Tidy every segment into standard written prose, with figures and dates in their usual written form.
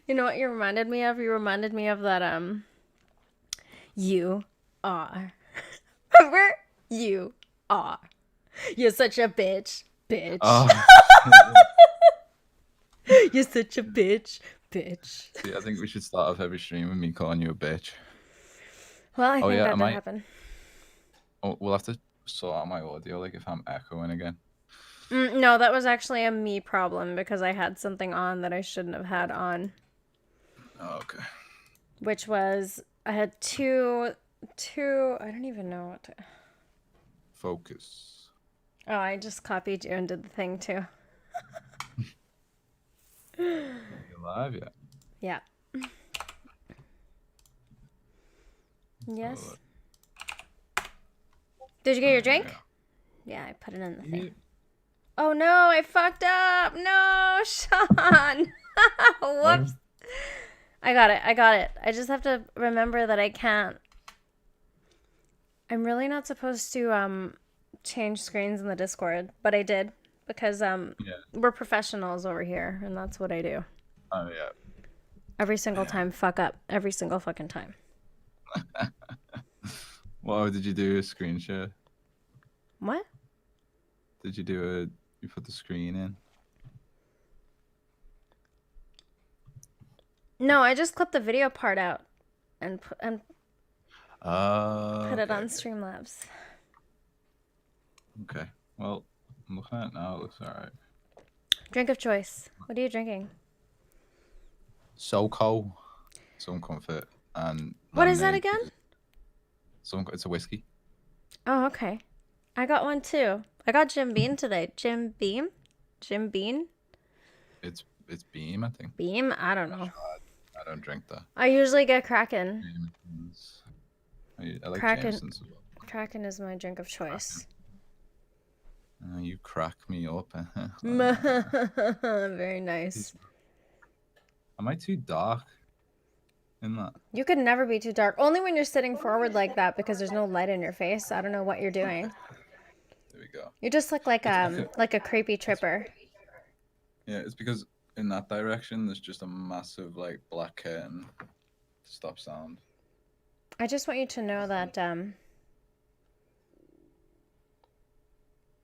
You know what you reminded me of? You reminded me of that, you are. Remember? You are. You're such a bitch. Bitch. Oh, shit. You're such a bitch. Bitch. See, I think we should start off every stream with me calling you a bitch. Well, I Oh think yeah, that am did I? happen. Oh, we'll have to sort out my audio, like if I'm echoing again. No, that was actually a me problem because I had something on that I shouldn't have had on, Oh, okay. which was I had two. I don't even know what to. Focus. Oh, I just copied you and did the thing too. Are you alive yet? Yeah. Oh, Yes. Did you get your here we go. drink? Yeah, I put it in the thing. Yeah. Oh no, I fucked up. No, Sean. Oh, Whoops. I got it. I got it. I just have to remember that I can't. I'm really not supposed to change screens in the Discord, but I did because yeah. we're professionals over here and that's what I do. Oh, yeah. Every single Yeah. time, fuck up. Every single fucking time. What did you do? A screen share? What? Did you do a? You put the screen in? No, I just clipped the video part out and put it Okay. on Streamlabs. Okay. Well, I'm looking at it now. It looks alright. Drink of choice. What are you drinking? SoCo, some comfort, and What is that lemonade. again? Because it's a whiskey. Oh, okay. I got one too. I got Jim Beam today. Jim Beam? Jim Beam? It's Beam, I think. Beam? I don't I'm not know. sure. I don't drink that. I usually get Kraken. Jameson's. I like Kraken. Jameson's as well. Kraken is my drink of Cracking. choice. You crack me up. Very nice. Am I too dark in that? You could never be too dark. Only when you're sitting forward like that because there's no light in your face. I don't know what you're doing. There we go. You just look It's because like a creepy tripper. yeah, it's because in that direction there's just a massive like black curtain to stop sound. I just want you to know that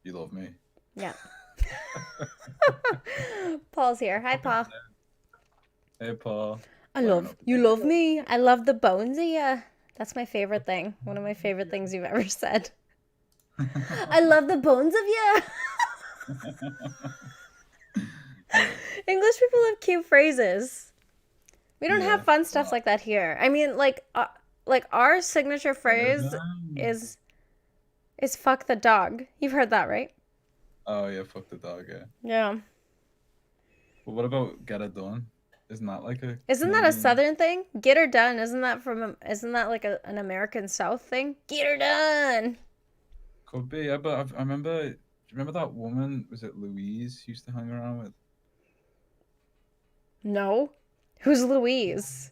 You love me. yeah. Paul's here. Hi, Paul. Hey Paul. You love me. I love the bones of you. That's my favorite thing. One of my favorite things you've ever said. I love the bones of you. English people have cute phrases. We don't have fun stuff like that here. I mean, like our signature phrase is fuck the dog. You've heard that, right? Oh yeah, fuck the dog, yeah. Yeah. But what about get it done? Isn't that like a Isn't that a Canadian? Southern thing? Get her done. Isn't that like an American South thing? Get her done. Could be, yeah, but I remember. Do you remember that woman? Was it Louise? Used to hang around with. No. Who's Louise?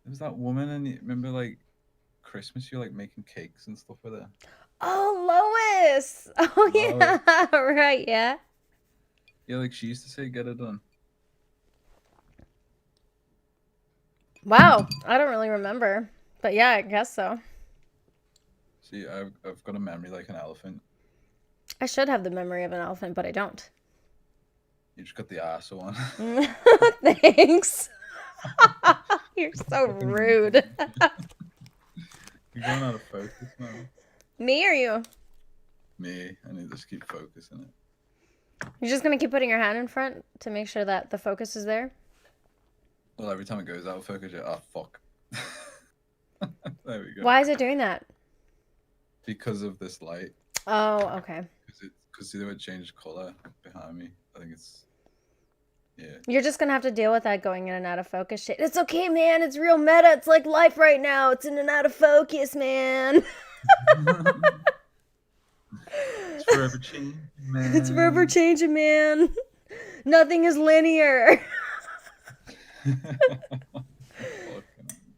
There was that woman, and you remember like Christmas, you were like making cakes and stuff with her. Oh, Lois. Oh, Lois. yeah. Right, yeah. Yeah, like she used to say, "Get it done." Wow. I don't really remember. But yeah, I guess so. See, I've got a memory like an elephant. I should have the memory of an elephant, but I don't. You just got the ass one. Thanks. You're so rude. You're going out of focus now. Me or you? Me, I need to just keep focusing it. You're just going to keep putting your hand in front to make sure that the focus is there? Well, every time it goes out of focus, you're, oh, fuck. There we go. Why is it doing that? Because of this light. Oh, okay. Because see, it changed color behind me. I think it's, yeah. You're just going to have to deal with that going in and out of focus shit. It's okay, man. It's real meta. It's like life right now. It's in and out of focus, man. It's forever changing, man. It's forever changing, man. Nothing is linear.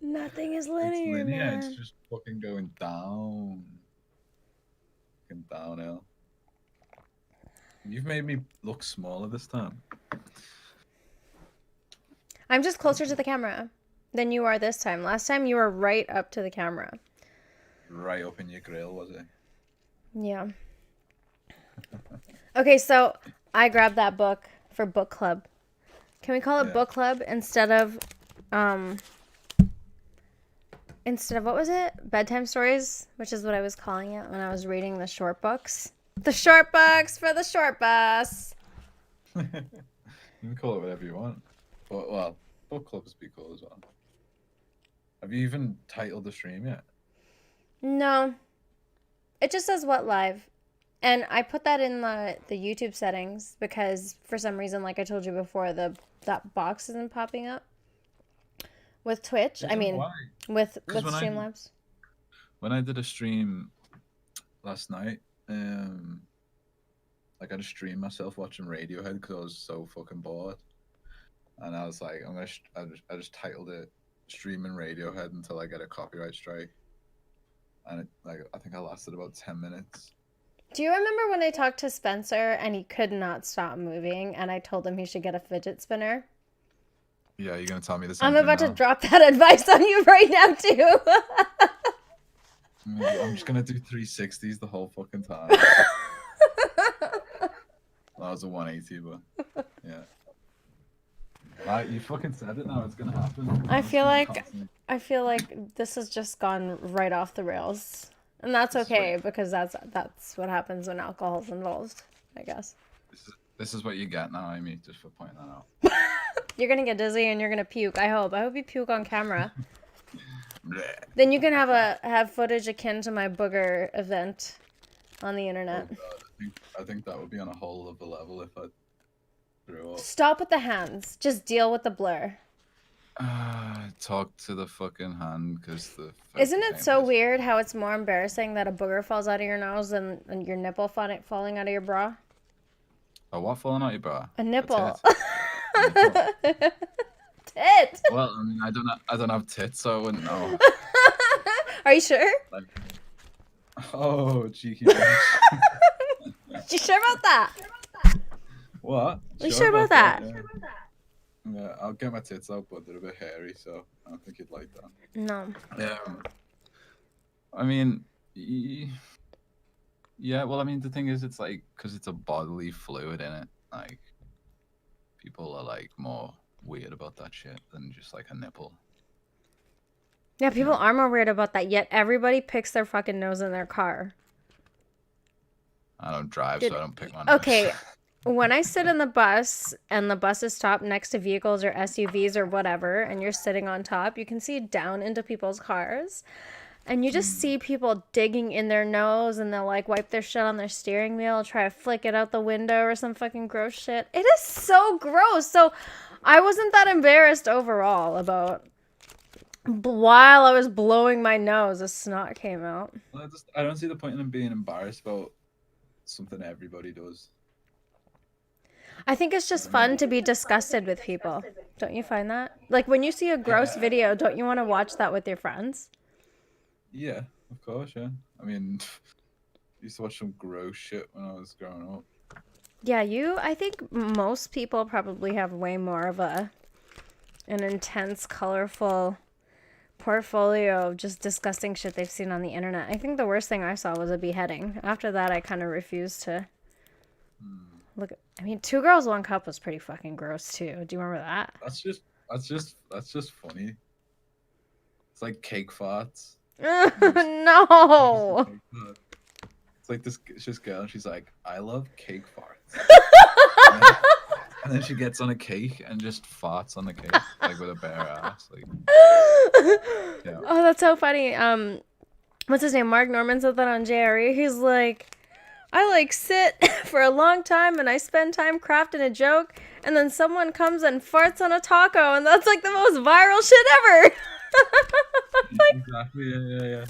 Nothing is linear, it's linear. man. It's just fucking going down. Fucking downhill. You've made me look smaller this time. I'm just closer to the camera than you are this time. Last time you were right up to the camera. Right up in your grill, was it? Yeah. Okay, so I grabbed that book for book club. Can we call it book club um instead of what was it? Bedtime stories, which is what I was calling it when I was reading the short books. The short books for the short bus. You can call it whatever you want. But, well, book clubs be cool as well. Have you even titled the stream yet? No. It just says what live. And I put that in the YouTube settings because for some reason, like I told you before, that box isn't popping up with Twitch. I mean, Why? with When Streamlabs. When I did a stream last night, like I just streamed myself watching Radiohead because I was so fucking bored, and I was like, I just titled it "Streaming Radiohead" until I get a copyright strike, and I think I lasted about 10 minutes. Do you remember when I talked to Spencer and he could not stop moving, and I told him he should get a fidget spinner? Yeah, you're gonna tell me the same I'm thing about now. to drop that advice on you right now too. I'm just gonna do 360s the whole fucking time. That was a 180, but yeah. You fucking said it now. It's gonna happen. I feel like this has just gone right off the rails, and that's okay because that's what happens when alcohol's involved, I guess. This is what you get now, Amy, just for pointing that out. You're gonna get dizzy and you're gonna puke. I hope you puke on camera. Then you can have footage akin to my booger event on the internet. Oh God, I think that would be on a whole other level if I threw up. Stop with the hands. Just deal with the blur. Talk to the fucking hand because Isn't it so weird how it's more embarrassing that a booger falls out of your nose than your nipple falling out of your bra? A what falling out your bra? A nipple. A tit. Tit. Well, I mean, I don't have tits, so I wouldn't know. Are you sure? Like, oh, cheeky bitch. You sure about that? What? You sure about that? Yeah, I'll get my tits out, but they're a bit hairy, so I don't think you'd like that. No. I mean, yeah. Well, I mean, the thing is, it's like because it's a bodily fluid in it. Like, people are like more weird about that shit than just like a nipple. Yeah, people are more weird about that. Yet everybody picks their fucking nose in their car. I don't drive, so I don't pick my nose. Okay. When I sit in the bus and the bus is stopped next to vehicles or SUVs or whatever, and you're sitting on top, you can see down into people's cars. And you just see people digging in their nose and they'll like wipe their shit on their steering wheel, try to flick it out the window or some fucking gross shit. It is so gross. So I wasn't that embarrassed overall about while I was blowing my nose, a snot came out. Well, I don't see the point in being embarrassed about something everybody does. I think it's just fun to be disgusted with people. Don't you find that? Like when you see a gross video, don't you want to watch that with your friends? Yeah, of course, yeah. I mean, I used to watch some gross shit when I was growing up. Yeah, I think most people probably have way more of an intense, colorful portfolio of just disgusting shit they've seen on the internet. I think the worst thing I saw was a beheading. After that, I kind of refused to look. I mean, Two Girls, One Cup was pretty fucking gross too. Do you remember that? That's just funny. It's like cake farts. No. It's like this girl, and she's like, "I love cake farts," and then she gets on a cake and just farts on the cake, like with a bare ass. Like, yeah. Oh, that's so funny. What's his name? Mark Norman said that on JRE. He's like, I like sit for a long time and I spend time crafting a joke, and then someone comes and farts on a taco, and that's like the most viral shit ever. Exactly. Yeah.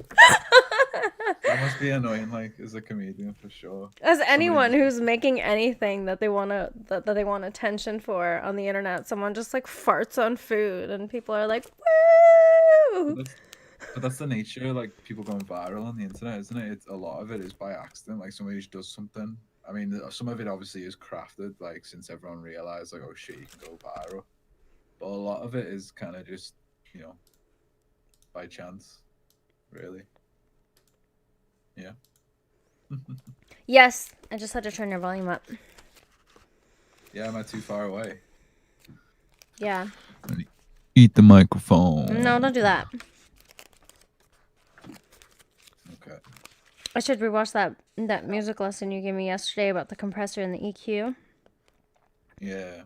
That must be annoying, like as a comedian for sure. As anyone who's making anything that they wanna that they want attention for on the internet, someone just like farts on food, and people are like, woo! But that's the nature, like people going viral on the internet, isn't it? A lot of it is by accident. Like somebody just does something. I mean, some of it obviously is crafted, like since everyone realized, like, oh shit, you can go viral. but a lot of it is kind of just, you know, by chance, really. Yeah. Yes, I just had to turn your volume up. Yeah, am I too far away? Yeah. Eat the microphone. No, don't do that. Okay. I should rewatch that music lesson you gave me yesterday about the compressor and the EQ. Yeah.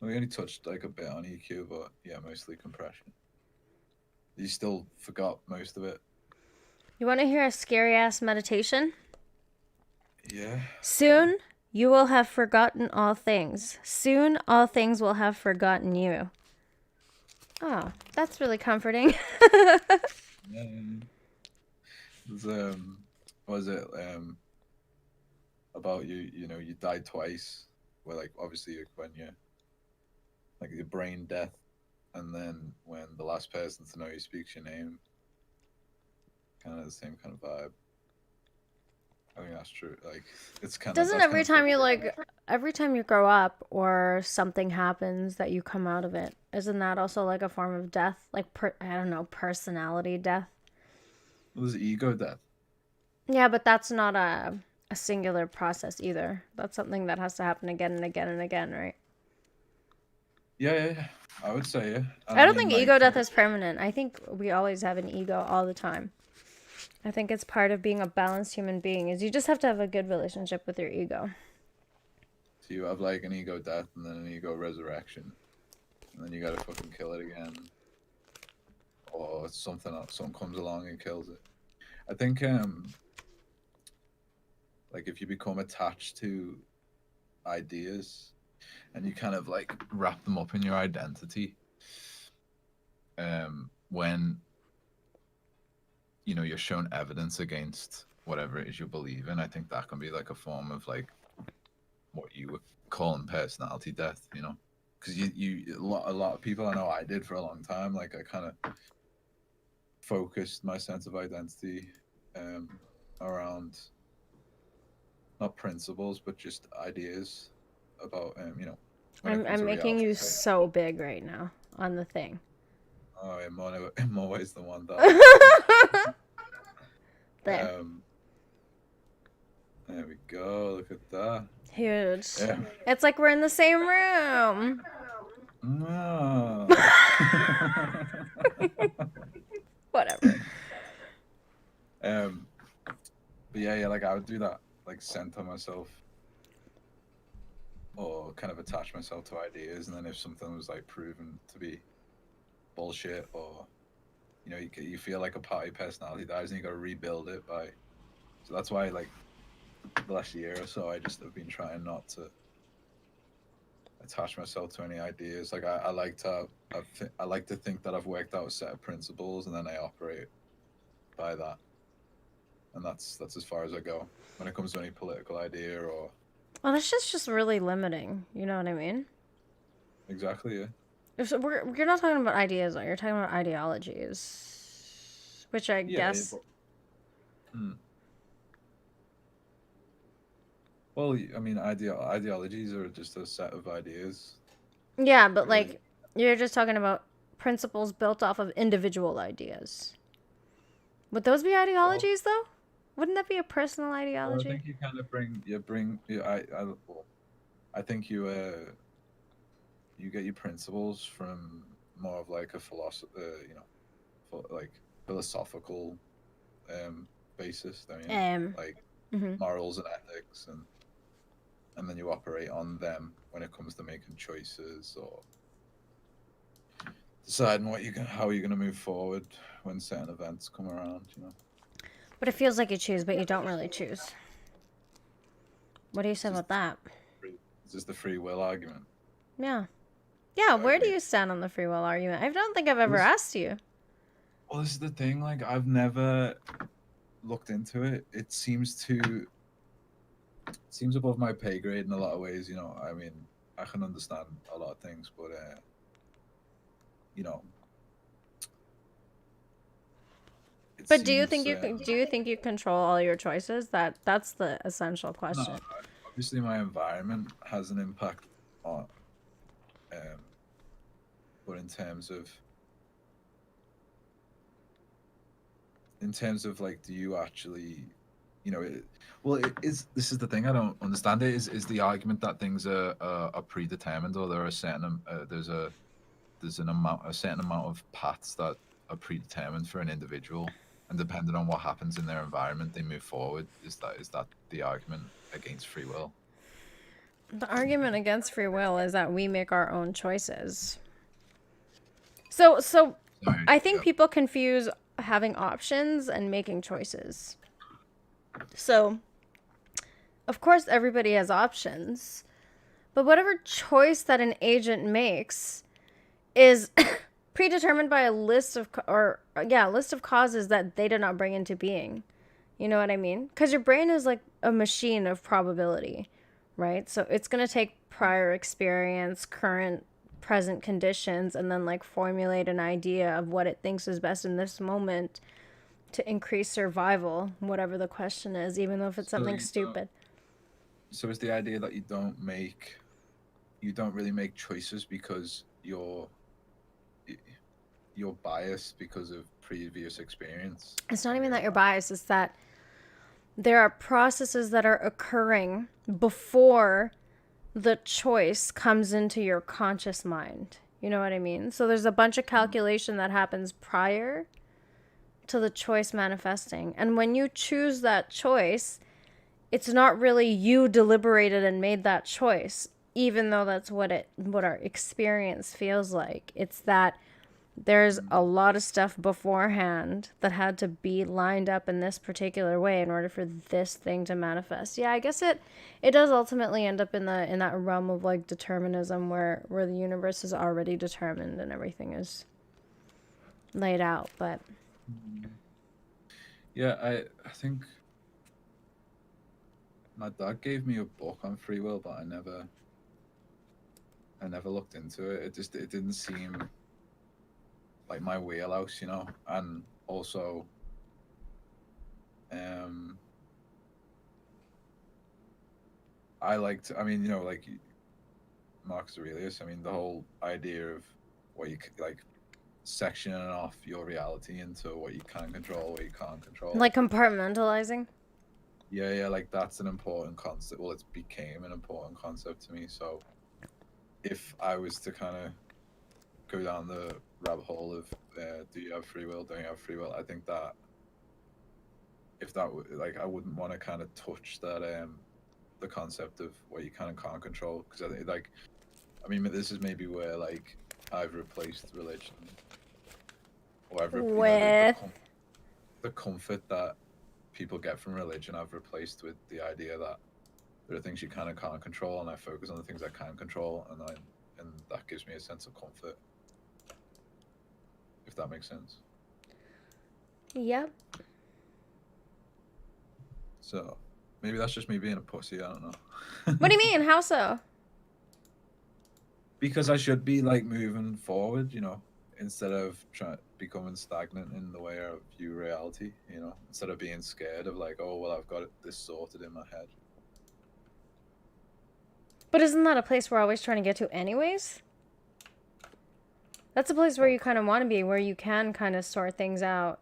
We only touched like a bit on EQ, but yeah, mostly compression. You still forgot most of it. You want to hear a scary ass meditation? Yeah. Soon you will have forgotten all things. Soon all things will have forgotten you. Oh, that's really comforting. Yeah. There's, was it about you know, you died twice. Where like obviously when you like your brain death, and then when the last person to know you speaks your name, kind of the same kind of vibe. I think that's true. Like it's kind of Doesn't that's kind of every time you grow up or something happens that you come out of it, isn't that also like a form of death? Like I don't know, personality death. there's ego death. Yeah, but that's not a singular process either. That's something that has to happen again and again and again, right? Yeah. I would say yeah. And I I don't mean think like ego death is permanent. I think we always have an ego all the time. I think it's part of being a balanced human being is you just have to have a good relationship with your ego. so you have like an ego death and then an ego resurrection, and then you gotta fucking kill it again, or something else, something comes along and kills it. I think like if you become attached to ideas and you kind of like wrap them up in your identity, when you know you're shown evidence against whatever it is you believe in, I think that can be like a form of like what you would call in personality death, you know, because you a lot of people, I know I did for a long time, like I kind of focused my sense of identity around not principles but just ideas about you know, when it comes I'm to making reality. you so big right now on the thing. Oh, in more ways than one, though. There. There we go. Look at that. Huge. Yeah. It's like we're in the same room. No. Whatever. But yeah, like I would do that, like center myself or kind of attach myself to ideas, and then if something was like proven to be bullshit, or you know, you feel like a party personality dies and you got to rebuild it by. So that's why, like, the last year or so, I just have been trying not to attach myself to any ideas. Like I like to, I like to think that I've worked out a set of principles, and then I operate by that. And that's as far as I go when it comes to any political idea or. Well, that's just really limiting. You know what I mean? Exactly. Yeah. You're not talking about ideas, though. You're talking about ideologies, which I Yeah. guess. Hmm. Well, I mean, ideologies are just a set of ideas. Yeah, but Really. like you're just talking about principles built off of individual ideas. Would those be Well, ideologies, though? Wouldn't that be a personal well, I ideology? think you kind of bring. Yeah, well, I think you get your principles from more of like a philosophy, you know, like philosophical basis, don't you? Um. Like Mhm. morals and ethics, and then you operate on them when it comes to making choices or deciding how you're gonna move forward when certain events come around. You know, But it feels like you choose, but you don't really choose. What do you it's say just about that? it's just the free will argument. Yeah. Yeah, I where do agree. you stand on the free will argument? I don't think I've ever asked you. Well, this is the thing. Like, I've never looked into it. It seems above my pay grade in a lot of ways. You know, I mean, I can understand a lot of things, but you know, it But seems do you think you control all your choices? That's the essential no. question. Obviously, my environment has an impact on um, but in terms of like, do you actually, well, this is the thing I don't understand. Is the argument that things are predetermined, or there are a certain amount of paths that are predetermined for an individual, and depending on what happens in their environment, they move forward. Is that the argument against free will? The argument against free will is that we make our own choices. So Sorry. I think Yeah. people confuse having options and making choices. So, of course, everybody has options, but whatever choice that an agent makes is predetermined by a list of causes that they did not bring into being. You know what I mean? Because your brain is like a machine of probability, right? So it's going to take prior experience, current, present conditions, and then like formulate an idea of what it thinks is best in this moment to increase survival, whatever the question is, even though if it's something stupid. So is the idea that you don't really make choices because you're biased because of previous experience? It's not even that you're biased, it's that there are processes that are occurring before the choice comes into your conscious mind. You know what I mean? So there's a bunch of calculation that happens prior to the choice manifesting. And when you choose that choice, it's not really you deliberated and made that choice, even though that's what our experience feels like. It's that there's a lot of stuff beforehand that had to be lined up in this particular way in order for this thing to manifest. Yeah, I guess it does ultimately end up in that realm of like determinism where the universe is already determined and everything is laid out. But yeah, I think my dad gave me a book on free will, but I never looked into it. It didn't seem like my wheelhouse, and also I mean, like Marcus Aurelius, I mean, the whole idea of what you like sectioning off your reality into what you can control, what you can't control, like compartmentalizing. Yeah, like that's an important concept. Well, it's became an important concept to me. So if I was to kind of go down the rabbit hole of do you have free will, don't you have free will, I think that if that like I wouldn't want to kind of touch that the concept of what you can and can't control, because I think I mean this is maybe where like I've replaced religion, or I've With the comfort that people get from religion I've replaced with the idea that there are things you can and can't control, and I focus on the things I can control, and that gives me a sense of comfort, if that makes sense. Yep. So maybe that's just me being a pussy, I don't know. What do you mean? How so? Because I should be like moving forward, instead of becoming stagnant in the way I view reality, instead of being scared of like, oh well, I've got this sorted in my head. But isn't that a place we're always trying to get to anyways? That's a place where you kind of want to be, where you can kind of sort things out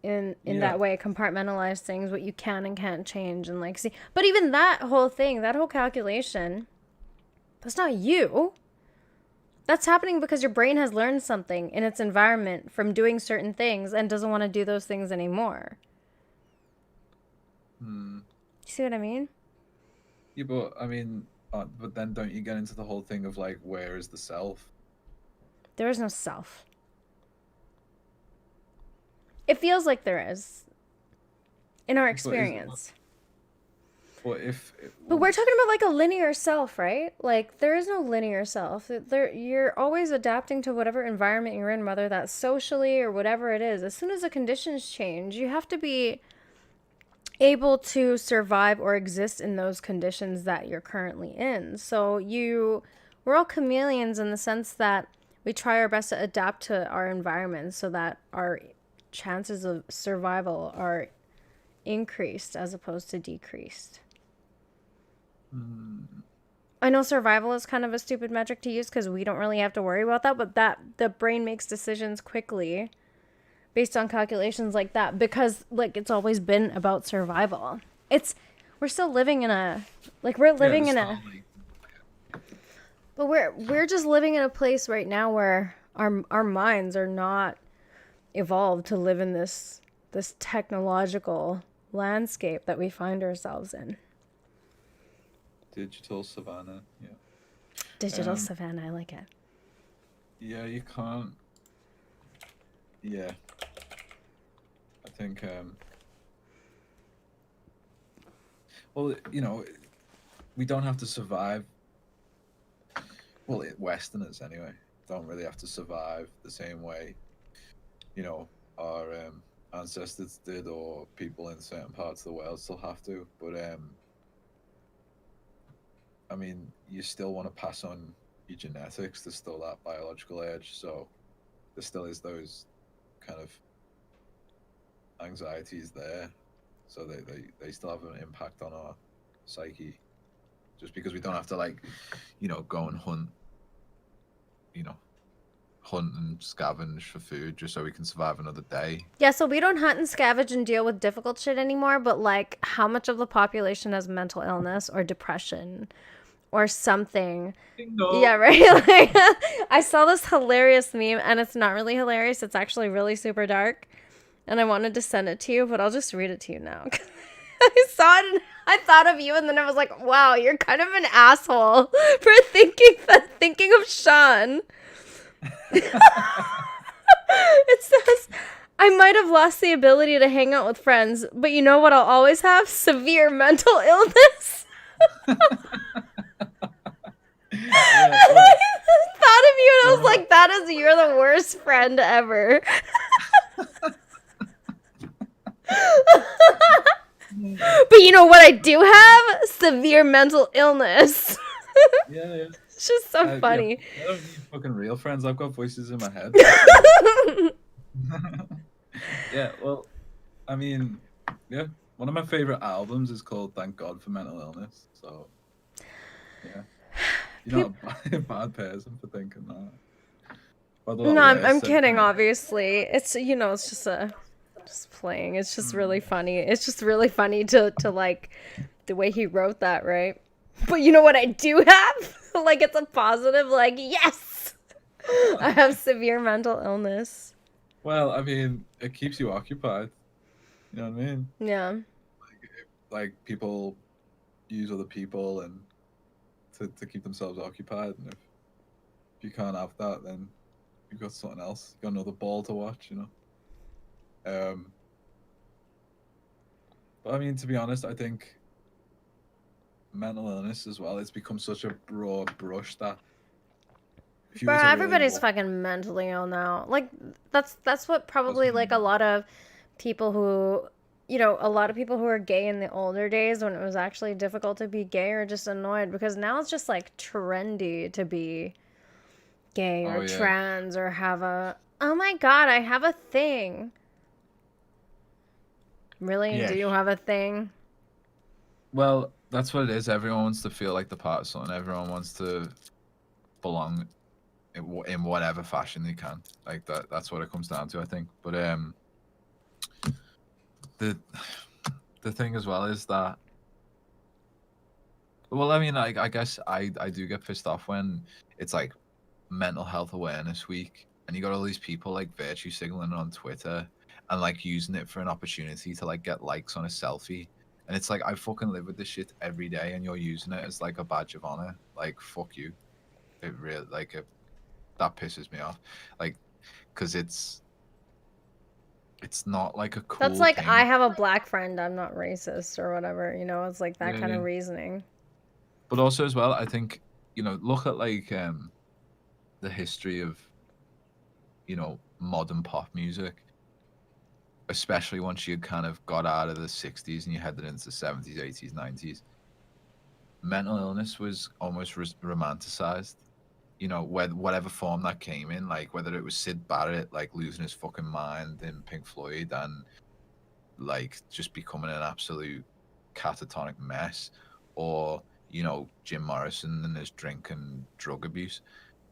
in that way, compartmentalize things, what you can and can't change, and like see. But even that whole thing, that whole calculation, that's not you. That's happening because your brain has learned something in its environment from doing certain things and doesn't want to do those things anymore. You see what I mean? Yeah, but I mean, but then don't you get into the whole thing of like, where is the self? There is no self. It feels like there is in our experience. But we're talking about like a linear self, right? Like there is no linear self. You're always adapting to whatever environment you're in, whether that's socially or whatever it is. As soon as the conditions change, you have to be able to survive or exist in those conditions that you're currently in. So we're all chameleons in the sense that we try our best to adapt to our environment so that our chances of survival are increased as opposed to decreased. I know survival is kind of a stupid metric to use because we don't really have to worry about that, but that the brain makes decisions quickly based on calculations like that because like it's always been about survival. It's we're still living in a like we're Yeah, living there's in still a like but we're just living in a place right now where our minds are not evolved to live in this technological landscape that we find ourselves in. digital savannah. Yeah. Digital Um. savannah, I like it. Yeah, you can't. Yeah, I think. Well, we don't have to survive. Well, Westerners anyway don't really have to survive the same way, you know, our ancestors did, or people in certain parts of the world still have to. But I mean, you still want to pass on your genetics. There's still that biological edge, so there still is those kind of anxieties there. So they still have an impact on our psyche, just because we don't have to like, go and hunt, you know, hunt and scavenge for food just so we can survive another day. Yeah, so we don't hunt and scavenge and deal with difficult shit anymore, but like how much of the population has mental illness or depression or something? Yeah, No. right. Like, I saw this hilarious meme and it's not really hilarious. It's actually really super dark. And I wanted to send it to you, but I'll just read it to you now. I saw it and I thought of you and then I was like, wow, you're kind of an asshole for thinking of Sean. It says, I might have lost the ability to hang out with friends, but you know what I'll always have? Severe mental illness. Yeah, And well, I thought of you and I was well, like, that is, you're the worst friend ever. But you know what I do have? Severe mental illness. yeah. It's just so Yeah, funny. I don't need fucking real friends. I've got voices in my head. Yeah, well, I mean, yeah, one of my favorite albums is called "Thank God for Mental Illness." So, yeah, you're not a bad person for thinking that. But a lot No, I'm worse. kidding, obviously. It's, it's just playing. It's just really funny. It's just really funny to like the way he wrote that, right? But you know what I do have? Like it's a positive, like, yes! I have severe mental illness. Well, I mean, it keeps you occupied. You know what I mean? Yeah. Like people use other people and to keep themselves occupied, and if you can't have that, then you've got something else. You've got another ball to watch. Um, but I mean, to be honest, I think mental illness as well. It's become such a broad brush that if you Bro, were to really everybody's look, fucking mentally ill now. Like that's what probably doesn't like a mean lot of people who a lot of people who were gay in the older days when it was actually difficult to be gay are just annoyed because now it's just like trendy to be gay oh or yeah, trans or have a oh my god, I have a thing. Really? Do yeah. you have a thing? Well, that's what it is. Everyone wants to feel like the part of something. Everyone wants to belong in whatever fashion they can. Like that. That's what it comes down to, I think. But the the thing as well is that, well, I mean, I guess I do get pissed off when it's like mental health awareness week and you got all these people like virtue signaling on Twitter and like using it for an opportunity to like get likes on a selfie. And it's like I fucking live with this shit every day and you're using it as like a badge of honor. Like fuck you. It really that pisses me off. Like cuz it's not like a That's cool like I thing. have a black friend, I'm not racist or whatever, it's like that Yeah, kind yeah. of reasoning. But also as well, I think, look at like the history of, modern pop music, especially once you kind of got out of the 60s and you headed into the 70s, 80s, 90s. Mental illness was almost romanticized, whatever form that came in, like whether it was Sid Barrett, like losing his fucking mind in Pink Floyd and like just becoming an absolute catatonic mess, or Jim Morrison and his drink and drug abuse,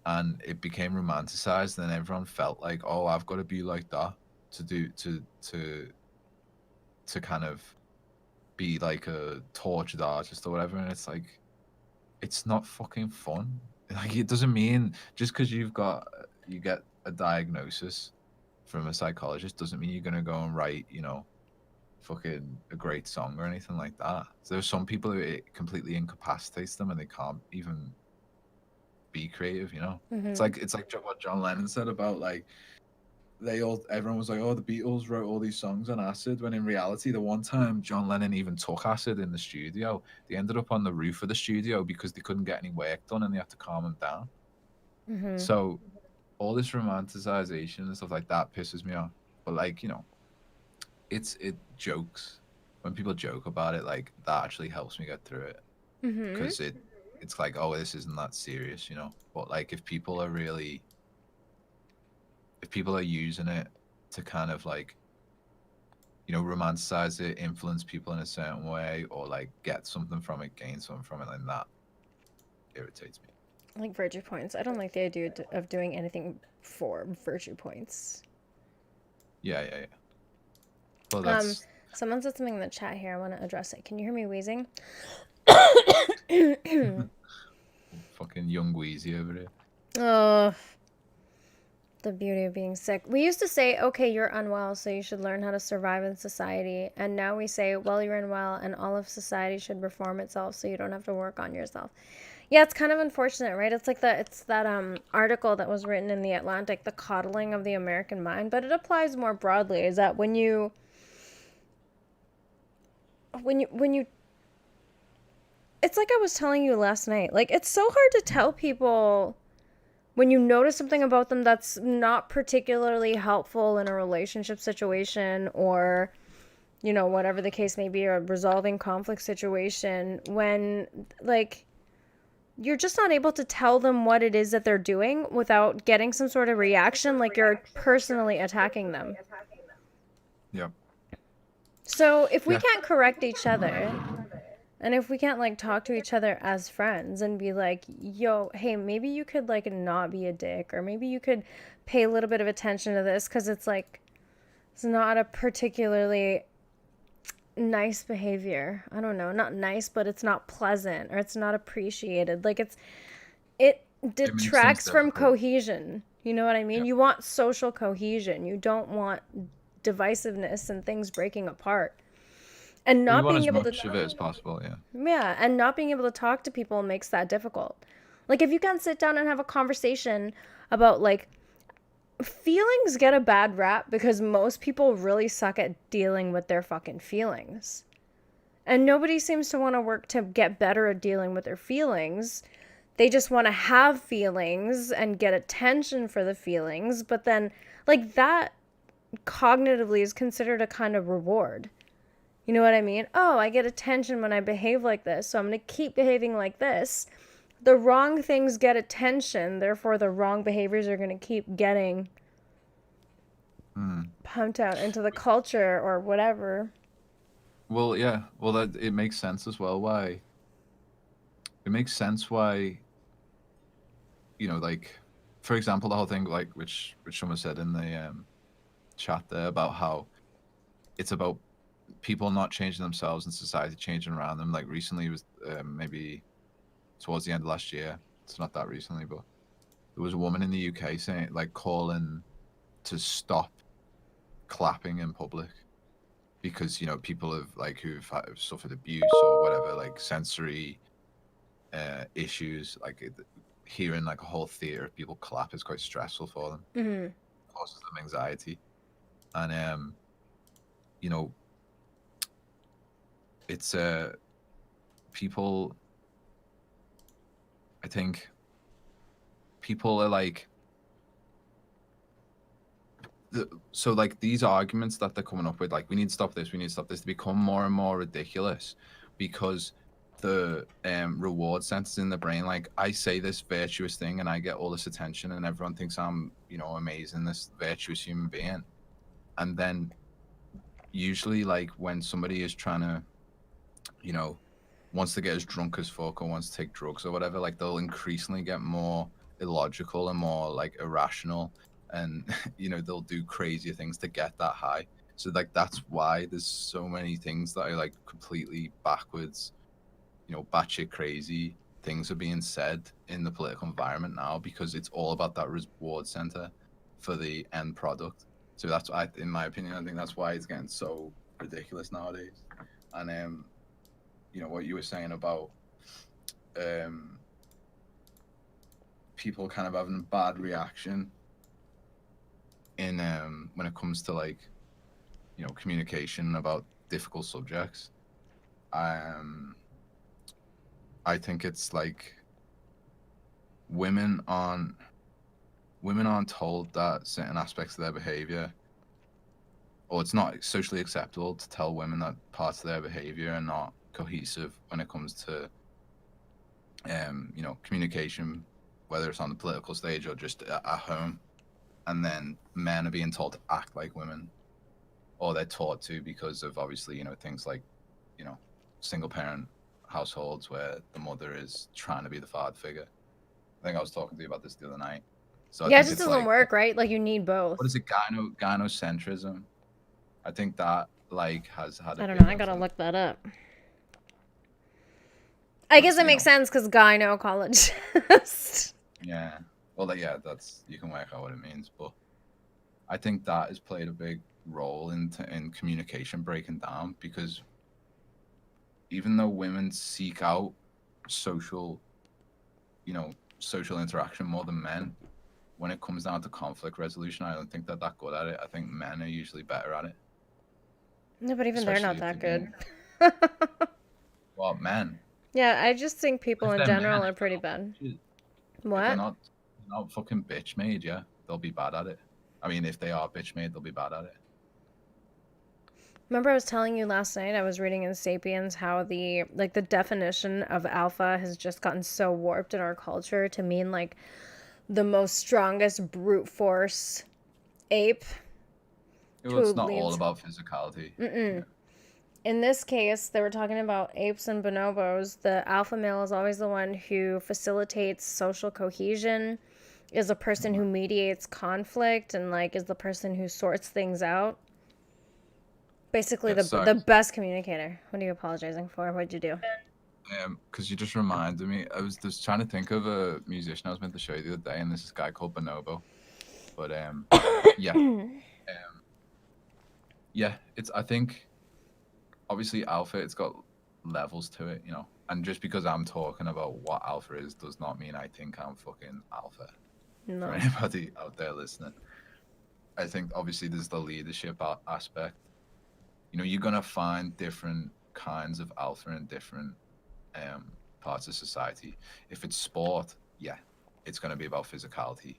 and it became romanticized, and everyone felt like, oh, I've got to be like that to do to kind of be like a tortured artist or whatever, and it's like it's not fucking fun. Like it doesn't mean just because you get a diagnosis from a psychologist doesn't mean you're gonna go and write, fucking a great song or anything like that. So there's some people who it completely incapacitates them and they can't even be creative. It's Mm-hmm. like what John Lennon said about like everyone was like, oh, the Beatles wrote all these songs on acid, when in reality the one time John Lennon even took acid in the studio, they ended up on the roof of the studio because they couldn't get any work done and they had to calm him down. Mm-hmm. So all this romanticization and stuff like that pisses me off. But like, it jokes when people joke about it, like that actually helps me get through it Mm-hmm. because it's like, oh, this isn't that serious. But like if people are using it to kind of like, romanticize it, influence people in a certain way, or like get something from it, gain something from it, like that irritates me. Like virtue points. I don't like the idea of doing anything for virtue points. Yeah, yeah, yeah. Well, Um, that's Someone said something in the chat here. I want to address it. Can you hear me wheezing? fucking young Wheezy over here. Oh, the beauty of being sick. We used to say, okay, you're unwell, so you should learn how to survive in society. And now we say, well, you're unwell, and all of society should reform itself so you don't have to work on yourself. Yeah, it's kind of unfortunate, right? It's that article that was written in the Atlantic, the coddling of the American mind, but it applies more broadly. Is that when you it's like I was telling you last night. Like it's so hard to tell people when you notice something about them that's not particularly helpful in a relationship situation, or whatever the case may be, or a resolving conflict situation, when like you're just not able to tell them what it is that they're doing without getting some sort of reaction like you're personally attacking them. Yep. So if we Yeah. can't correct each other, and if we can't like talk to each other as friends and be like, yo, hey, maybe you could like not be a dick, or maybe you could pay a little bit of attention to this because it's like, it's not a particularly nice behavior. I don't know, not nice, but it's not pleasant or it's not appreciated. Like it It makes things detracts from difficult. cohesion. You know what I mean? Yeah. You want social cohesion. You don't want divisiveness and things breaking apart. And Well, you not want being as able to much of it as possible. Yeah. Yeah, and not being able to talk to people makes that difficult. Like if you can't sit down and have a conversation about like feelings get a bad rap because most people really suck at dealing with their fucking feelings. And nobody seems to want to work to get better at dealing with their feelings. They just want to have feelings and get attention for the feelings, but then like that cognitively is considered a kind of reward. You know what I mean? Oh, I get attention when I behave like this, so I'm going to keep behaving like this. The wrong things get attention, therefore, the wrong behaviors are going to keep getting Mm. pumped out into the culture or whatever. Well, yeah. Well, that it makes sense as well. Why it makes sense why like, for example, the whole thing like which someone said in the chat there about how it's about people not changing themselves and society changing around them. Like recently, it was maybe towards the end of last year. It's not that recently, but there was a woman in the UK saying like calling to stop clapping in public because people have like who've suffered abuse or whatever, like sensory issues, like hearing like a whole theater of people clap is quite stressful for them, Mm-hmm. causes them anxiety, and you know it's people. I think people are like so like these arguments that they're coming up with, like we need to stop this, we need to stop this, they become more and more ridiculous because the reward centers in the brain, like I say this virtuous thing and I get all this attention and everyone thinks I'm amazing, this virtuous human being, and then usually like when somebody is trying to wants to get as drunk as fuck or wants to take drugs or whatever, like they'll increasingly get more illogical and more like irrational, and they'll do crazier things to get that high. So like that's why there's so many things that are like completely backwards, batshit crazy things are being said in the political environment now, because it's all about that reward center for the end product. So that's why, in my opinion, I think that's why it's getting so ridiculous nowadays. And what you were saying about people kind of having a bad reaction in when it comes to like communication about difficult subjects. I think it's like women aren't told that certain aspects of their behavior, or it's not socially acceptable to tell women that parts of their behavior are not cohesive when it comes to communication, whether it's on the political stage or just at home. And then men are being told to act like women, or they're taught to, because of obviously things like single parent households where the mother is trying to be the father figure. I think I was talking to you about this the other night. So I Yeah, it think just it's doesn't like, work, right? Like you need both. what is it, gynocentrism? I think that like has had a I don't big know. I gotta influence. look that up. I guess it makes sense because gynecologist. Yeah. Well, yeah, that's, you can work out what it means, but I think that has played a big role in communication breaking down, because even though women seek out social, social interaction more than men, when it comes down to conflict resolution, I don't think they're that good at it. I think men are usually better at it. No, but even they're not Especially if that they're good. well, men. Yeah, I just think people If in they're general men, are if they're pretty not bad. bitches, if they're What? not fucking bitch made, yeah, they'll be bad at it. I mean, if they are bitch made, they'll be bad at it. Remember I was telling you last night I was reading in Sapiens how the definition of alpha has just gotten so warped in our culture to mean like the most strongest brute force ape Well, who it's not all leads. about physicality. Mm-mm. Yeah. In this case, they were talking about apes and bonobos. The alpha male is always the one who facilitates social cohesion, is the person who mediates conflict, and like is the person who sorts things out. Basically, Yeah, so the best communicator. What are you apologizing for? What'd you do? because you just reminded me, I was just trying to think of a musician I was meant to show you the other day, and this is a guy called Bonobo. But yeah, yeah, it's, I think obviously alpha, it's got levels to it, and just because I'm talking about what alpha is does not mean I think I'm fucking alpha. For No. anybody out there listening, I think obviously there's the leadership aspect. You're gonna find different kinds of alpha in different parts of society. If it's sport, yeah, it's gonna be about physicality,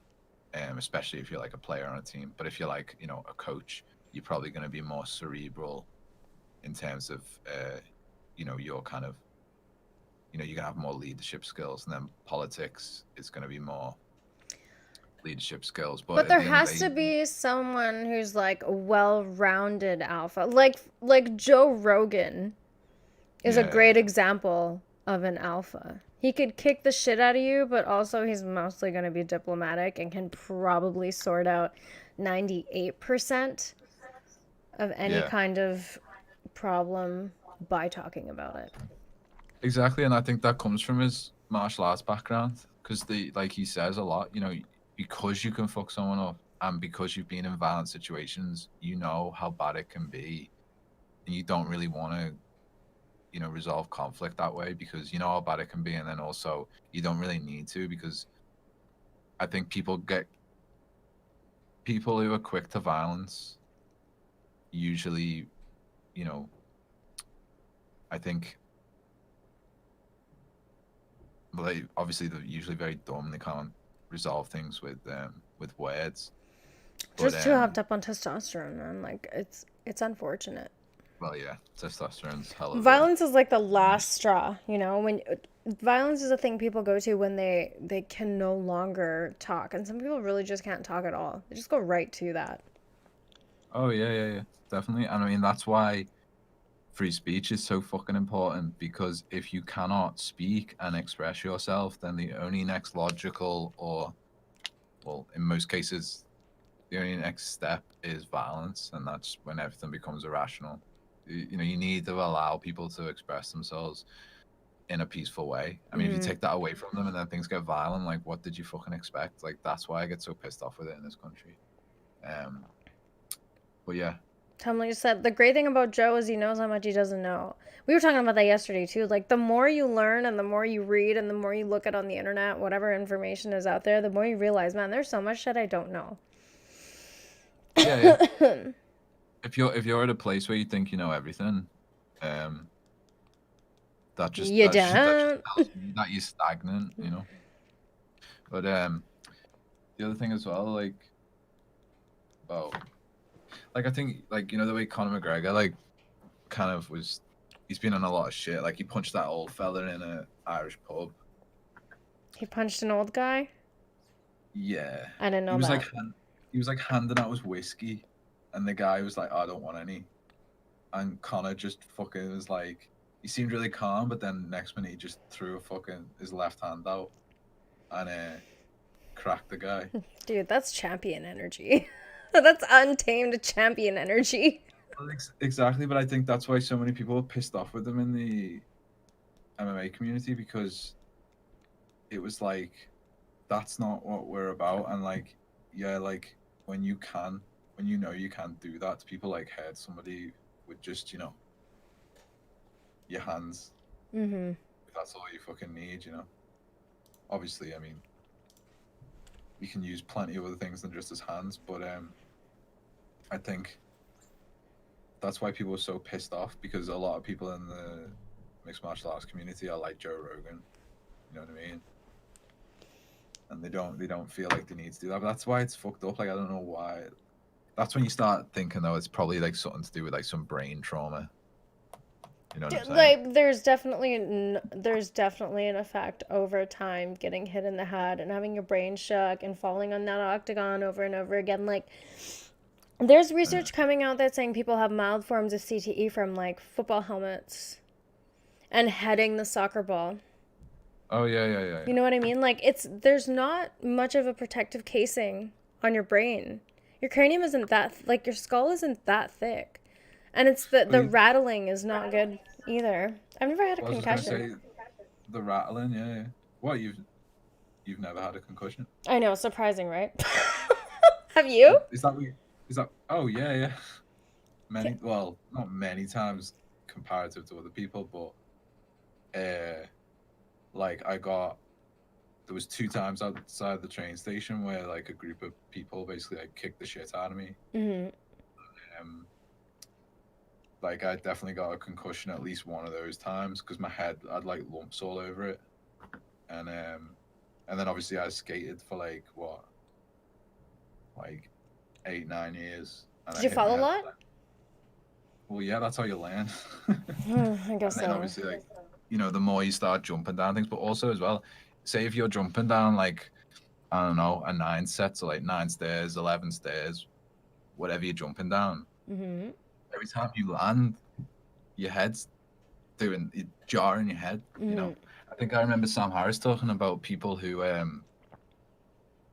especially if you're like a player on a team. But if you're like a coach, you're probably gonna be more cerebral in terms of your kind of you're gonna have more leadership skills. And then politics is gonna be more leadership skills. But But at there the end of has the to day, be someone who's like a well-rounded alpha. Like Joe Rogan is a yeah, great example of an alpha. He could kick the shit out of you, but also he's mostly going to be diplomatic and can probably sort out 98% of any yeah, kind of problem by talking about it. exactly. And I think that comes from his martial arts background, because like he says a lot, because you can fuck someone up, and because you've been in violent situations, you know how bad it can be, and you don't really want to resolve conflict that way, because you know how bad it can be. And then also you don't really need to, because I think people who are quick to violence usually, I think, well, obviously they're usually very dumb. They can't resolve things with words. But Just too hopped up on testosterone, man. Like it's unfortunate. well, yeah, testosterone's hell of a, Violence is like the last straw, when violence is a thing people go to when they can no longer talk, and some people really just can't talk at all. They just go right to that. oh yeah, yeah, yeah, definitely. And I mean, that's why free speech is so fucking important, because if you cannot speak and express yourself, then the only next logical, or, well, in most cases, the only next step is violence, and that's when everything becomes irrational. You know, you need to allow people to express themselves in a peaceful way. I mean, if you take that away from them and then things get violent, like, what did you fucking expect? Like, that's why I get so pissed off with it in this country. But yeah. Like you said, the great thing about Joe is he knows how much he doesn't know. We were talking about that yesterday too. Like, the more you learn and the more you read and the more you look at on the internet, whatever information is out there, the more you realize, man, there's so much shit I don't know. Yeah, yeah. If you're at a place where you think you know everything, that just You that just don't. tells me that you're stagnant, you know. But the other thing as well, like, well, like, I think, like, you know, the way Conor McGregor, like, kind of was, he's been on a lot of shit. Like, he punched that old fella in a Irish pub. He punched an old guy? Yeah. I didn't know He was that. like he was like handing out his whiskey, and the guy was like, "I don't want any." And Connor just fucking was like, he seemed really calm, but then next minute he just threw his left hand out and cracked the guy. Dude, that's champion energy. That's untamed champion energy. Well, exactly, but I think that's why so many people are pissed off with him in the MMA community, because it was like, that's not what we're about. And like, yeah, like, when you know you can't do that to people, like, hurt somebody with just, you know, your hands. Mm-hmm. If that's all you fucking need, you know. Obviously, I mean, you can use plenty of other things than just his hands, but I think that's why people are so pissed off, because a lot of people in the mixed martial arts community are like Joe Rogan, you know what I mean? And they don't feel like they need to do that. But that's why it's fucked up. Like, I don't know why. That's when you start thinking, though, it's probably like something to do with like some brain trauma. You know what I'm saying? Like, there's definitely an effect over time, getting hit in the head and having your brain shook and falling on that octagon over and over again. Like, there's research coming out that's saying people have mild forms of CTE from like football helmets and heading the soccer ball. Oh yeah. You know what I mean? Like, there's not much of a protective casing on your brain. Your cranium isn't that, like, your skull isn't that thick. And it's the rattling is not good either. I've never had a concussion. I was just gonna say, the rattling, yeah. What, you've never had a concussion? I know, surprising, right? Have you? Is that? Oh yeah. Well, not many times comparative to other people, but like, there was 2 times outside the train station where like a group of people basically like kicked the shit out of me. Mm-hmm. Like, I definitely got a concussion at least one of those times, because my head had like lumps all over it, and then obviously I skated for like, what, like 8-9 years. And Did you fall a lot? Well, yeah, that's how you learn. I guess and then so. obviously, like, you know, the more you start jumping down things, but also as well, say if you're jumping down like, I don't know, a 9 set, so like 9 stairs, 11 stairs, whatever you're jumping down. Mm-hmm. Every time you land, your head's jarring your head. Mm-hmm. You know, I think I remember Sam Harris talking about people who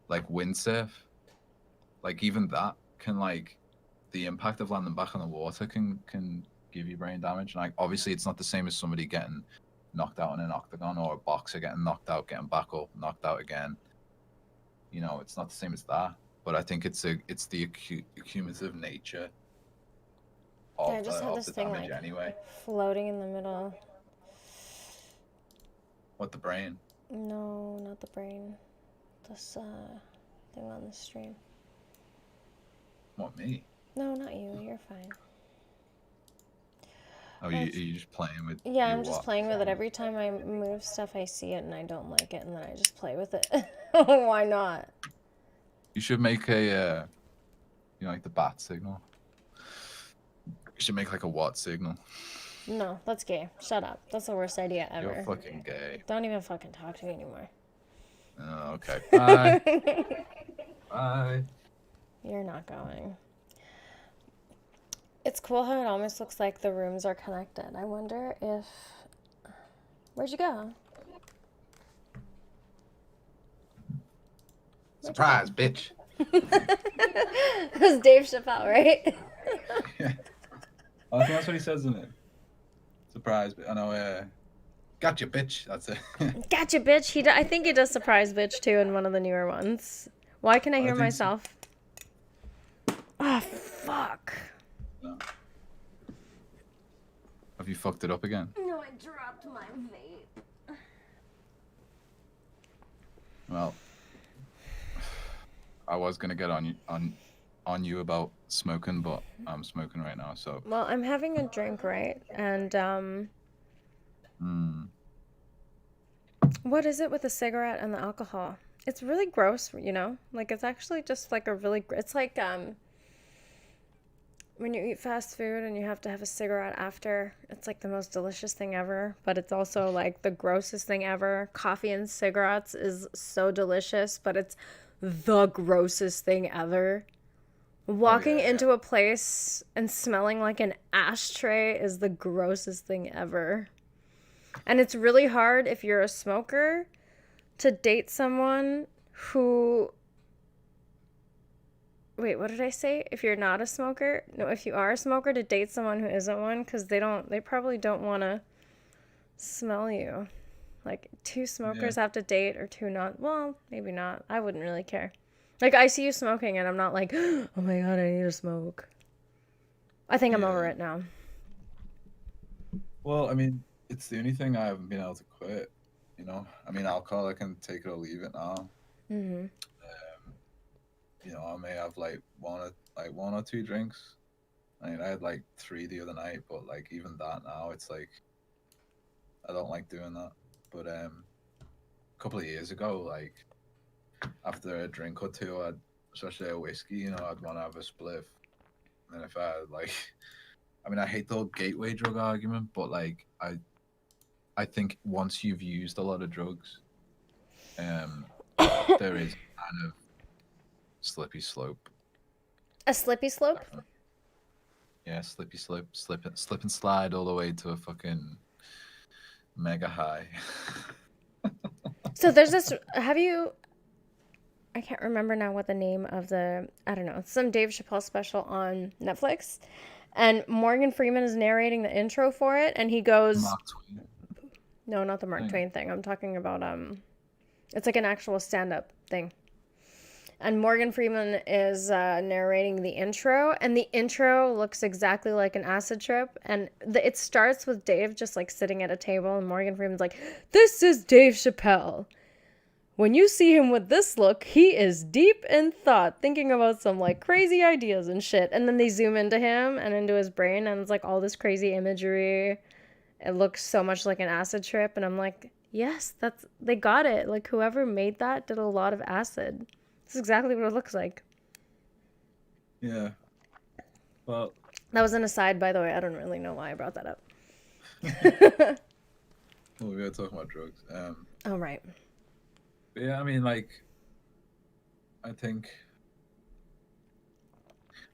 like windsurf. Like, even that can, like, the impact of landing back on the water can give you brain damage. And like, obviously, it's not the same as somebody getting knocked out in an octagon, or a boxer getting knocked out, getting back up, knocked out again. You know, it's not the same as that. But I think it's the cumulative nature of, I just had this the thing damage like anyway. floating in the middle. What, the brain? No, not the brain. This thing on the stream. What, me? No, not you. You're fine. Oh, you just playing with? Yeah, I'm just playing with it. Every time I move stuff, I see it and I don't like it, and then I just play with it. Why not? You should make a, you know, like the bat signal. You should make like a WUT signal. No, that's gay. Shut up. That's the worst idea ever. You're fucking gay. Don't even fucking talk to me anymore. Oh, okay. Bye. Bye. You're not going. It's cool how it almost looks like the rooms are connected. I wonder if. Where'd you go? Surprise, bitch. It was Dave Chappelle, right? Yeah. I think that's what he says, isn't it? Surprise, I know. Gotcha, bitch. That's it. Gotcha, bitch. I think he does surprise bitch too in one of the newer ones. Why can I hear think so. myself? Oh, fuck. No. Have you fucked it up again? No, I dropped my vape. Well, I was gonna get on you about smoking, but I'm smoking right now, so. Well, I'm having a drink, right? And what is it with the cigarette and the alcohol? It's really gross, you know? Like it's actually just like it's like when you eat fast food and you have to have a cigarette after, it's like the most delicious thing ever, but it's also like the grossest thing ever. Coffee and cigarettes is so delicious, but it's the grossest thing ever. Walking into a place and smelling like an ashtray is the grossest thing ever. And it's really hard if you're a smoker to date someone who. Wait, what did I say? If you're not a smoker? No, if you are a smoker, to date someone who isn't one, because they probably don't want to smell you. Like, two smokers have to date or two not. Well, maybe not. I wouldn't really care. Like, I see you smoking and I'm not like, oh my God, I need to smoke. I think I'm over it now. Well, I mean, it's the only thing I haven't been able to quit, you know? I mean, alcohol, I can take it or leave it now. Mm-hmm. You know, I may have like one or two drinks. I mean, I had like 3 the other night, but like even that now, it's like I don't like doing that. But a couple of years ago, like after a drink or two, especially a whiskey, you know, I'd want to have a spliff. And if I had like, I mean, I hate the whole gateway drug argument, but like I think once you've used a lot of drugs, there is kind of slippy slope. A slippy slope? Yeah, slippy slope, slip and slide all the way to a fucking mega high. So there's this. Have you? I can't remember now what the name of I don't know. It's some Dave Chappelle special on Netflix, and Morgan Freeman is narrating the intro for it, and he goes. Mark Twain. No, not the Mark Twain thing. I'm talking about it's like an actual stand-up thing. And Morgan Freeman is narrating the intro, and the intro looks exactly like an acid trip. And it starts with Dave just like sitting at a table, and Morgan Freeman's like, "This is Dave Chappelle. When you see him with this look, he is deep in thought, thinking about some like crazy ideas and shit." And then they zoom into him and into his brain, and it's like all this crazy imagery. It looks so much like an acid trip, and I'm like, yes, they got it. Like whoever made that did a lot of acid. That's exactly what it looks like. Yeah. Well, that was an aside, by the way. I don't really know why I brought that up. Well, we were talking about drugs. Oh, right. But yeah, I mean, like, I think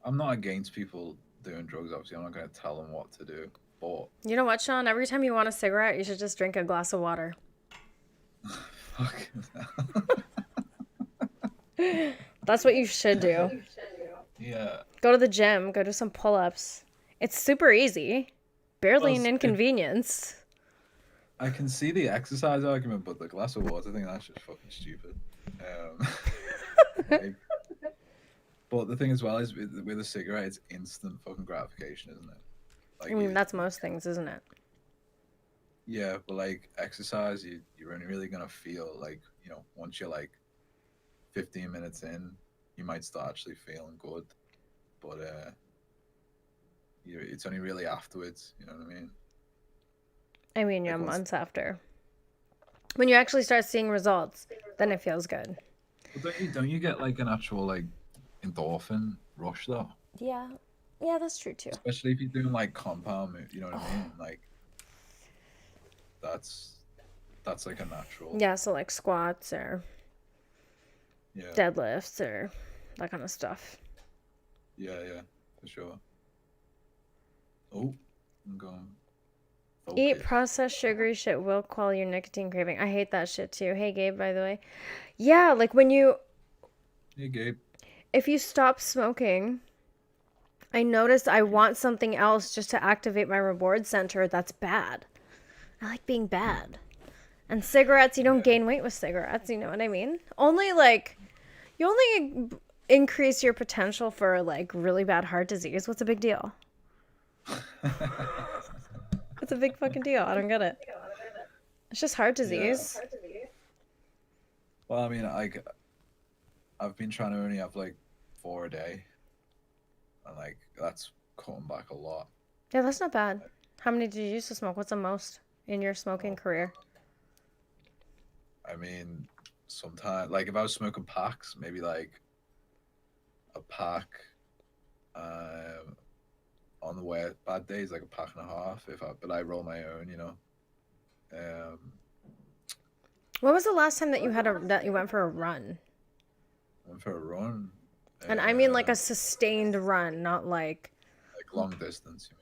I'm not against people doing drugs. Obviously, I'm not going to tell them what to do. But you know what, Sean? Every time you want a cigarette, you should just drink a glass of water. Fuck. That's what you should do. Yeah. Go to the gym. Go do some pull-ups. It's super easy. Barely an inconvenience. I can see the exercise argument, but the glass of water thing, that's just fucking stupid. Like, but the thing as well is with a cigarette, it's instant fucking gratification, isn't it? Like, I mean, that's most things, isn't it? Yeah, but like exercise, you're only really gonna feel like, you know, once you're like 15 minutes in, you might start actually feeling good, but it's only really afterwards. You know what I mean? I mean, yeah, like months after. When you actually start seeing results, then it feels good. But don't you get like an actual like endorphin rush though? Yeah, that's true too. Especially if you're doing like compound, you know what I mean? Like that's like a natural. Yeah, so like squats or deadlifts or that kind of stuff. Yeah, for sure. Oh, I'm going Eat focus. processed sugary shit will quell your nicotine craving. I hate that shit too. Hey, Gabe, by the way. Yeah, like when you, Hey, Gabe. if you stop smoking, I notice I want something else just to activate my reward center that's bad. I like being bad. And cigarettes, you don't Yeah. gain weight with cigarettes, you know what I mean? Only like, you only increase your potential for like really bad heart disease. What's a big deal? It's a big fucking deal. I don't get it. It's just heart Yeah. disease. Well, I mean, I've been trying to only have like 4 a day, and like that's cutting back a lot. Yeah, that's not bad. How many did you used to smoke? What's the most in your smoking Oh, career? I mean, sometimes like if I was smoking packs, maybe like a pack, um, on the way bad days, like a pack and a half. If I but I roll my own, you know. Um, When was the last time that you went for a run? went for a run. And I mean like a Um, sustained run, not like like long distance, you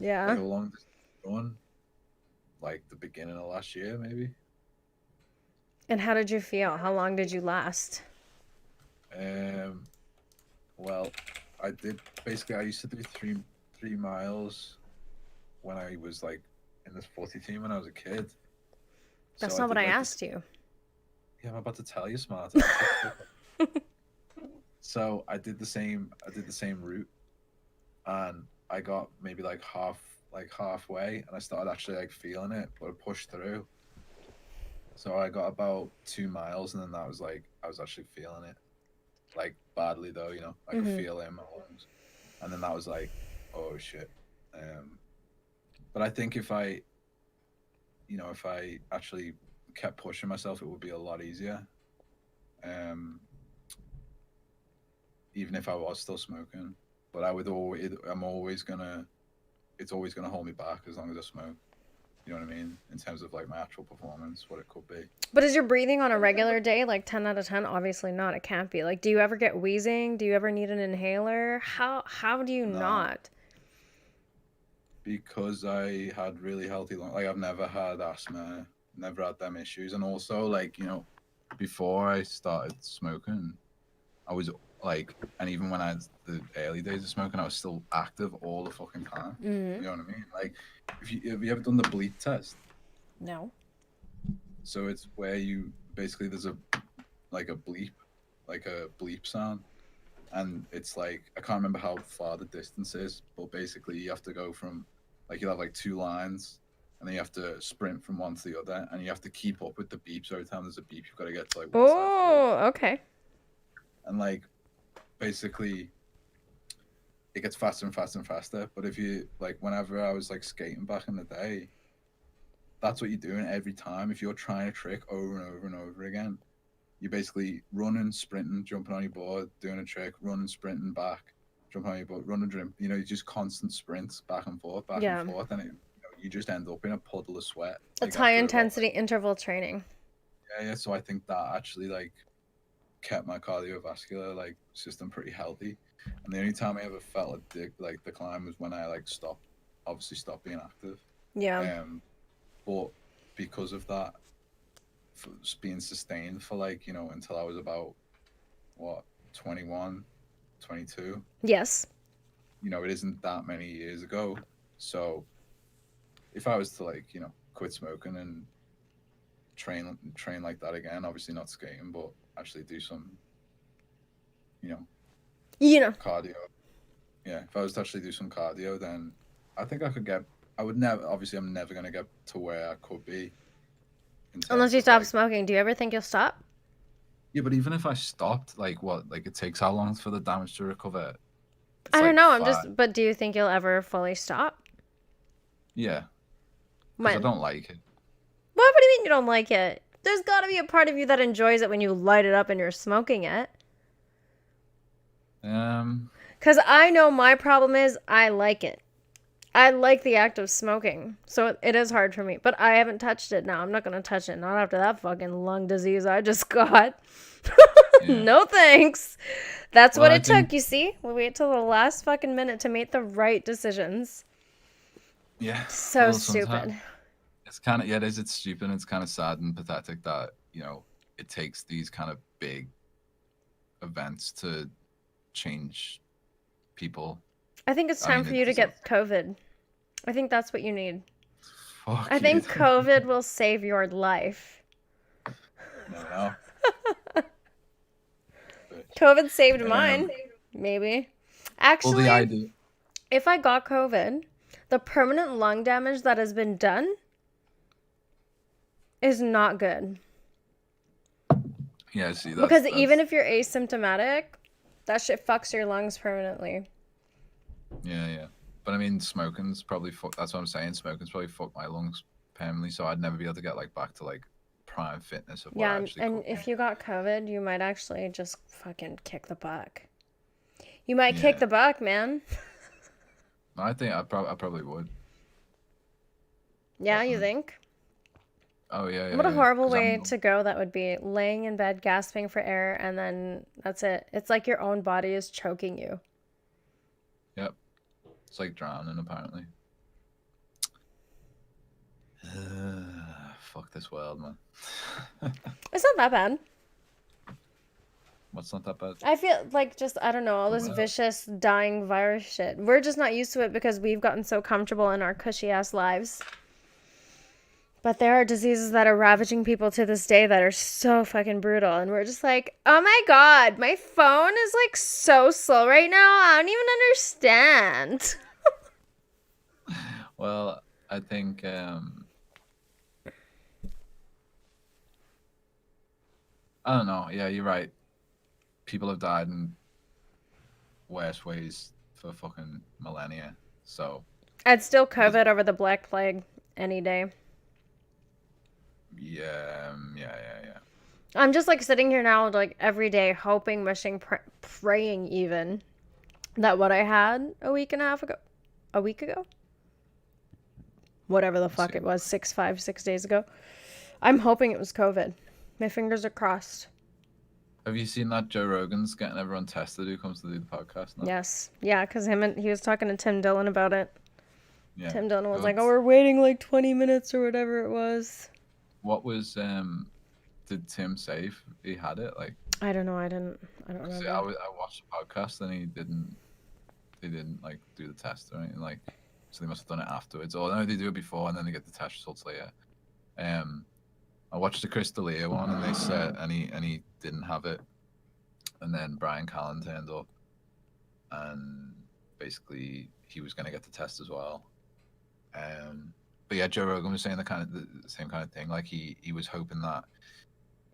mean? yeah. Like a long distance run, like the beginning of last year, maybe. And how did you feel? How long did you last? Um, well, I did basically. I used to do three miles when I was like in this 40 team when I was a kid. That's So I not what did I like this. asked you. Yeah, I'm about to tell you, smart ass. So I did the same. I did the same route, and I got maybe like halfway, and I started actually like feeling it, but I pushed through. So I got about 2 miles, and then that was like I was actually feeling it, like badly though. You know, I could Mm-hmm. feel it in my lungs, and then that was like, oh shit. Um, but I think if I actually kept pushing myself, it would be a lot easier. Um, even if I was still smoking, but I'm always gonna, it's always gonna hold me back as long as I smoke. You know what I mean? In terms of like my actual performance, what it could be. But is your breathing on a regular day like 10 out of 10? Obviously not. It can't be. Like do you ever get wheezing? Do you ever need an inhaler? How do you No, not? because I had really healthy lung. Like I've never had asthma, never had them issues, and also like before I started smoking, I was like, and even when I had the early days of smoking, I was still active all the fucking time. Mm-hmm. You know what I mean? Like, if you have you ever done the bleep test? No. So it's where you basically there's a like a bleep, like a bleep sound, and it's like I can't remember how far the distance is, but basically you have to go from like you'll have like two lines, and then you have to sprint from one to the other, and you have to keep up with the beeps. Every time there's a beep, you've got to get to like one side forward, Oh, okay. and like basically it gets faster and faster and faster. But if you like, whenever I was like skating back in the day, that's what you're doing every time. If you're trying a trick over and over and over again, you're basically running, sprinting, jumping on your board, doing a trick, running, sprinting back, jumping on your board, running, jump. You know, you just constant sprints back and Yeah. forth, and you just end up in a puddle of sweat. It's Like high after about intensity interval training. yeah, yeah. So I think that actually like kept my cardiovascular like system pretty healthy. And the only time I ever felt a like decline was when I like obviously stopped being active. Yeah. Um, but because of that, for being sustained for like until I was about what 21, 22. Yes. It isn't that many years ago. So if I was to like quit smoking and train like that again, obviously not skating, but actually do some you know You know, cardio. Yeah, if I was to actually do some cardio, then I think I could get. I would never. Obviously, I'm never gonna get to where I could be in unless terms you of stop like. smoking, do you ever think you'll stop? Yeah, but even if I stopped, like what? Like it takes how long for the damage to recover? I It's don't like know. I'm 5. just, but do you think you'll ever fully stop? Yeah, because I When? don't like it. What do you mean you don't like it? There's got to be a part of you that enjoys it when you light it up and you're smoking it. Um, Because I know my problem is I like it. I like the act of smoking. So it is hard for me. But I haven't touched it now. I'm not going to touch it. Not after that fucking lung disease I just got. Yeah. No thanks. That's Well, what I it took, think, you see? We wait till the last fucking minute to make the right decisions. yeah. So Well, sometimes stupid. it's kind of, yeah, it is. It's stupid. It's kind of sad and pathetic that, it takes these kind of big events to change people. I think it's I time mean, for it you to doesn't. get COVID. I think that's what you need. I Fuck you. think COVID will save your life. Never know. Bitch. COVID saved Um, mine. Maybe. well, the Actually, idea. if I got COVID, the permanent lung damage that has been done is not good. Yeah, see, Because even that's if you're asymptomatic, that shit fucks your lungs permanently. yeah, yeah. But I mean, smoking's probably that's what I'm saying. Smoking's probably fucked my lungs permanently, so I'd never be able to get like back to like prime fitness of what Yeah, I actually and could be. if you got COVID, you might actually just fucking kick the buck. You might kick Yeah, the buck, man. I think I probably would. Yeah, you Definitely. think? Oh yeah, What yeah, a yeah. horrible Because way I'm to go that would be, laying in bed gasping for air, and then that's it. It's like your own body is choking you. yep. It's like drowning apparently. Fuck this world, man. It's not that bad. What's not that bad? I feel like just, I don't know, all The this world. vicious dying virus shit. We're just not used to it because we've gotten so comfortable in our cushy ass lives. But there are diseases that are ravaging people to this day that are so fucking brutal. And we're just like, oh my God, my phone is like so slow right now. I don't even understand. Well, I think I don't know. Yeah, you're right. People have died in worse ways for fucking millennia. So I'd still it is. COVID over the Black Plague any day. Yeah, yeah, yeah, yeah. I'm just like sitting here now, like every day, hoping, wishing, praying even that what I had a week ago, whatever the Let's see. fuck it was, 6 days ago. I'm hoping it was COVID. My fingers are crossed. Have you seen that Joe Rogan's getting everyone tested who comes to do the podcast now? Yes. Yeah, because he was talking to Tim Dillon about it. Yeah. Tim Dillon was Good. like, oh, we're waiting like 20 minutes or whatever it was. What was did Tim say if he had it? Like I don't know. I don't remember. I watched the podcast and they didn't like do the test or anything, like, so they must have done it afterwards. Or no, they do it before and then they get the test results later. I watched the Chris D'Elia one and they said and he didn't have it. And then Brian Callen turned up and basically he was gonna get the test as well. But yeah, Joe Rogan was saying the same kind of thing. Like he was hoping that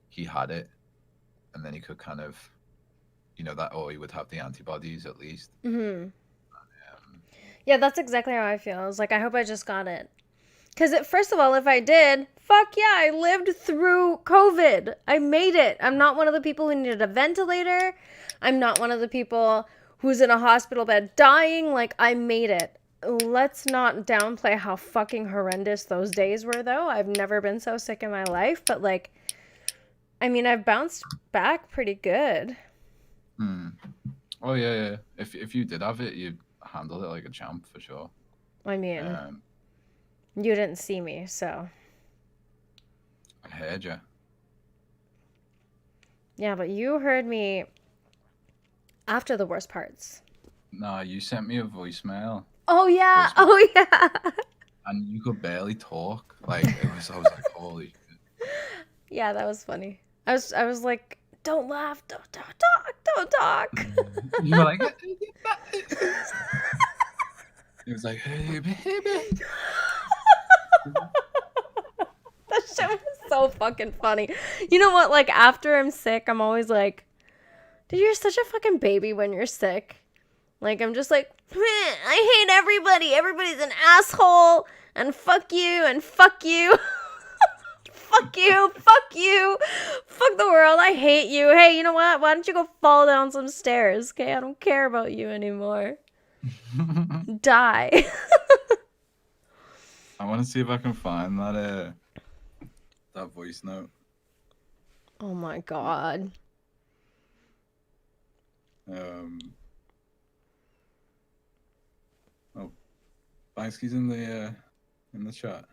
he had it, and then he could kind of, that, or he would have the antibodies at least. Mm-hmm. Yeah, that's exactly how I feel. I was like, I hope I just got it. Because first of all, if I did, fuck yeah, I lived through COVID. I made it. I'm not one of the people who needed a ventilator. I'm not one of the people who's in a hospital bed dying. Like, I made it. Let's not downplay how fucking horrendous those days were, though. I've never been so sick in my life. But, like, I mean, I've bounced back pretty good. Oh, yeah, yeah. If you did have it, you handled it like a champ, for sure. I mean, you didn't see me, so. I heard you. Yeah, but you heard me after the worst parts. Nah, you sent me a voicemail. Oh, yeah. Oh, yeah. And you could barely talk. Like, I was like, holy shit. Yeah, that was funny. I was like, don't laugh, don't talk. You were like, he was like, hey, baby. That shit was so fucking funny. You know what? Like, after I'm sick, I'm always like, dude, you're such a fucking baby when you're sick. Like, I'm just like, I hate everybody. Everybody's an asshole. And fuck you. And fuck you. Fuck you. Fuck you. Fuck the world. I hate you. Hey, you know what? Why don't you go fall down some stairs? Okay, I don't care about you anymore. Die. I want to see if I can find that voice note. Oh my God. Oh, Banksky's in the chat.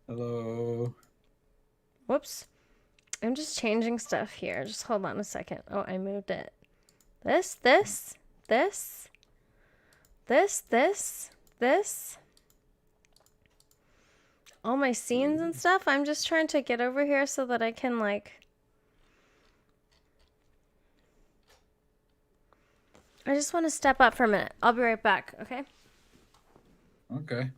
Hello. Whoops. I'm just changing stuff here. Just hold on a second. Oh, I moved it. This. All my scenes and stuff. I'm just trying to get over here so that I can, like... I just want to step up for a minute. I'll be right back, okay? Okay.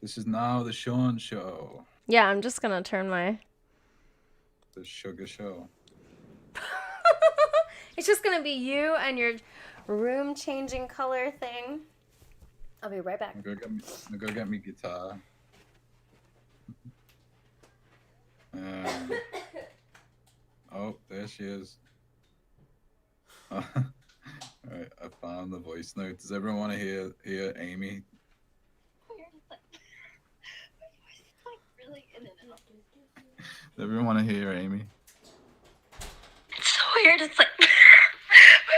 This is now the Sean Show. Yeah, I'm just gonna turn my... The Sugar Show. It's just gonna be you and your room changing color thing. I'll be right back. I'm gonna go get me guitar. Oh, there she is. All right, I found the voice note. Does everyone want to hear Amy? Does everyone want to hear Amy? It's so weird. It's like my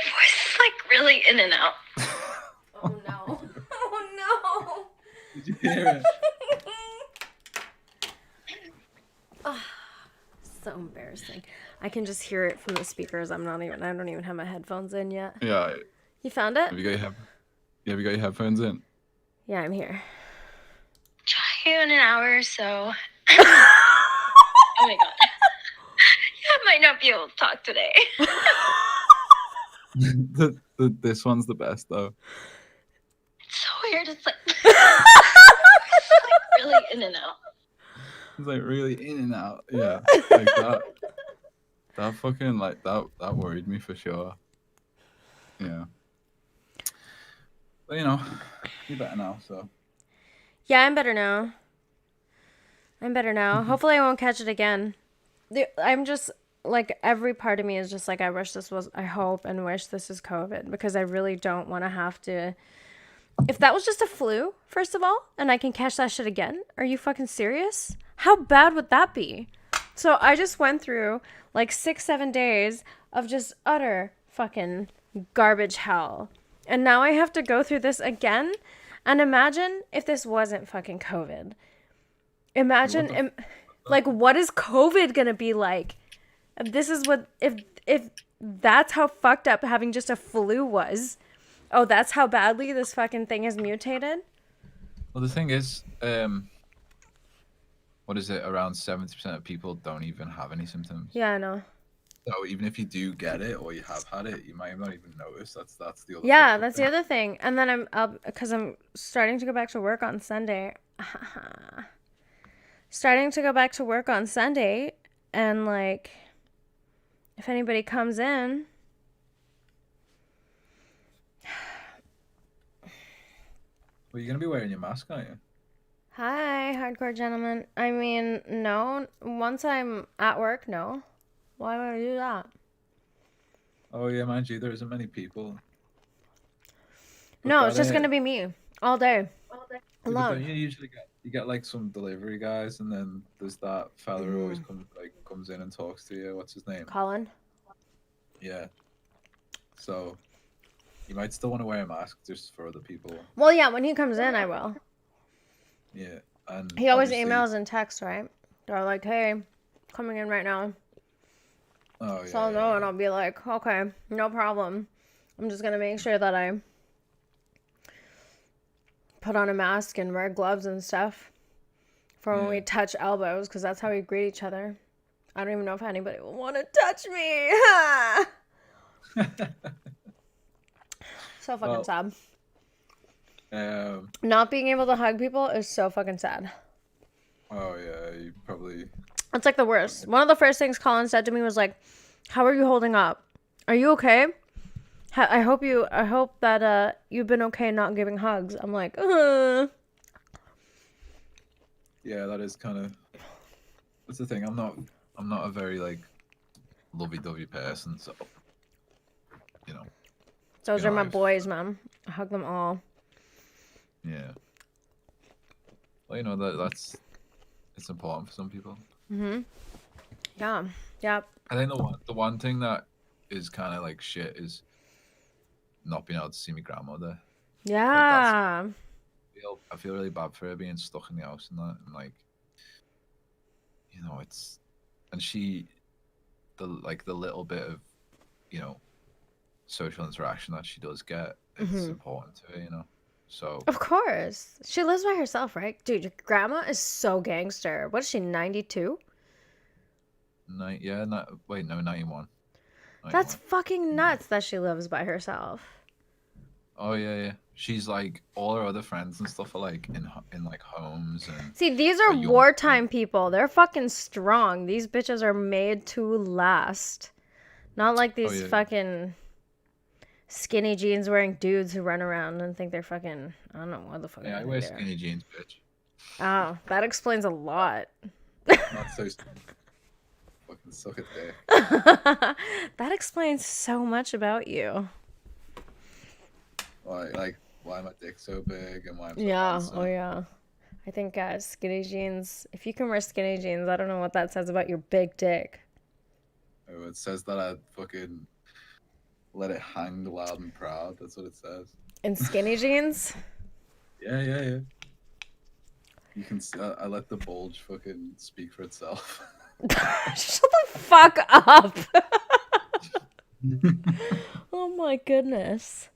voice is like really in and out. Oh no. Oh Did you hear it? no. So embarrassing. I can just hear it from the speakers. I don't even have my headphones in yet. Yeah. You found it? Have you got your headphones in? Yeah, I'm here. Try you in an hour or so. Oh my god. I might not be able to talk today. This one's the best though. It's so weird. It's like, it's like really in and out. It's like really in and out. Yeah. Like that. That fucking like that worried me for sure. Yeah. But you know, you're better now, so. Yeah, I'm better now. Hopefully I won't catch it again. I'm just, like, every part of me is just like, I hope and wish this is COVID, because I really don't want to have to. If that was just a flu, first of all, and I can catch that shit again, are you fucking serious? How bad would that be? So I just went through like 6-7 days of just utter fucking garbage hell. And now I have to go through this again. And imagine if this wasn't fucking COVID. Imagine, like, what is COVID gonna be like? This is what, if that's how fucked up having just a flu was. Oh, that's how badly this fucking thing has mutated? Well, the thing is, what is it? Around 70% of people don't even have any symptoms. Yeah, I know. So even if you do get it or you have had it, you might not even notice. That's the other. Yeah, that's the other thing. And then because I'm starting to go back to work on Sunday. And like, if anybody comes in. Well, you're gonna be wearing your mask, aren't you? Hi, hardcore gentlemen. I mean, no. Once I'm at work, no. Why would I do that? Oh yeah, mind you, there isn't many people. No, it's just gonna be me all day. Alone. Don't you usually get like some delivery guys, and then there's that fella who always comes in and talks to you. What's his name? Colin. Yeah. So you might still want to wear a mask just for other people. Well, yeah, when he comes in, I will. Yeah, and he always emails and texts, right? They're like, "Hey, coming in right now." Oh yeah. So I'll know, and I'll be like, "Okay, no problem. I'm just gonna make sure that I put on a mask and wear gloves and stuff for when we touch elbows, because that's how we greet each other. I don't even know if anybody will want to touch me." So fucking sad. Not being able to hug people is so fucking sad. Oh yeah, you probably. It's like the worst. One of the first things Colin said to me was like, "How are you holding up? Are you okay? I hope that you've been okay not giving hugs." I'm like, Yeah, that is kind of. That's the thing. I'm not a very like lovey-dovey person, so you know. Those are my boys, man. I hug them all. Yeah. Well, you know that's it's important for some people. Mhm. Yeah. Yep. I think the one thing that is kind of like shit is not being able to see my grandmother. Yeah. I feel really bad for her being stuck in the house and that, and like, you know, it's, and the little bit of, you know, social interaction that she does get, it's important to her, you know. So Of course. She lives by herself, right? Dude, your grandma is so gangster. What is she, 92? yeah, no, wait, no, 91. That's 91. fucking nuts that she lives by herself. Oh yeah. She's like all her other friends and stuff are like in like homes and. See, these are young. wartime people. They're fucking strong. These bitches are made to last. Not like these yeah. fucking skinny jeans wearing dudes who run around and think they're fucking, I don't know what the fuck. Yeah, I wear skinny jeans, bitch. Oh, that explains a lot. Not so skinny. Fucking suck it there. That explains so much about you. Why my dick so big and why I'm so Yeah, handsome. oh yeah. I think skinny jeans, if you can wear skinny jeans, I don't know what that says about your big dick. Oh, it says that I fucking let it hang loud and proud. That's what it says. In skinny jeans? Yeah. You can see, I let the bulge fucking speak for itself. Shut the fuck up. Oh my goodness.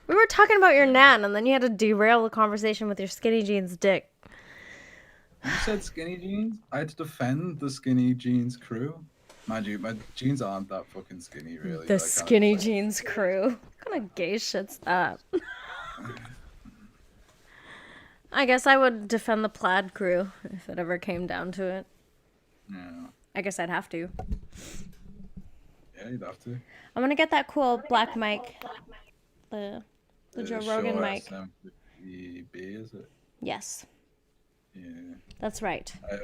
We were talking about your nan, and then you had to derail the conversation with your skinny jeans dick. You said skinny jeans? I had to defend the skinny jeans crew. Mind you, my jeans aren't that fucking skinny, really. The skinny jeans crew. What kind of gay shit's that? I guess I would defend the plaid crew if it ever came down to it. Yeah. I guess I'd have to. Yeah, you'd have to. I'm gonna get that cool black mic. The Joe Rogan Shure mic. SM50B, is it? Yes. Yeah. That's right. I have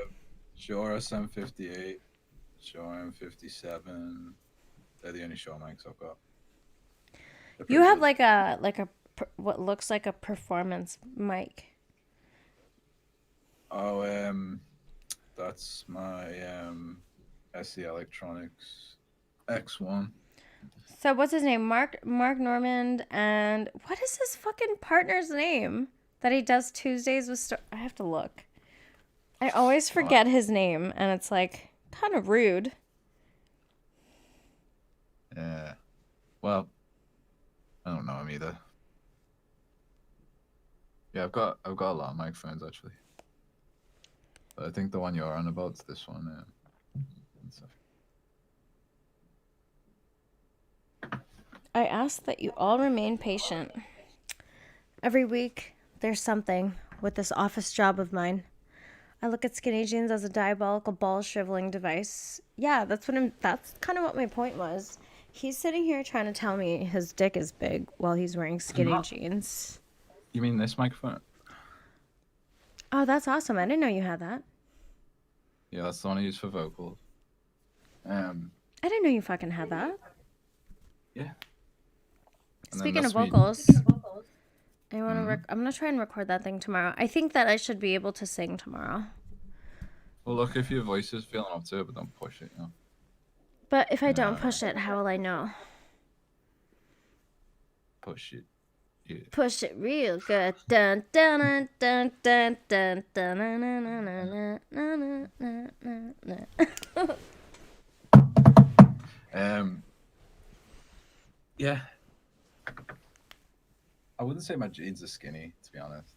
Shure SM58, Shure M57. They're the only Shure mics I've got. You have like a what looks like a performance mic. Oh, that's my SE Electronics X1. So what's his name? Mark Normand, and what is his fucking partner's name that he does Tuesdays with? I have to look. I always forget his name, and it's like kind of rude. Yeah. Well, I don't know him either. Yeah, I've got a lot of microphones actually. But I think the one you're on about is this one. I ask that you all remain patient. Every week, there's something with this office job of mine. I look at skinny jeans as a diabolical ball shriveling device. Yeah, that's kind of what my point was. He's sitting here trying to tell me his dick is big while he's wearing skinny jeans. You mean this microphone? Oh, that's awesome. I didn't know you had that. Yeah, that's the one I use for vocals. I didn't know you fucking had that. Yeah. Speaking of vocals, I want to. I'm gonna try and record that thing tomorrow. I think that I should be able to sing tomorrow. Well, look, if your voice is feeling up to it, but don't push it, you know. But if I don't push it, how will I know? Push it. Yeah. Push it real good. Dun dun dun dun dun dun dun dun dun dun dun. Yeah. I wouldn't say my jeans are skinny, to be honest.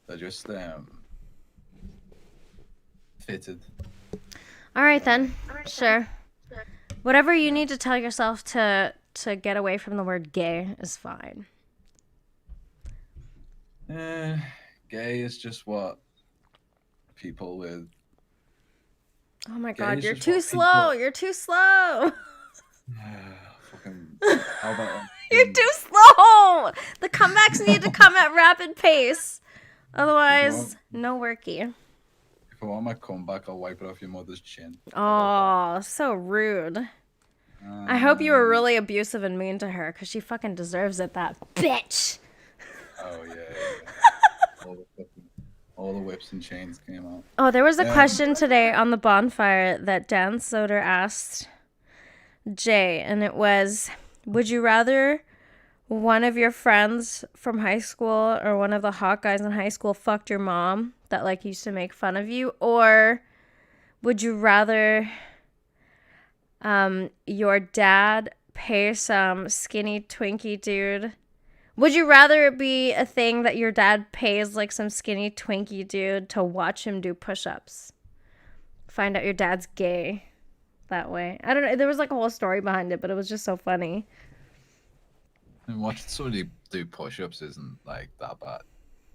They're just fitted. All right then. Sure. Whatever you need to tell yourself to get away from the word gay is fine. Gay is just what people with. Oh my god, you're too slow. You're too slow. Fucking. How about You're too slow. The comebacks need to come at rapid pace. Otherwise, no worky. If I want my comeback, I'll wipe it off your mother's chin. Oh, so rude. I hope you were really abusive and mean to her, because she fucking deserves it, that bitch. Oh, yeah. All the whips and chains came out. Oh, there was a question today on the bonfire that Dan Soder asked. Jay, and it was, would you rather one of your friends from high school or one of the hot guys in high school fucked your mom that like used to make fun of you, or would you rather your dad pay some skinny Twinkie dude? Would you rather it be a thing that your dad pays like some skinny Twinkie dude to watch him do push-ups? Find out your dad's gay that way. I don't know. There was like a whole story behind it, but it was just so funny. And watching somebody do push-ups isn't like that bad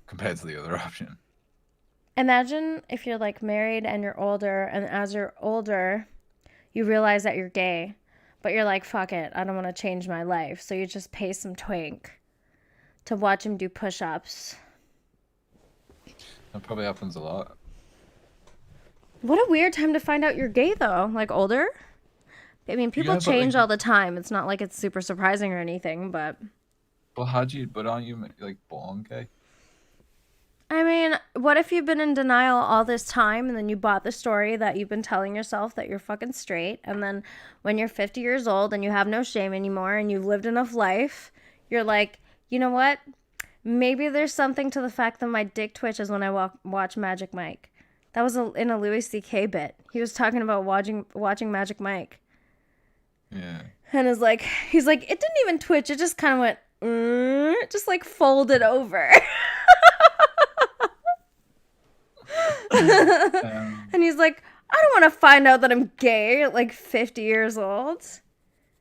compared to the other option. Imagine if you're like married and you're older, and as you're older, you realize that you're gay, but you're like, fuck it, I don't want to change my life. So you just pay some twink to watch him do push-ups. That probably happens a lot. What a weird time to find out you're gay, though. Like, older? I mean, people Yeah, but, change like- all the time. It's not like it's super surprising or anything, but... But aren't you like born gay? I mean, what if you've been in denial all this time and then you bought the story that you've been telling yourself that you're fucking straight, and then when you're 50 years old and you have no shame anymore and you've lived enough life, you're like, you know what? Maybe there's something to the fact that my dick twitches when I watch Magic Mike. That was in a Louis C.K. bit. He was talking about watching Magic Mike. Yeah. And he's like, it didn't even twitch. It just kind of went, just like folded over. And he's like, I don't want to find out that I'm gay at like 50 years old.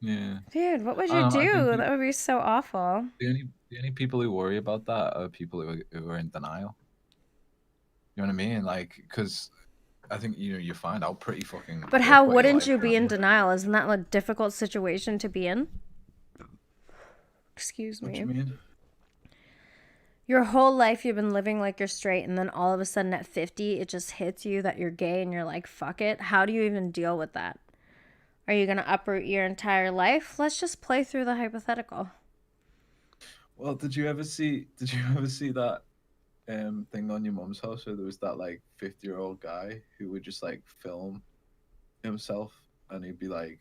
Yeah. Dude, what would I you don't know, I do? think That would be so awful. The only people who worry about that are people who are in denial. You know what I mean? Like, because I think you find out pretty fucking. But quick how what your wouldn't life you be in is. denial? Isn't that a difficult situation to be in? Excuse What me. you mean? Your whole life you've been living like you're straight, and then all of a sudden at 50 it just hits you that you're gay and you're like, fuck it. How do you even deal with that? Are you going to uproot your entire life? Let's just play through the hypothetical. Well, did you ever see that thing on your mum's house where there was that like 50-year-old guy who would just like film himself and he'd be like,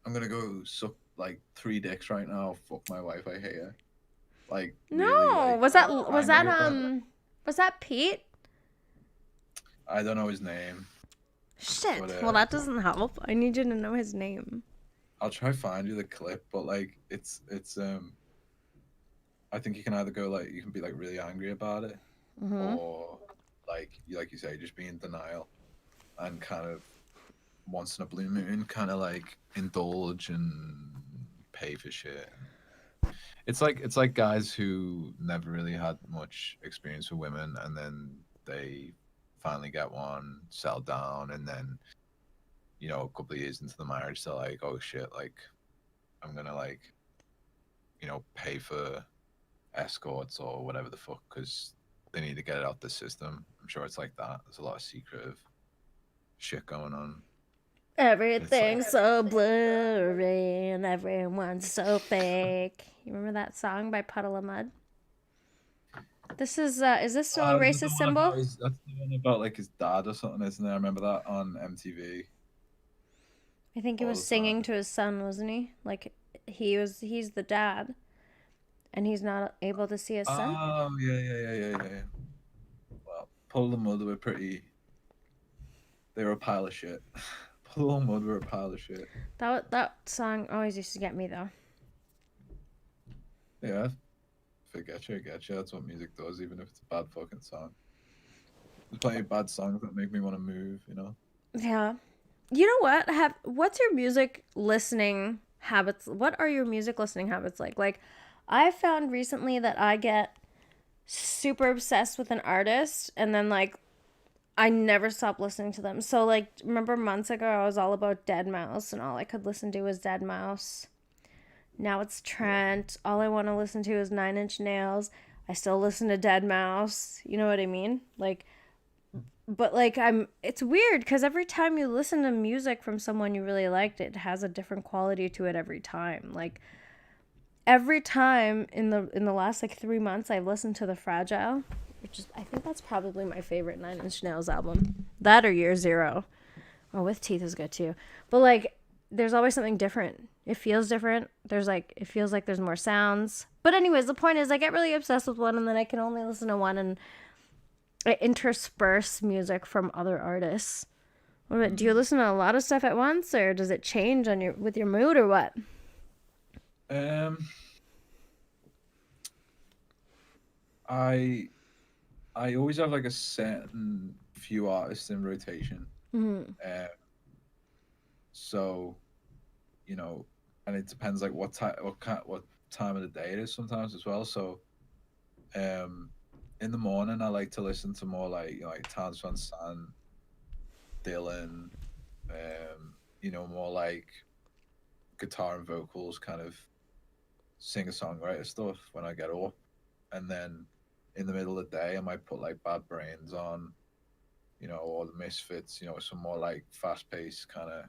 I'm gonna go suck like 3 dicks right now, fuck my wife, I hate her. Like, No, really, like, was that angry about was that Pete? I don't know his name. Shit. But, Well, that doesn't help. I need you to know his name. I'll try find you the clip, but like it's I think you can either go like you can be like really angry about it, or like you say, just be in denial and kind of once in a blue moon kind of like indulge and pay for shit. It's like guys who never really had much experience with women and then they finally get one, settle down, and then a couple of years into the marriage they're like, oh shit, like I'm gonna like pay for escorts or whatever the fuck because they need to get it out the system. I'm sure it's like that. There's a lot of secretive shit going on. Everything's so blurry and everyone's so fake. You remember that song by Puddle of Mud? This is this still a racist symbol? That's the one about like his dad or something, isn't it? I remember that on MTV. I think he was singing to his son, wasn't he? Like he's the dad, and he's not able to see his son. Oh yeah. Well, Puddle of Mud were pretty. They were a pile of shit. Puddle of Mud were a pile of shit. That song always used to get me though. Yeah, if it gets you. That's what music does, even if it's a bad fucking song. There's plenty of bad songs that make me want to move, Yeah. You know what? What's your music listening habits? What are your music listening habits like? Like, I found recently that I get super obsessed with an artist and then like I never stop listening to them. So like, remember months ago I was all about Deadmau5 and all I could listen to was Deadmau5. Now it's Trent. All I want to listen to is 9 Inch Nails. I still listen to Deadmau5. You know what I mean? Like, but like it's weird because every time you listen to music from someone you really liked, it has a different quality to it every time. Like every time in the last like 3 months I've listened to The Fragile, which is, I think that's probably my favorite 9 Inch Nails album. That or Year Zero. Oh, With Teeth is good too. But like there's always something different. It feels different. It feels like there's more sounds. But anyways, the point is I get really obsessed with one and then I can only listen to one, and I intersperse music from other artists. What about, do you listen to a lot of stuff at once, or does it change on with your mood, or what? Um, I I always have like a certain few artists in rotation. Mm-hmm. So, you know, and it depends like what time of the day it is sometimes as well. So, um, in the morning I like to listen to more like like Towns Van Sant, Dylan, more like guitar and vocals kind of singer songwriter stuff when I get up, and then in the middle of the day I might put like Bad Brains on, or the Misfits, some more like fast paced kind of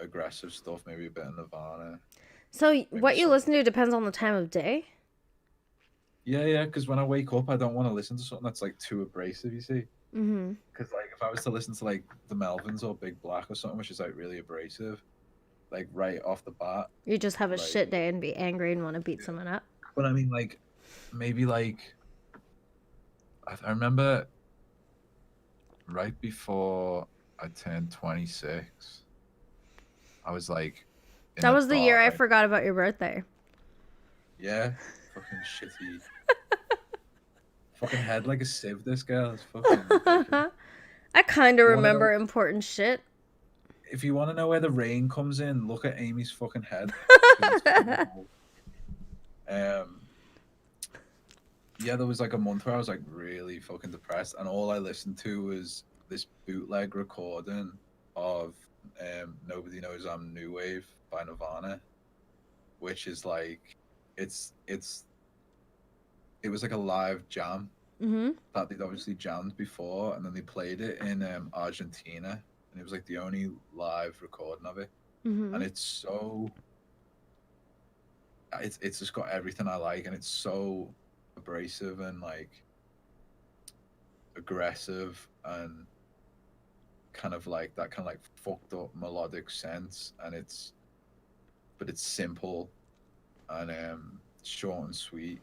aggressive stuff, maybe a bit of Nirvana, So maybe what you some. listen to depends on the time of day? Yeah, yeah, because when I wake up, I don't want to listen to something that's like too abrasive, you see. Mm-hmm. Because like if I was to listen to like the Melvins or Big Black or something, which is like really abrasive, like right off the bat, You just have a like, shit day and be angry and want to beat yeah. someone up. But I mean, like maybe like I remember right before I turned 26, I was like in That a was the year dark, I like, forgot about your birthday. yeah, fucking shitty, fucking head like a sieve. This girl is fucking ridiculous. I kind of You want to remember know? important shit. If you want to know where the rain comes in, look at Amy's fucking head because it's so bald. Um, yeah, there was like a month where I was like really fucking depressed, and all I listened to was this bootleg recording of "Nobody Knows I'm New Wave" by Nirvana, which is like it's it was like a live jam Mm-hmm. that they'd obviously jammed before, and then they played it in Argentina, and it was like the only live recording of it, Mm-hmm. and it's just got everything I like, and it's so abrasive and like aggressive and kind of like that kind of like fucked up melodic sense, and it's simple and short and sweet,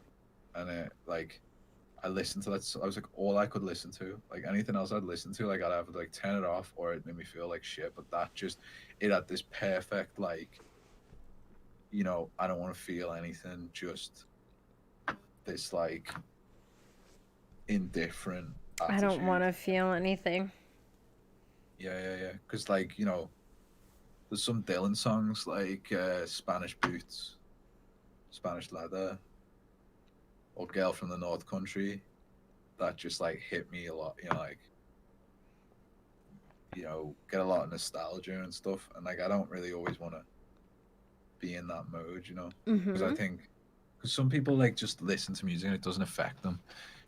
and like I listened to that. So I was like all I could listen to. Like anything else I'd listen to, like I'd have to like turn it off or it made me feel like shit. But that just it had this perfect like, I don't want to feel anything. Just this like indifferent I don't want attitude. to feel anything. Yeah, yeah, yeah. Because like there's some Dylan songs like Spanish Boots, Spanish Leather, or Girl from the North Country that just like hit me a lot. Like get a lot of nostalgia and stuff, and like I don't really always want to be in that mode, because I Mm-hmm. think because some people like just listen to music and it doesn't affect them,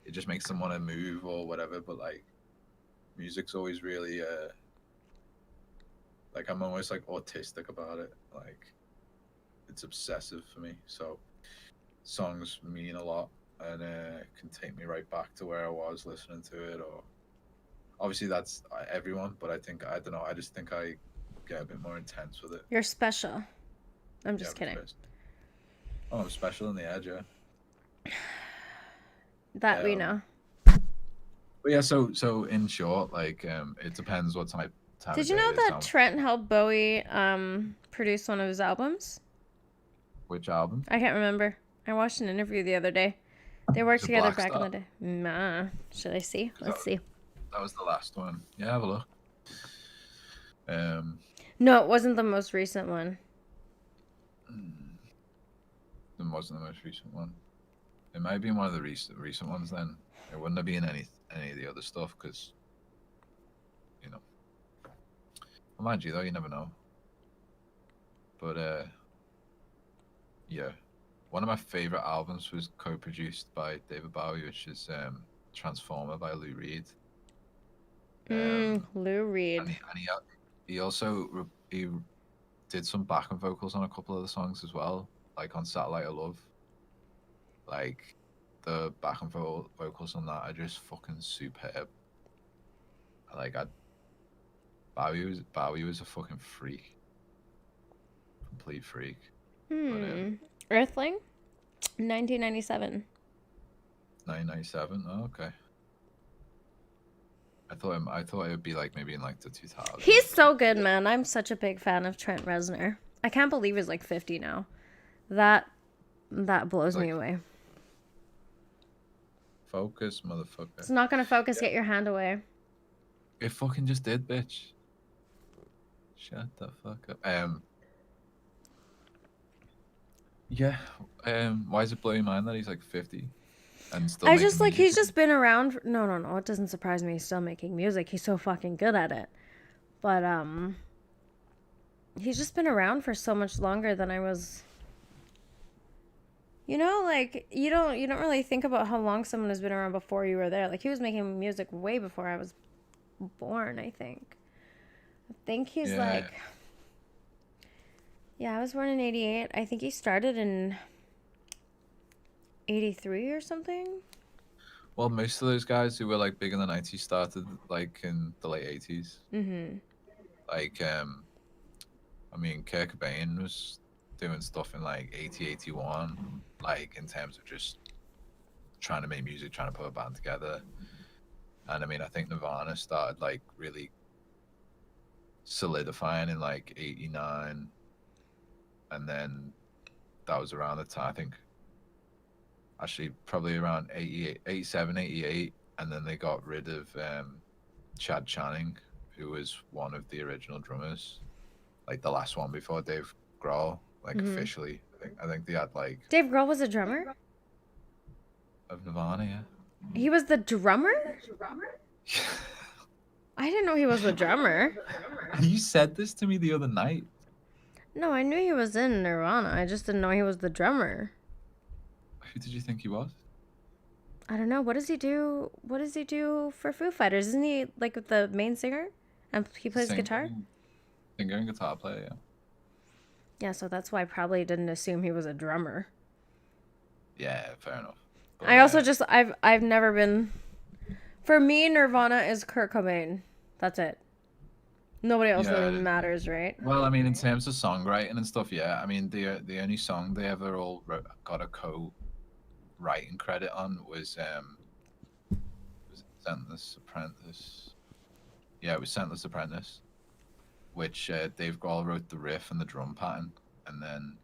it just makes them want to move or whatever. But like music's always really like I'm almost like autistic about it. Like it's obsessive for me. So songs mean a lot and can take me right back to where I was listening to it. Or obviously that's everyone, but I don't know. I just think I get a bit more intense with it. You're special. I'm Yeah, just kidding. Oh, I'm special in the edge, yeah. That we know. But yeah, so in short, like it depends what time Did of you day know it is. that Trent helped Bowie produce one of his albums? Which album? I can't remember. I watched an interview the other day. They worked Is it together Black back in Star? the day. Nah. Should I see? Let's see. That was the last one. Yeah, have a look. No, it wasn't the most recent one. It wasn't the most recent one. It might have been one of the recent ones. Then it wouldn't have been any of the other stuff because, well, mind you though, you never know. But yeah, one of my favorite albums was co-produced by David Bowie, which is Transformer by Lou Reed. Lou Reed. And he also he did some backing vocals on a couple of the songs as well, like on Satellite of Love. Like the backing vocals on that are just fucking superb. Like Bowie was a fucking freak. complete freak. But Earthling, 1997. 1997. Oh, okay. I thought it would be like maybe in like the 2000s. He's so good, man. I'm such a big fan of Trent Reznor. I can't believe he's like 50 now. That blows me away. Focus, motherfucker. It's not gonna focus. Get your hand away. It fucking just did, bitch. Shut the fuck up. Yeah. Why is it blowing your mind that he's like 50 and still? I just like he's just been around. No. It doesn't surprise me. He's still making music. He's so fucking good at it. But he's just been around for so much longer than I was. You know, like you don't really think about how long someone has been around before you were there. Like he was making music way before I was born, I think. I think he's like I was born in 88. I think he started in 83 or something. Well, most of those guys who were like big in the 90s started like in the late 80s. Like I mean, Kurt Cobain was doing stuff in like 80, 81, like in terms of just trying to make music, trying to put a band together. And I mean, I think Nirvana started like really solidifying in like 89. And then that was around the time, I think, actually probably around 88, 87, 88. And then they got rid of Chad Channing, who was one of the original drummers, like the last one before Dave Grohl, like officially. I think they had like... Dave Grohl was a drummer? Of Nirvana, yeah. He was the drummer? I didn't know he was the drummer. You said this to me the other night. No, I knew he was in Nirvana. I just didn't know he was the drummer. Who did you think he was? I don't know. What does he do? What does he do for Foo Fighters? Isn't he like the main singer? And he plays guitar? Singer and guitar player, yeah. Yeah, so that's why I probably didn't assume he was a drummer. Yeah, fair enough. But, I also just I've never been. For me, Nirvana is Kurt Cobain. That's it. Nobody else really matters, right? Well, I mean, in terms of songwriting and stuff, yeah. I mean, the only song they ever all got a co-writing credit on was Sentless Apprentice. Yeah, it was Sentless Apprentice, which Dave Grohl wrote the riff and the drum pattern, and then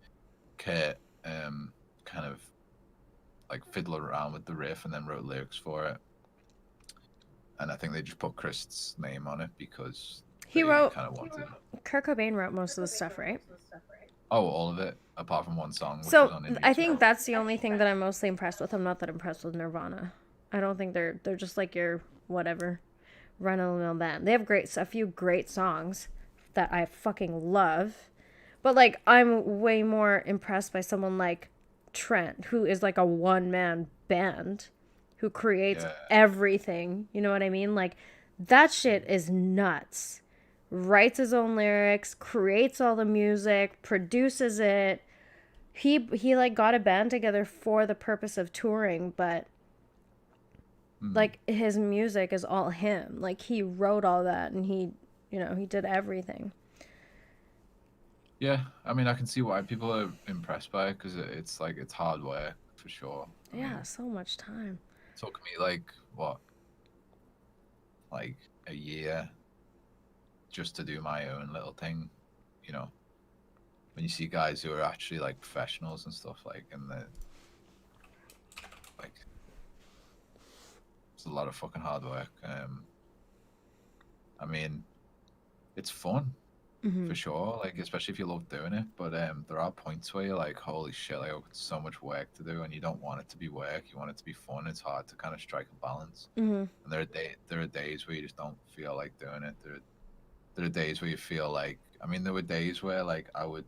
Kurt kind of like fiddled around with the riff and then wrote lyrics for it. And I think they just put Chris's name on it because he wrote. Kind of wanted. Kurt Cobain wrote most of the stuff, right? Oh, all of it, apart from one song. Which so was on I think that's the only thing that I'm mostly impressed with. I'm not that impressed with Nirvana. I don't think they're just like your whatever run-of-the-mill band. They have a few great songs that I fucking love, but like I'm way more impressed by someone like Trent, who is like a one-man band, who creates everything. You know what I mean? Like that shit is nuts. Writes his own lyrics, creates all the music, produces it. He like got a band together for the purpose of touring, but like his music is all him. Like he wrote all that and he did everything. Yeah, I mean, I can see why people are impressed by it because it's like it's hard work for sure. I mean, so much time. It took me like what, like a year just to do my own little thing, you know. When you see guys who are actually like professionals and stuff, like, and the like, it's a lot of fucking hard work. I mean, it's fun for sure, like especially if you love doing it. But there are points where you're like, holy shit, like I've got so much work to do, and you don't want it to be work. You want it to be fun. It's hard to kind of strike a balance. And there are days where you just don't feel like doing it. There are days where you feel like, I mean, there were days where like I would,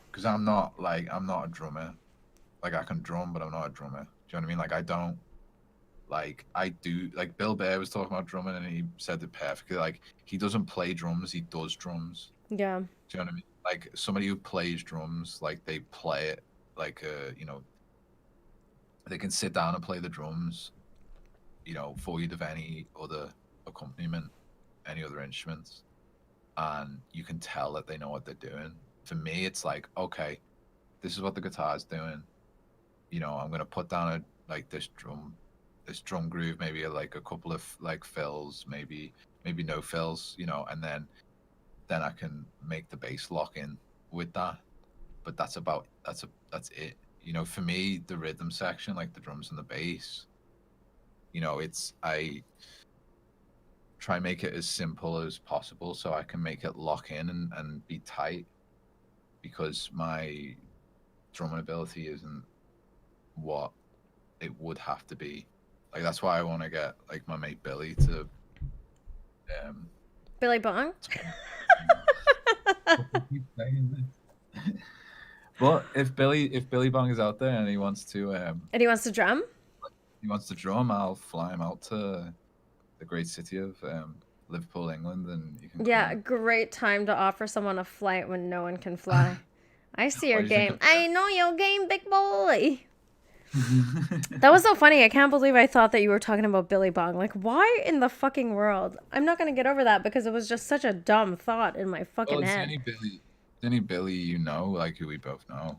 because I'm not a drummer. Like I can drum, but I'm not a drummer. Do you know what I mean? Like I don't, like I do, like Bill Bear was talking about drumming and he said it perfectly. Like he doesn't play drums, he does drums. Yeah. Do you know what I mean? Like somebody who plays drums, like they play it like they can sit down and play the drums, void of any other accompaniment, any other instruments, and you can tell that they know what they're doing. For me, it's like, okay, this is what the guitar's doing. I'm gonna put down this drum groove, maybe like a couple of like fills, maybe no fills, and then I can make the bass lock in with that. But that's it. For me, the rhythm section, like the drums and the bass, it's I try and make it as simple as possible so I can make it lock in and be tight, because my drumming ability isn't what it would have to be. Like, that's why I want to get like my mate Billy to Billy Bong? keep saying this. But if Billy Bong is out there and he wants to And he wants to drum? drum, I'll fly him out to the great city of Liverpool, England, and you can Yeah, a come. great time to offer someone a flight when no one can fly. I see your What do you think game. of I know your game, big boy. That was so funny. I can't believe I thought that you were talking about Billy Bong. Like, why in the fucking world? I'm not gonna get over that because it was just such a dumb thought in my fucking Well, it's head. any Billy, like who we both know.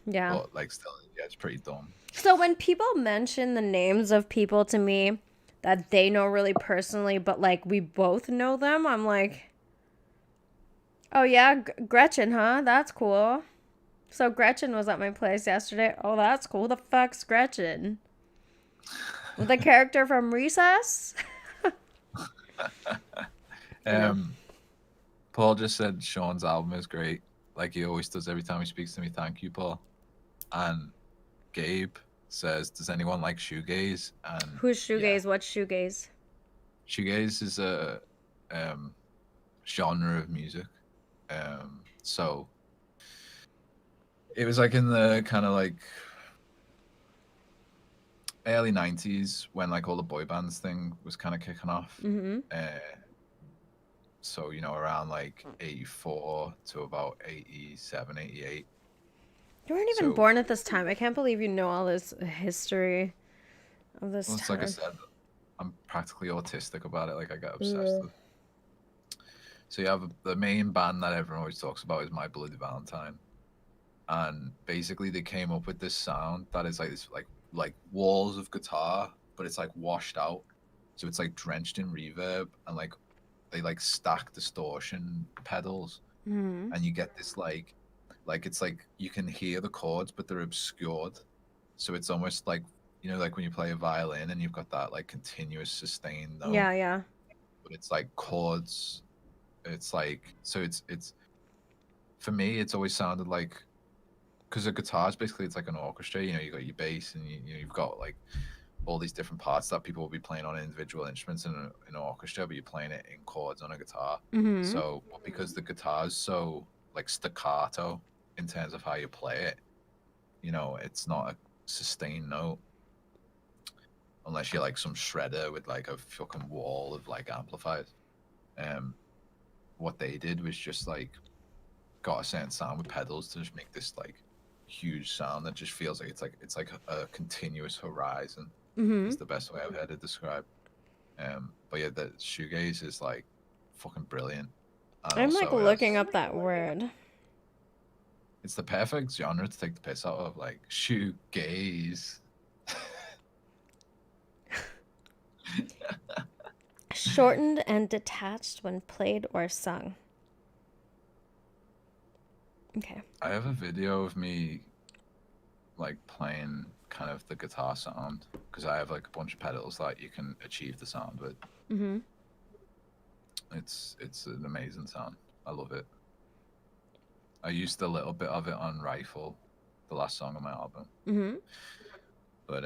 Yeah. But like, still, yeah, it's pretty dumb. So when people mention the names of people to me that they know really personally, but like we both know them, I'm like, oh yeah, Gretchen, huh? That's cool. So Gretchen was at my place yesterday. Oh, that's cool. Who the fuck's Gretchen? The character from Recess? Paul just said Sean's album is great, like he always does every time he speaks to me. Thank you, Paul. And Gabe says, does anyone like shoegaze? And Who's shoegaze? What's shoegaze? Shoegaze is a genre of music. So it was like in the kind of like early 90s when like all the boy bands thing was kind of kicking off. So around like 84 to about 87, 88. You weren't even born at this time. I can't believe you know all this history of this Well, it's time. like I said, I'm practically autistic about it. Like, I get obsessed with. So you have the main band that everyone always talks about is My Bloody Valentine, and basically they came up with this sound that is like this like walls of guitar, but it's like washed out, so it's like drenched in reverb, and like they like stack distortion pedals, and you get this like it's like you can hear the chords, but they're obscured, so it's almost like like when you play a violin and you've got that like continuous sustained note. Yeah. But it's like chords. It's like, so it's for me, it's always sounded like, because a guitar is basically, it's like an orchestra. You got your bass, and you've got like all these different parts that people will be playing on individual instruments in an orchestra, but you're playing it in chords on a guitar. So because the guitar is so like staccato in terms of how you play it, it's not a sustained note unless you're like some shredder with like a fucking wall of like amplifiers. What they did was just like got a certain sound with pedals to just make this like huge sound that just feels like it's like a continuous horizon. Is the best way I've heard it described. But yeah, the shoegaze is like fucking brilliant. And I'm like also looking up that word. It's the perfect genre to take the piss out of, like shoegaze. Shortened and detached when played or sung. Okay. I have a video of me like playing kind of the guitar sound, because I have like a bunch of pedals that you can achieve the sound with. It's an amazing sound. I love it. I used a little bit of it on Rifle, the last song on my album. But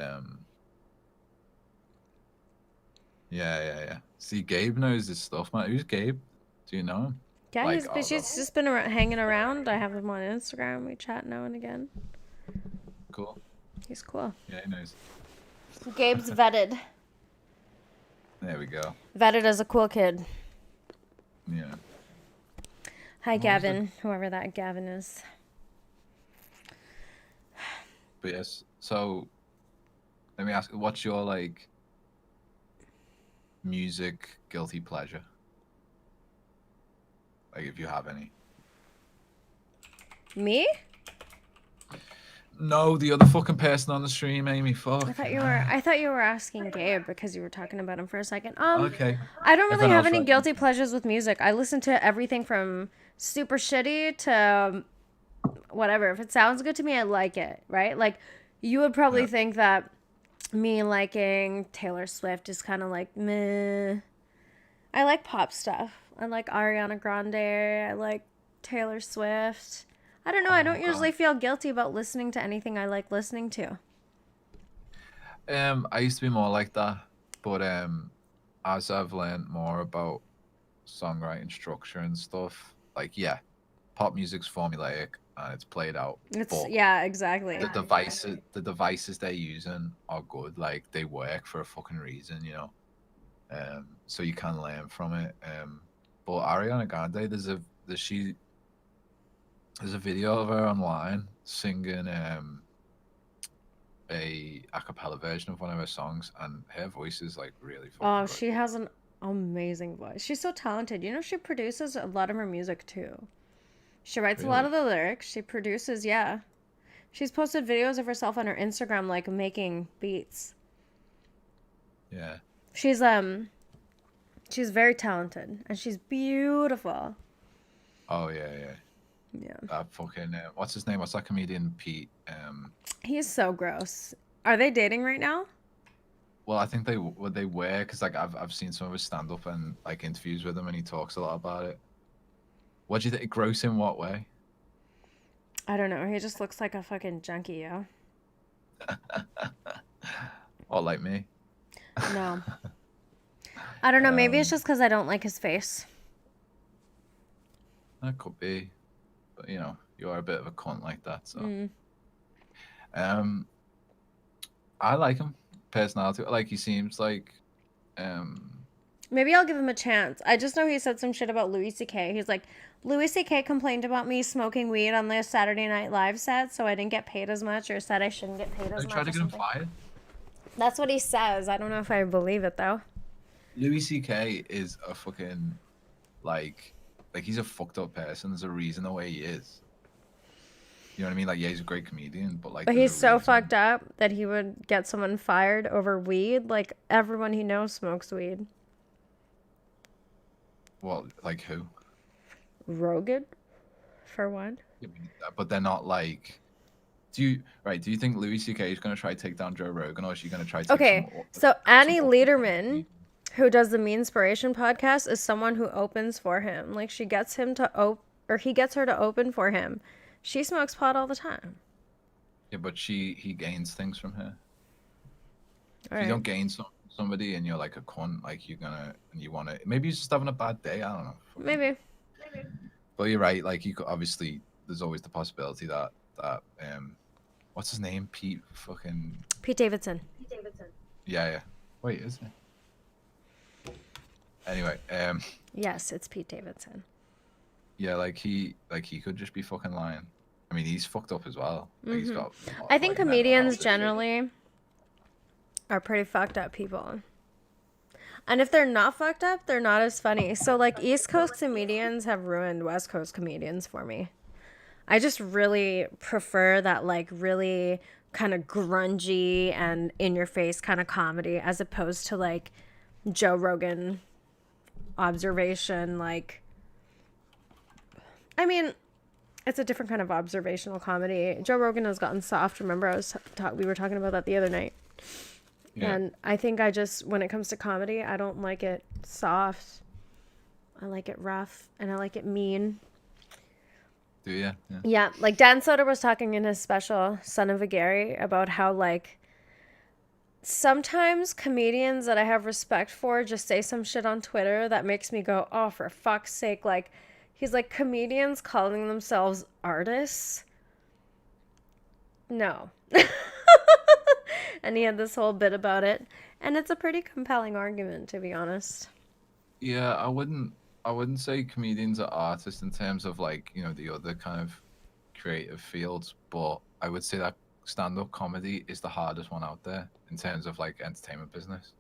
yeah. See, Gabe knows his stuff, man. Who's Gabe? Do you know him? Yeah, Like, he's just been hanging around. I have him on Instagram. We chat now and again. Cool. He's cool. Yeah, he knows. Gabe's vetted. There we go. Vetted as a cool kid. Yeah. Hi, Gavin. Whoever that Gavin is. But yes, so let me ask, what's your like music guilty pleasure? Like, if you have any. Me? No, the other fucking person on the stream, Amy. Fuck. I thought you were asking Gabe because you were talking about him for a second. Okay. I don't really Everyone have else, any right? guilty pleasures with music. I listen to everything from super shitty to whatever. If it sounds good to me, I like it, right? Like, you would probably Yeah. think that me liking Taylor Swift is kind of like meh. I like pop stuff. I like Ariana Grande. I like Taylor Swift. I don't know. I Oh, don't God. usually feel guilty about listening to anything I like listening to. I used to be more like that, but as I've learned more about songwriting structure and stuff, like, yeah, pop music's formulaic and it's played out, but Yeah, exactly. the devices they're using are good. Like, they work for a fucking reason, you know. So you can learn from it. But Ariana Grande, there's a video of her online singing a cappella version of one of her songs, and her voice is like really fucking Oh, good. she has an amazing voice. She's so talented. You know, she produces a lot of her music too. She writes a lot of Really? the lyrics. She produces, yeah. She's posted videos of herself on her Instagram, like making beats. Yeah. She's very talented and she's beautiful. Oh yeah, yeah. Yeah. That fucking what's his name? What's that comedian? Pete. He's so gross. Are they dating right now? Well, I think they were, because like I've seen some of his stand up and like interviews with him, and he talks a lot about it. What do you think? Gross in what way? I don't know. He just looks like a fucking junkie, yo. Or like me? No. I don't know. Maybe it's just because I don't like his face. That could be, but you know, you are a bit of a cunt like that, so. Mm. I like him personality. Like, he seems like Maybe I'll give him a chance. I just know he said some shit about Louis C.K. He's like, Louis C.K. complained about me smoking weed on the Saturday Night Live set, so I didn't get paid as much, or said I shouldn't get paid as they much. tried to Or get him something. fired. That's what he says. I don't know if I believe it though. Louis C.K. is a fucking like he's a fucked up person. There's a reason the way he is. You know what I mean? Like, yeah, he's a great comedian, but like, But there's he's a so reason. fucked up that he would get someone fired over weed. Like, everyone he knows smokes weed. Well, like who? Rogan, for one. Yeah, but they're not like. Do you think Louis C.K. is going to try to take down Joe Rogan, or is she going to try to take Okay, so Annie Lederman, who does the Me Inspiration podcast, is someone who opens for him. Like, she gets him to or he gets her to open for him. She smokes pot all the time. Yeah, but he gains things from her. All If you don't gain somebody and you're like a cunt, like, you're gonna, and you want to, maybe he's just having a bad day. I don't know. Maybe. But you're right. Like, you could obviously, there's always the possibility that what's his name? Pete Davidson. Yeah. Wait, is it? Anyway, Yes, it's Pete Davidson. yeah, like he could just be fucking lying. I mean, he's fucked up as well. Like, he's got. I think like, mental comedians health generally are pretty fucked up people. And if they're not fucked up, they're not as funny. So, like, East Coast comedians have ruined West Coast comedians for me. I just really prefer that, like, really kind of grungy and in-your-face kind of comedy as opposed to, like, Joe Rogan observation. Like, I mean, it's a different kind of observational comedy. Joe Rogan has gotten soft. Remember, we were talking about that the other night. Yeah. And I think when it comes to comedy, I don't like it soft. I like it rough and I like it mean. Do you? Yeah. Yeah, like Dan Soder was talking in his special, Son of a Gary, about how, like, sometimes comedians that I have respect for just say some shit on Twitter that makes me go, oh, for fuck's sake. Like, he's like, comedians calling themselves artists? No. And he had this whole bit about it. And it's a pretty compelling argument, to be honest. Yeah, I wouldn't say comedians are artists in terms of, like, you know, the other kind of creative fields, but I would say that stand-up comedy is the hardest one out there in terms of, like, entertainment business.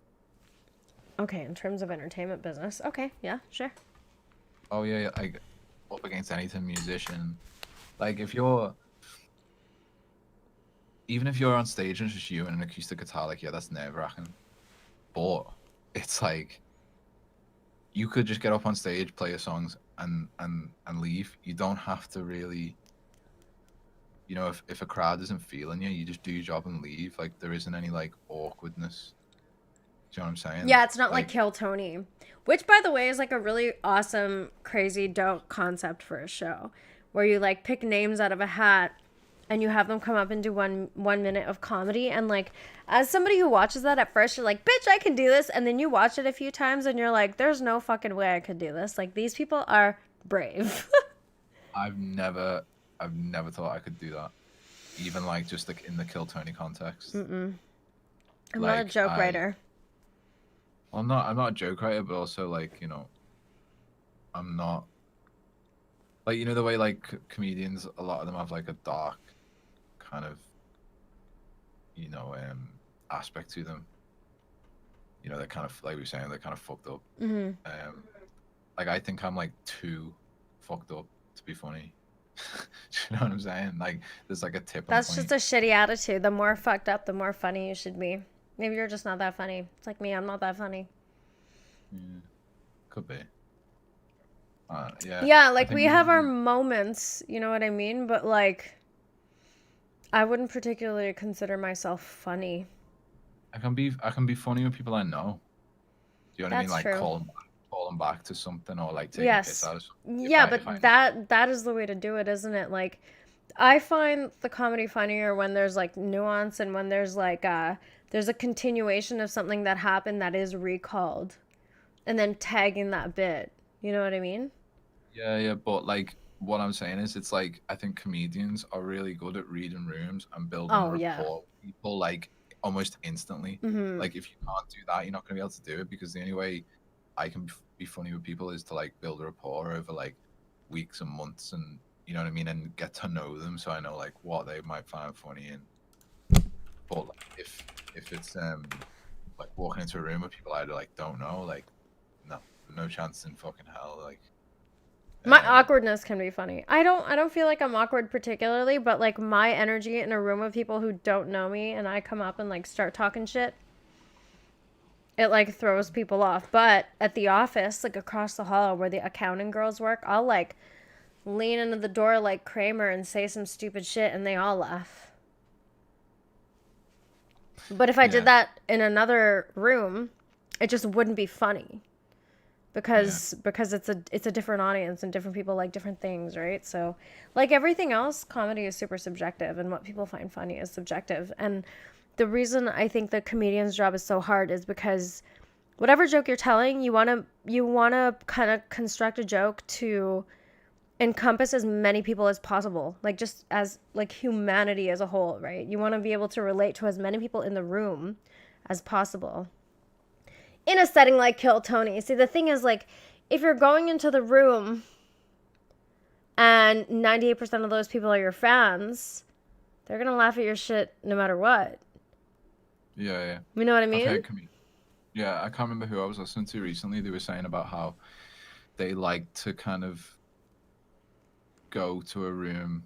Okay, in terms of entertainment business. Okay, yeah, sure. Oh yeah, like, up against anything, musician. Like even if you're on stage and it's just you and an acoustic guitar, like, yeah, that's nerve-wracking. But it's like you could just get up on stage, play your songs, and leave. You don't have to really, you know, if a crowd isn't feeling you, you just do your job and leave. Like, there isn't any like awkwardness. Do you know what I'm saying? Yeah, it's not like Kill Tony, which, by the way, is like a really awesome, crazy, dope concept for a show, where you like pick names out of a hat and you have them come up and do one minute of comedy. And like, as somebody who watches that, at first you're like, bitch, I can do this, and then you watch it a few times and you're like, there's no fucking way I could do this. Like, these people are brave. I've never thought I could do that, even like just like in the Kill Tony context. I'm not a joke writer. Well, I'm not a joke writer, but also, like, you know, I'm not, like, you know, the way like comedians, a lot of them have like a dark kind of, you know, aspect to them. You know, they're kind of, like we were saying, they're kind of fucked up. Like, I think I'm like too fucked up to be funny. Do you know what I'm saying? Like, there's like a tip. That's just a shitty attitude. The more fucked up, the more funny you should be. Maybe you're just not that funny. It's like me, I'm not that funny. Yeah, could be. Yeah. Yeah, like, we have our moments, you know what I mean? But like, I wouldn't particularly consider myself funny. I can be funny with people I know. Do you know what I mean? Like, true. calling back to something, or like taking a piss out of something. Yeah, but that is the way to do it, isn't it? Like, I find the comedy funnier when there's like nuance, and when there's like there's a continuation of something that happened that is recalled, and then tagging that bit. You know what I mean? Yeah, but like, what I'm saying is, it's like, I think comedians are really good at reading rooms and building rapport with people, like, almost instantly. Like, if you can't do that, you're not gonna be able to do it, because the only way I can be funny with people is to like build a rapport over like weeks and months, and you know what I mean, and get to know them, so I know like what they might find funny. And but like, if it's like walking into a room with people I like don't know, like, no chance in fucking hell. Like, my awkwardness can be funny. I don't feel like I'm awkward particularly, but like, my energy in a room of people who don't know me and I come up and like start talking shit, it like throws people off. But at the office, like across the hall where the accounting girls work, I'll like lean into the door like Kramer and say some stupid shit and they all laugh. But if I did that in another room, it just wouldn't be funny. Because it's a different audience and different people like different things, right? So, like everything else, comedy is super subjective, and what people find funny is subjective. And the reason I think the comedian's job is so hard is because whatever joke you're telling, you want to kind of construct a joke to encompass as many people as possible, like just as like humanity as a whole, right? You want to be able to relate to as many people in the room as possible. In a setting like Kill Tony. See, the thing is, like, if you're going into the room and 98% of those people are your fans, they're going to laugh at your shit no matter what. Yeah. You know what I mean? Yeah, I can't remember who I was listening to recently. They were saying about how they like to kind of go to a room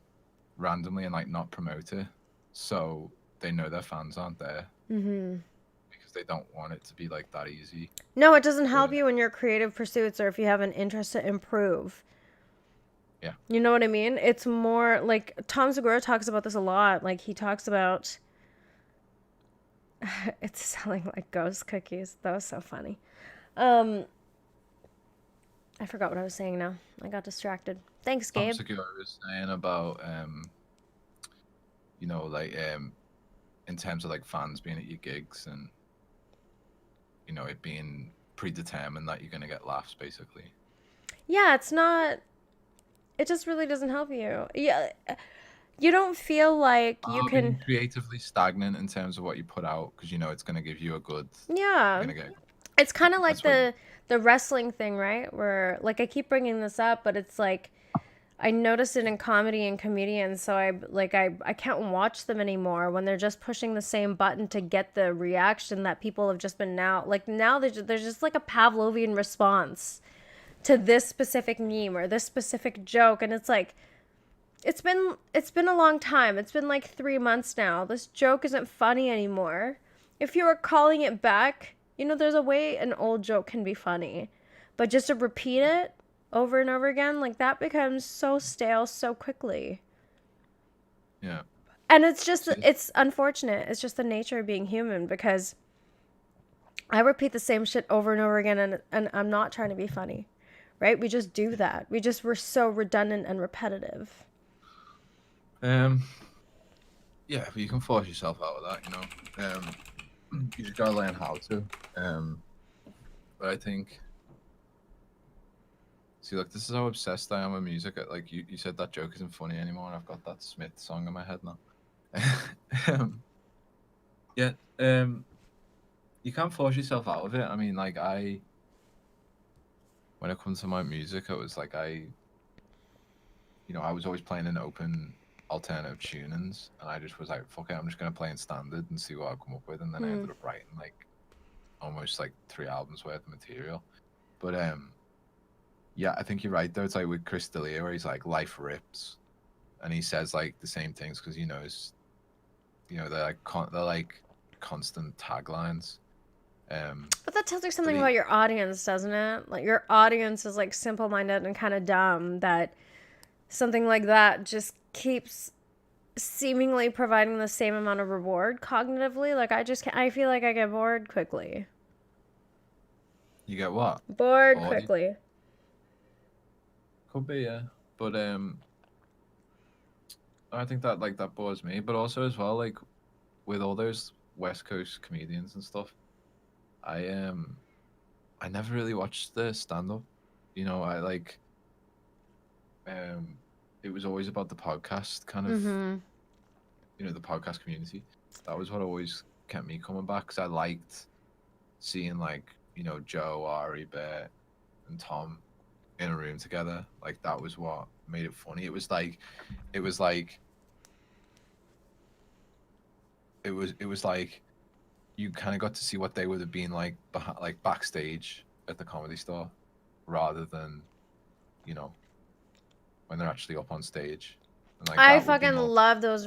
randomly and like not promote it, so they know their fans aren't there. Because they don't want it to be like that easy. No, it doesn't help you in your creative pursuits, or if you have an interest to improve. Yeah. You know what I mean? It's more like Tom Segura talks about this a lot. Like, he talks about it's selling like ghost cookies. That was so funny. I forgot what I was saying now. I got distracted. Thanks, Gabe. Tom Segura was saying about you know, like in terms of like fans being at your gigs, and you know, it being predetermined that you're gonna get laughs, basically. Yeah, it's not. It just really doesn't help you. Yeah, you don't feel like you can being creatively stagnant in terms of what you put out, because you know it's gonna give you a good. Yeah. It's kind of like the wrestling thing, right? Where, like, I keep bringing this up, but it's like I notice it in comedy and comedians, so I can't watch them anymore when they're just pushing the same button to get the reaction that people have just been now there's just like a Pavlovian response to this specific meme or this specific joke, and it's like it's been a long time. It's been like 3 months now. This joke isn't funny anymore. If you are calling it back, you know, there's a way an old joke can be funny, but just to repeat it over and over again, like that becomes so stale so quickly. Yeah. And it's unfortunate. It's just the nature of being human, because I repeat the same shit over and over again, and I'm not trying to be funny, right? We just do that. We're so redundant and repetitive. Yeah, but you can force yourself out of that, you know. You just gotta learn how to. But I think, see, look, this is how obsessed I am with music. Like you said, that joke isn't funny anymore, and I've got that Smith song in my head now. Yeah, you can't force yourself out of it. I mean, like when it comes to my music, it was like I was always playing in open alternative tunings, and I just was like, fuck it, I'm just gonna play in standard and see what I come up with, and then I ended up writing like almost like 3 albums worth of material. But yeah, I think you're right though. It's like with Chris D'Elia, where he's like, life rips, and he says like the same things because he knows, they're like constant taglines. But that tells you something about your audience, doesn't it? Like, your audience is like simple-minded and kind of dumb, that something like that just keeps seemingly providing the same amount of reward cognitively. Like, I feel like I get bored quickly. You get what? Bored quickly. Could be, yeah. But I think that like that bores me. But also as well, like with all those West Coast comedians and stuff, I never really watched the stand up. You know, I like it was always about the podcast kind of the podcast community. That was what always kept me coming back, because I liked seeing like, Joe, Ari, Bear, and Tom in a room together. Like that was what made it funny. It was like you kind of got to see what they would have been like backstage at the Comedy Store, rather than when they're actually up on stage. And, like, I fucking love the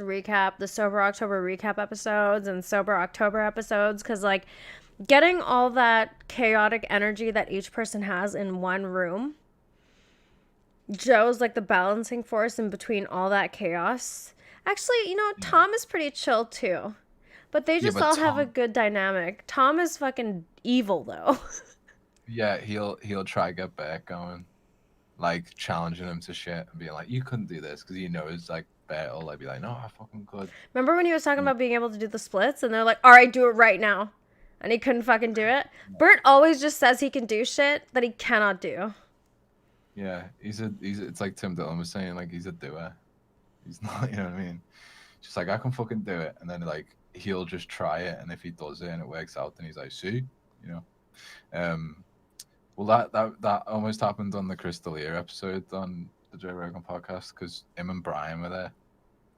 Sober October recap episodes and Sober October episodes, because like getting all that chaotic energy that each person has in one room, Joe's like the balancing force in between all that chaos. Actually, Tom is pretty chill too. But they just all have a good dynamic. Tom is fucking evil though. Yeah, he'll try to get back going, like challenging him to shit and being like, "You couldn't do this," because he knows like Bear will like be like, "No, I fucking could." Remember when he was talking about being able to do the splits, and they're like, "All right, do it right now," and he couldn't fucking do it. Bert always just says he can do shit that he cannot do. Yeah, it's like Tim Dillon was saying, like he's a doer. He's not, you know what I mean? Just like, I can fucking do it, and then like he'll just try it, and if he does it and it works out, then he's like, "See," you know. Well, that almost happened on the Chris D'Elia episode on the Joe Rogan podcast, because him and Brian were there,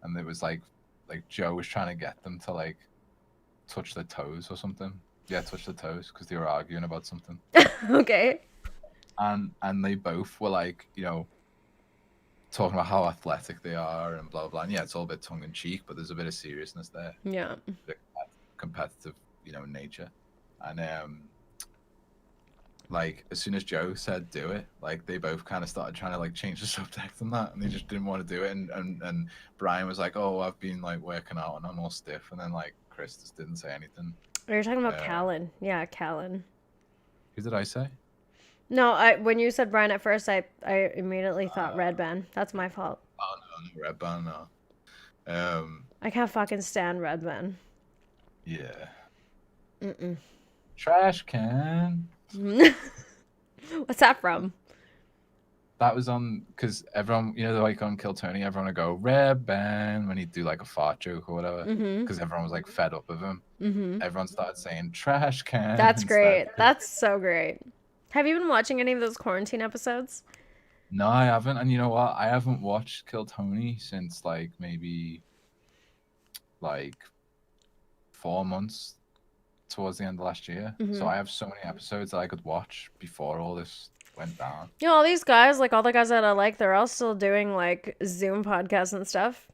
and it was like Joe was trying to get them to like touch their toes or something. Yeah, touch their toes, because they were arguing about something. Okay. And they both were like, talking about how athletic they are and blah blah. And yeah, it's all a bit tongue in cheek, but there's a bit of seriousness there. Yeah. Competitive, nature, and like as soon as Joe said do it, like they both kind of started trying to like change the subject and that, and they just didn't want to do it. And Brian was like, "Oh, I've been like working out and I'm all stiff," and then like Chris just didn't say anything. Oh, you're talking about Callan. Yeah, Callan. Who did I say? No, when you said Brian at first, I immediately thought Red Band. That's my fault. Oh no, Red Band, no. I can't fucking stand Red Band. Yeah. Mm-mm. Trash can. What's that from? That was on, because everyone, like on Kill Tony, everyone would go Red Band when he'd do like a fart joke or whatever, because everyone was like fed up with him. Everyone started saying trash can. That's great. That's so great. Have you been watching any of those quarantine episodes? No, I haven't. And you know what? I haven't watched Kill Tony since like maybe like 4 months towards the end of last year. So I have so many episodes that I could watch before all this went down. You know, all these guys, like all the guys that I like, they're all still doing like Zoom podcasts and stuff.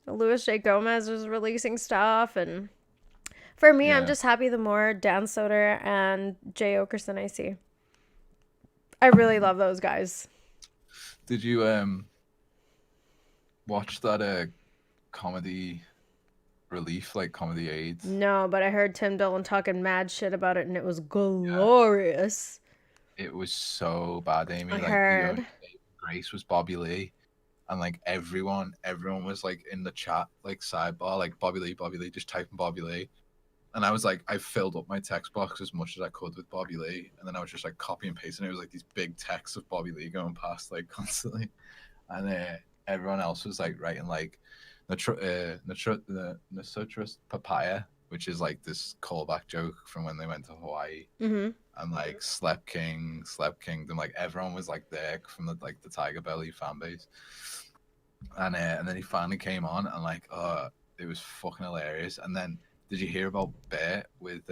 Louis J. Gomez is releasing stuff, and for me, I'm Yeah. just happy the more Dan Soder and Jay Okerson I see. I really love those guys. Did you watch that comedy relief, like Comedy AIDS? No, but I heard Tim Dillon talking mad shit about it, and it was glorious. It was so bad, Amy. I Like the heard. only saving grace was Bobby Lee, and like everyone was like in the chat, like sidebar, like Bobby Lee, just typing Bobby Lee. And I was like, I filled up my text box as much as I could with Bobby Lee, and then I was just like copy and pasting. It was like these big texts of Bobby Lee going past like constantly, and everyone else was like writing like Natsutra's papaya, which is like this callback joke from when they went to Hawaii, and like Slep Kingdom. Like everyone was like there from the Tiger Belly fan base, and then he finally came on, and like it was fucking hilarious. And then did you hear about Bear with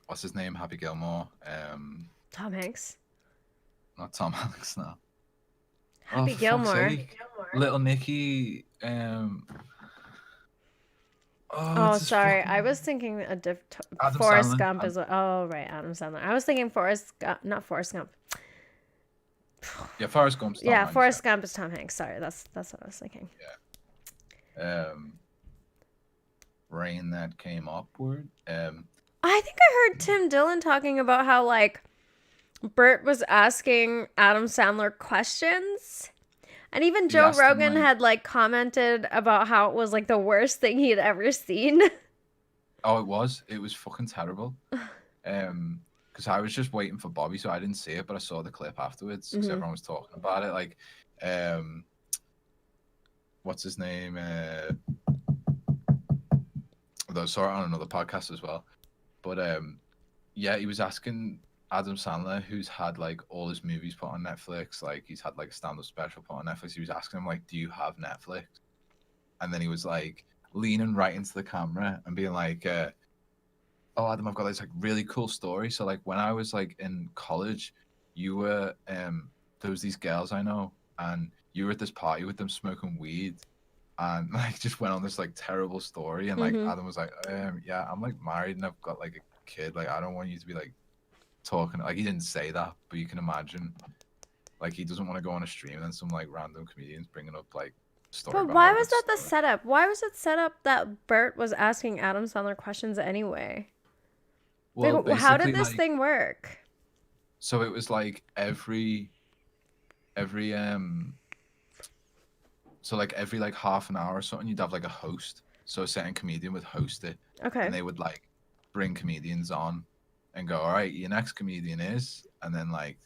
what's his name? Happy Gilmore. Tom Hanks. Not Tom Hanks, no. Happy for fuck's Gilmore. sake. Little Nicky. Oh, sorry. I was thinking Adam Forrest Sandler. Gump is. Oh, right, Adam Sandler. I was thinking not Forrest Gump. Yeah, Forrest Gump's Tom Yeah, Hanks, Forrest Gump is Tom Hanks. Sorry, that's what I was thinking. Rain that came upward. I think I heard Tim Dillon talking about how like Bert was asking Adam Sandler questions. And even Joe Rogan had like commented about how it was like the worst thing he had ever seen. Oh, it was fucking terrible. Because I was just waiting for Bobby, so I didn't see it, but I saw the clip afterwards because everyone was talking about it. Like, what's his name? I saw it on another podcast as well. But yeah, he was asking Adam Sandler, who's had like all his movies put on Netflix, like he's had like a stand-up special put on Netflix. He was asking him like, "Do you have Netflix?" And then he was like leaning right into the camera and being like, "Oh, Adam, I've got this like really cool story. So like when I was like in college, you were there was these girls I know, and you were at this party with them smoking weed." And like just went on this like terrible story, and like Adam was like, "Yeah, I'm like married and I've got like a kid. Like I don't want you to be like talking." Like he didn't say that, but you can imagine. Like he doesn't want to go on a stream and then some like random comedians bringing up like story. But why was that the setup? Why was it set up that Bert was asking Adam Sandler questions anime? Well, like, how did this thing work? So it was like every so like every like half an hour or something, you'd have like a host. So a certain comedian would host it. Okay. And they would like bring comedians on and go, "All right, your next comedian is," and then like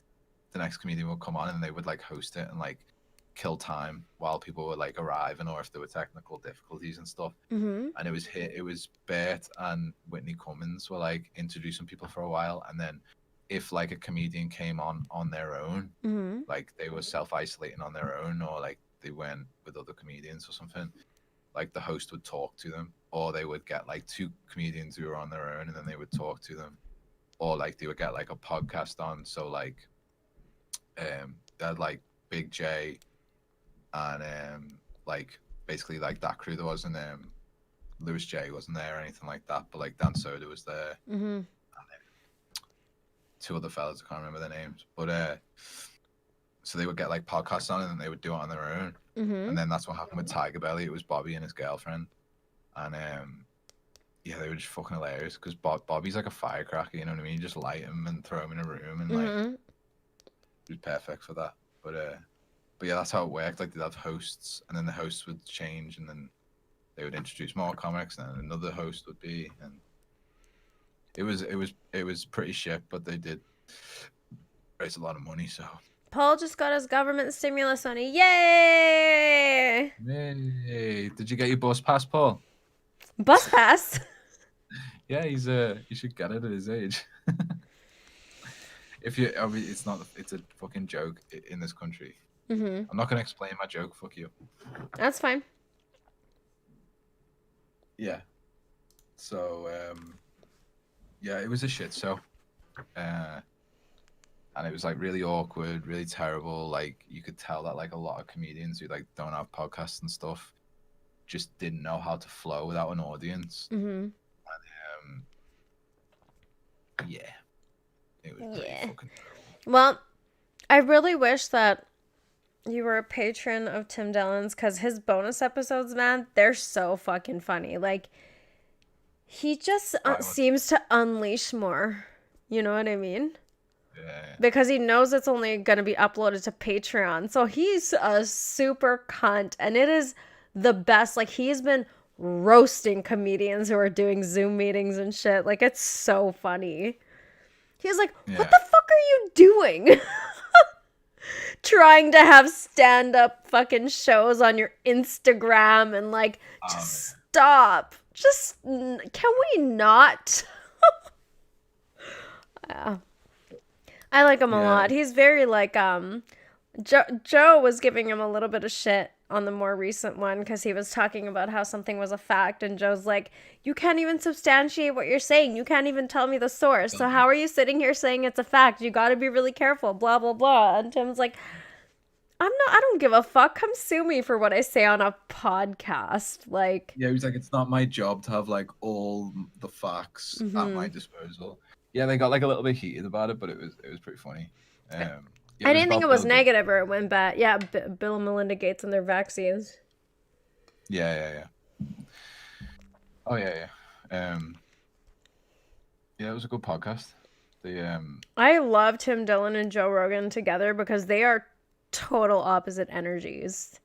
the next comedian would come on and they would like host it and like kill time while people were like arriving or if there were technical difficulties and stuff. And it was Bert and Whitney Cummings were like introducing people for a while, and then if like a comedian came on their own, like they were self-isolating on their own or like they went with other comedians or something, like the host would talk to them, or they would get like two comedians who were on their own and then they would talk to them, or like they would get like a podcast on. So like they had like Big J and like basically like that crew. There wasn't Louis J wasn't there or anything like that, but like Dan Soder was there, and two other fellas, I can't remember their names, but so they would get like podcasts on and then they would do it on their own. And then that's what happened with Tiger Belly. It was Bobby and his girlfriend, and yeah, they were just fucking hilarious because Bobby's like a firecracker, you know what I mean? You just light him and throw him in a room, and like he was perfect for that. But yeah, that's how it worked. Like they'd have hosts, and then the hosts would change, and then they would introduce more comics, and then another host would be, and it was pretty shit, but they did raise a lot of money. So Paul just got his government stimulus money. Yay! Yay! Did you get your bus pass, Paul? Bus pass? Yeah, you should get it at his age. If you, I mean, it's a fucking joke in this country. I'm not gonna explain my joke. Fuck you. That's fine. Yeah. So, yeah, it was a shit show. And it was like really awkward, really terrible. Like you could tell that like a lot of comedians who like don't have podcasts and stuff just didn't know how to flow without an audience. Mm-hmm. Um, yeah, it was pretty Yeah. fucking terrible. Well, I really wish that you were a patron of Tim Dillon's, because his bonus episodes, man, they're so fucking funny. Like, he just seems to unleash more. You know what I mean? Yeah. Because he knows it's only going to be uploaded to Patreon. So he's a super cunt. And it is the best. Like, he's been roasting comedians who are doing Zoom meetings and shit. Like, it's so funny. He's like, what the fuck are you doing? Trying to have stand-up fucking shows on your Instagram and like, just stop. Just, can we not? Yeah. I like him a lot. He's very like, Joe was giving him a little bit of shit on the more recent one because he was talking about how something was a fact, and Joe's like, you can't even substantiate what you're saying. You can't even tell me the source. So how are you sitting here saying it's a fact? You got to be really careful, blah, blah, blah. And Tim's like, I don't give a fuck. Come sue me for what I say on a podcast. Like, yeah, he was like, it's not my job to have like all the facts at my disposal. Yeah, they got like a little bit heated about it, but it was pretty funny. I didn't think it was negative or it went bad. Yeah, Bill and Melinda Gates and their vaccines. Yeah. Oh yeah. Yeah, it was a good podcast. I love Tim Dillon and Joe Rogan together because they are total opposite energies.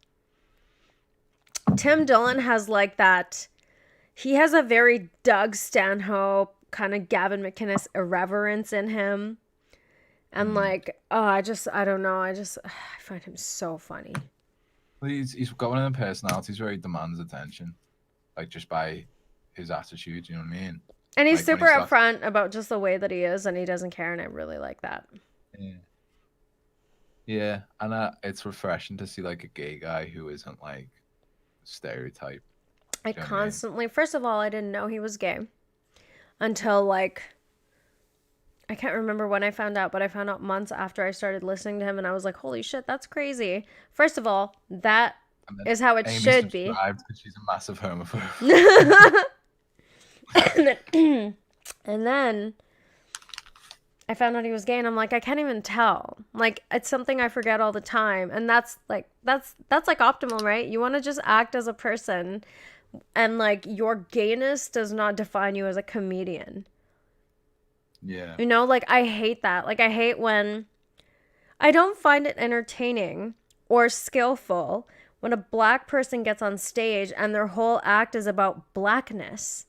Tim Dillon has like that. He has a very Doug Stanhope, kind of Gavin McInnes irreverence in him. And like, I don't know. I find him so funny. Well, he's got one of them personalities where he demands attention, like just by his attitude. You know what I mean? And he's super upfront about just the way that he is, and he doesn't care, and I really like that. Yeah, and it's refreshing to see like a gay guy who isn't like stereotype. I constantly, first of all, I didn't know he was gay until like, I can't remember when I found out, but I found out months after I started listening to him, and I was like, holy shit, that's crazy. First of all, that is how it should be. Because she's a massive homophobe. And then I found out he was gay, and I'm like, I can't even tell. Like, it's something I forget all the time, and that's like optimal, right? You want to just act as a person, and like your gayness does not define you as a comedian. Yeah. You know, like I hate that. Like I hate when I don't find it entertaining or skillful when a black person gets on stage and their whole act is about blackness.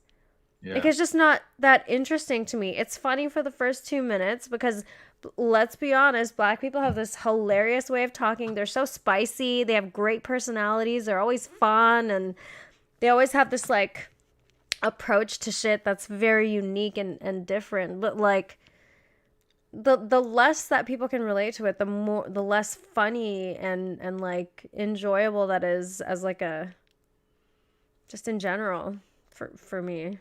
Yeah. Like, it's just not that interesting to me. It's funny for the first 2 minutes because, let's be honest, black people have this hilarious way of talking. They're so spicy. They have great personalities. They're always fun. And they always have this, like, approach to shit that's very unique and different. But, like, the less that people can relate to it, the less funny and like, enjoyable that is as, like, a... just in general for me.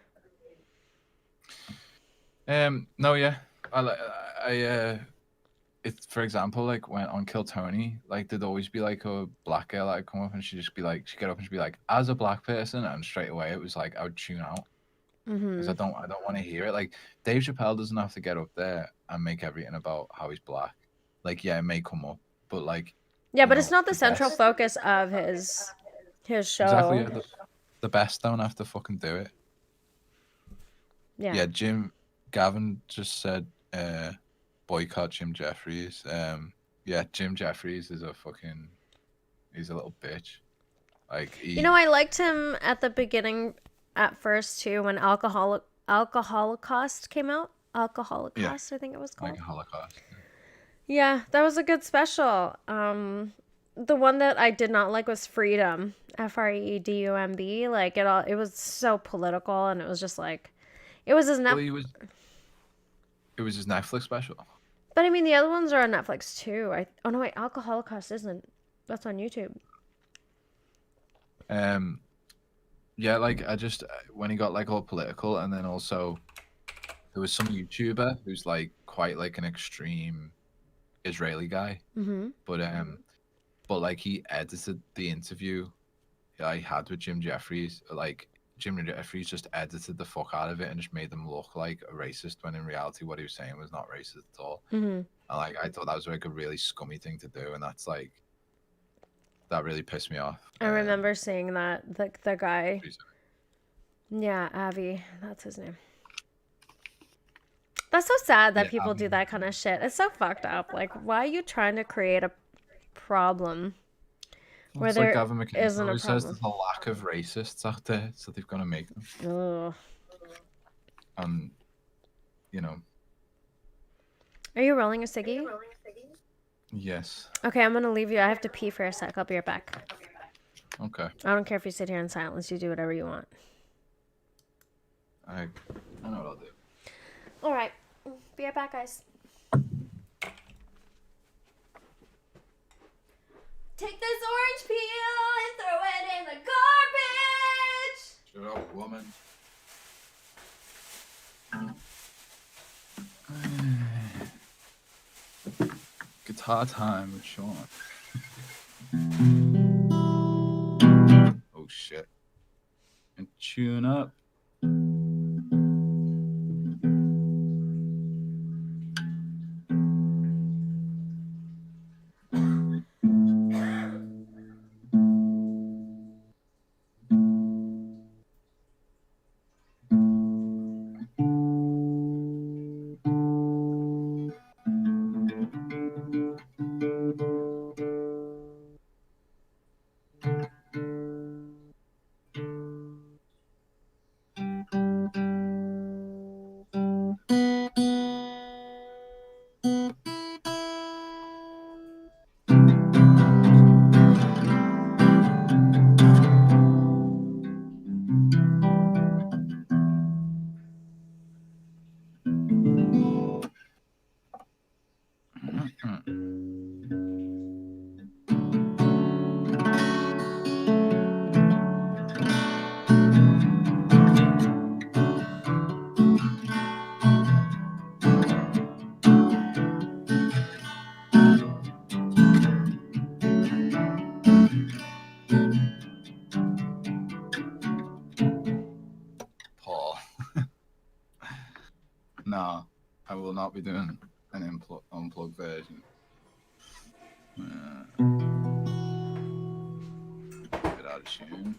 No, yeah, it's, for example, like when on Kill Tony, like there'd always be like a black girl that'd come up and she'd get up and she'd be like, as a black person, and straight away it was like I would tune out because I don't want to hear it. Like Dave Chappelle doesn't have to get up there and make everything about how he's black. Like, yeah, it may come up, but like, yeah, but it's not the central focus of his show. Exactly, yeah, the best don't have to fucking do it. Yeah, Gavin just said boycott Jim Jeffries. Yeah, Jim Jeffries is he's a little bitch. Like, you know, I liked him at the beginning at first too, when Alcoholocaust came out. Alcoholocaust, yeah. I think it was called. Like a Holocaust. Yeah, that was a good special. The one that I did not like was Freedom, Freedumb. Like it was so political, and it was just like, it was his Netflix. It was his Netflix special. But I mean, the other ones are on Netflix too. Oh no, wait, Alcoholocaust isn't. That's on YouTube. Yeah, like I just when he got like all political, and then also there was some YouTuber who's like quite like an extreme Israeli guy, Mm-hmm. but like he edited the interview I had with Jim Jeffries. Like Jim Jeffries just edited the fuck out of it and just made them look like a racist when in reality what he was saying was not racist at all. Mm-hmm. And like I thought that was like a really scummy thing to do, and that's like that really pissed me off. I remember seeing that the guy. Recently. Yeah, Avi, that's his name. That's so sad that Yeah, people do that kind of shit. It's so fucked up. Like, why are you trying to create a problem where It's like there Gavin McInnes isn't a always says problem? there's a lack of racists out there, so they've got to make them. Ugh. And you know, Are you rolling a ciggy? yes. Okay, I'm gonna leave you. I have to pee for a sec. I'll be right back. Okay. I don't care if you sit here in silence. You do whatever you want. I know what I'll do. All right. Be right back, guys. Take this orange peel and throw it in the garbage. Shut up, woman. Guitar time with Sean. Oh shit. And tune up. Paul. No, I will not be doing an unplugged version. Get out of tune.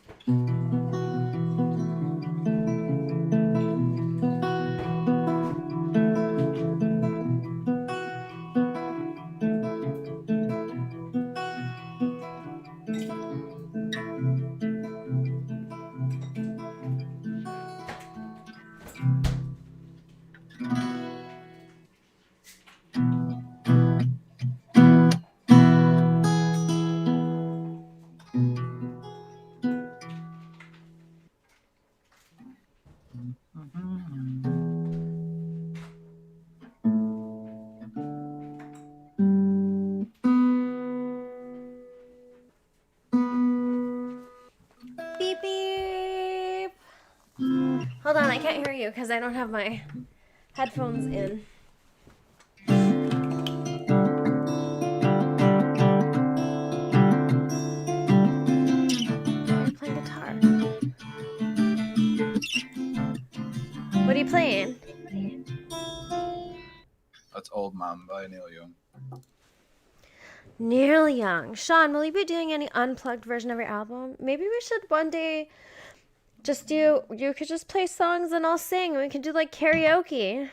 Beep beep. Hold on, I can't hear you because I don't have my headphones in. You're playing guitar. What are you playing? That's Old Man by Neil Young. Neil Young. Sean, will you be doing any unplugged version of your album? Maybe we should one day just do, you could just play songs and I'll sing and we can do like karaoke.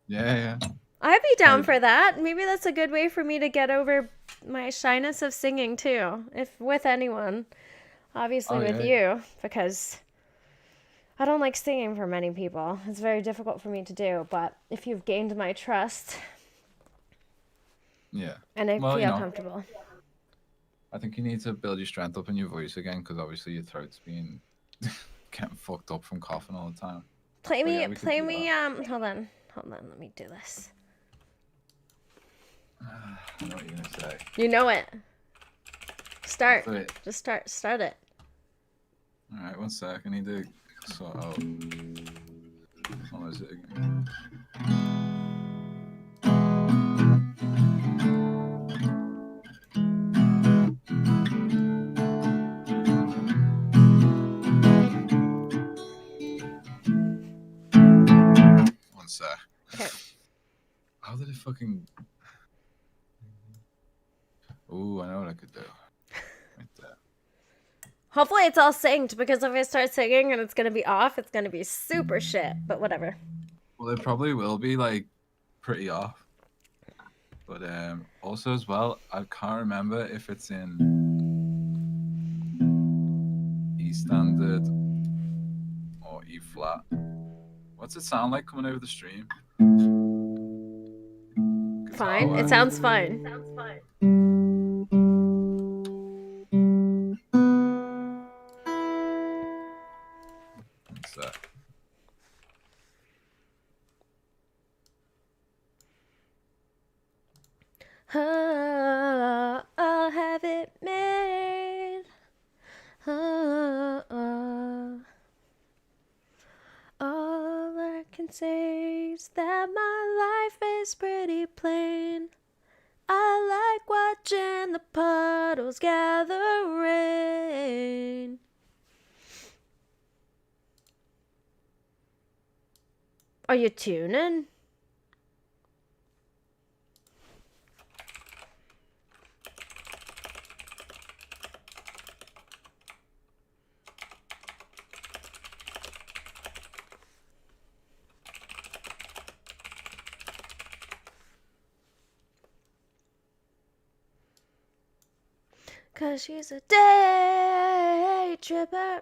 Yeah. I'd be down for that. Maybe that's a good way for me to get over my shyness of singing too, if with anyone. Obviously with you, because I don't like singing for many people. It's very difficult for me to do, but if you've gained my trust, Yeah. and I feel comfortable. I think you need to build your strength up in your voice again because obviously your throat's been getting fucked up from coughing all the time. Play me, hold on, let me do this. I know what you're gonna say. You know it. Start. Do it. Just start it. Alright, one sec. I need to sort out. What was it again? One sec. Okay. How did it fucking... Ooh, I know what I could do. Right there. Hopefully it's all synced, because if I start singing and it's gonna be off, it's gonna be super shit. But whatever. Well, it probably will be like pretty off. But also as well, I can't remember if it's in E standard or E flat. What's it sound like coming over the stream? Fine. It sounds fine. One sec. I'll have it made. All I can say is that my life is pretty plain. I like watching the puddles gather rain. Are you tuning? Cause she's a day tripper,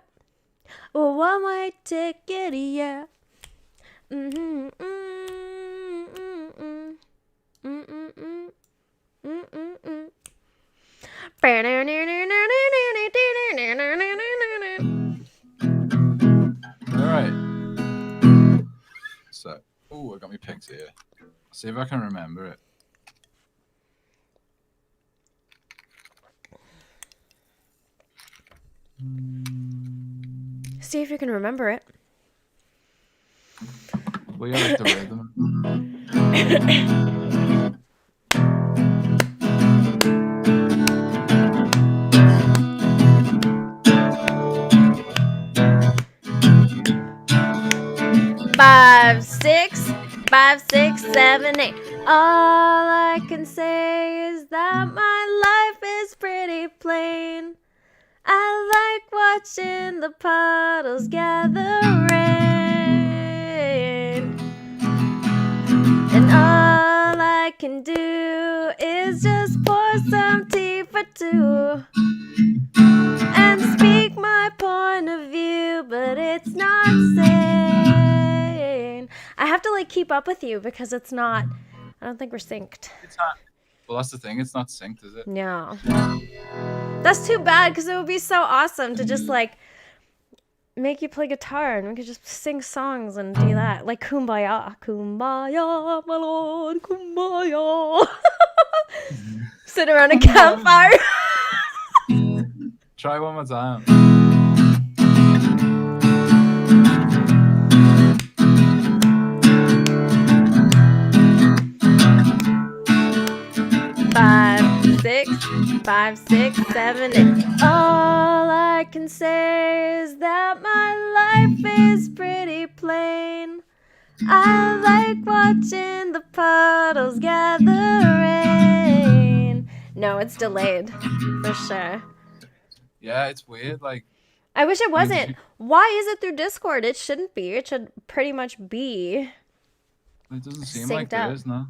a one-way ticket, yeah. Mm-hmm, mm-mm, mm-mm, mm-mm. All right. So, oh, I got me picked here. See if I can remember it. See if you can remember it. Well, yeah, like the rhythm. 5, 6, 5, 6, 7, 8. All I can say is that my life is pretty plain. I like watching the puddles gather rain. And all I can do is just pour some tea for two and speak my point of view, but it's not sane. I have to like keep up with you because it's not. I don't think we're synced. It's not. Well, that's the thing. It's not synced, is it? No. That's too bad, because it would be so awesome to just like make you play guitar and we could just sing songs and do that. Like Kumbaya. Kumbaya, my lord, Kumbaya. Sit around a campfire. Try one more time. Five, six, 5, 6, 7, 8. All I can say is that my life is pretty plain. I like watching the puddles gather rain. No, it's delayed for sure. Yeah, it's weird. Like, I wish it I mean, wasn't. Why is it through Discord? It shouldn't be. It should pretty much be. it doesn't seem Synced like there up. is, no.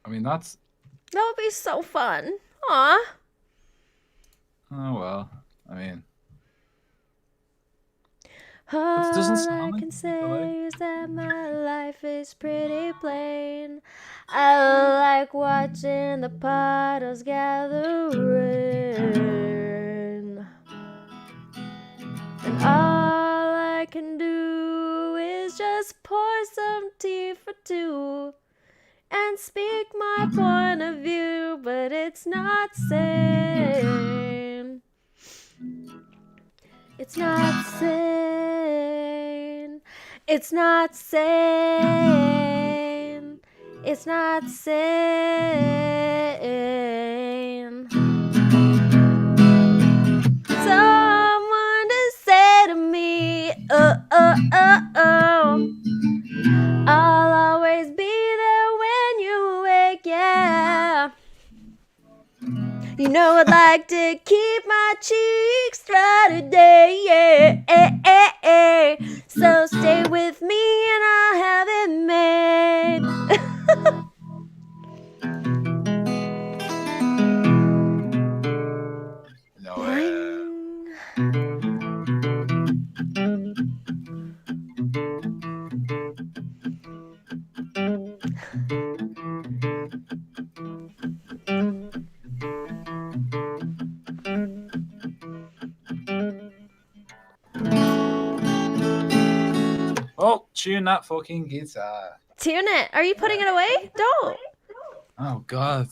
I mean, that's. That would be so fun. Aw. Oh well. I mean, All doesn't sound I like can it's say delayed. is that my life is pretty plain. I like watching the puddles gather rain. And all I can do is just pour some tea for two and speak my point of view, but it's not sane. It's not sane. It's not sane. It's not sane. Someone to say to me, oh, oh, oh, oh. I'll always be there when you wake, yeah. You know I'd like to keep my cheeks dry today, yeah. So stay with me and I'll have it made. No, Boing. oh, tune that fucking guitar. Tune it. Are you putting it away? Don't. Oh God.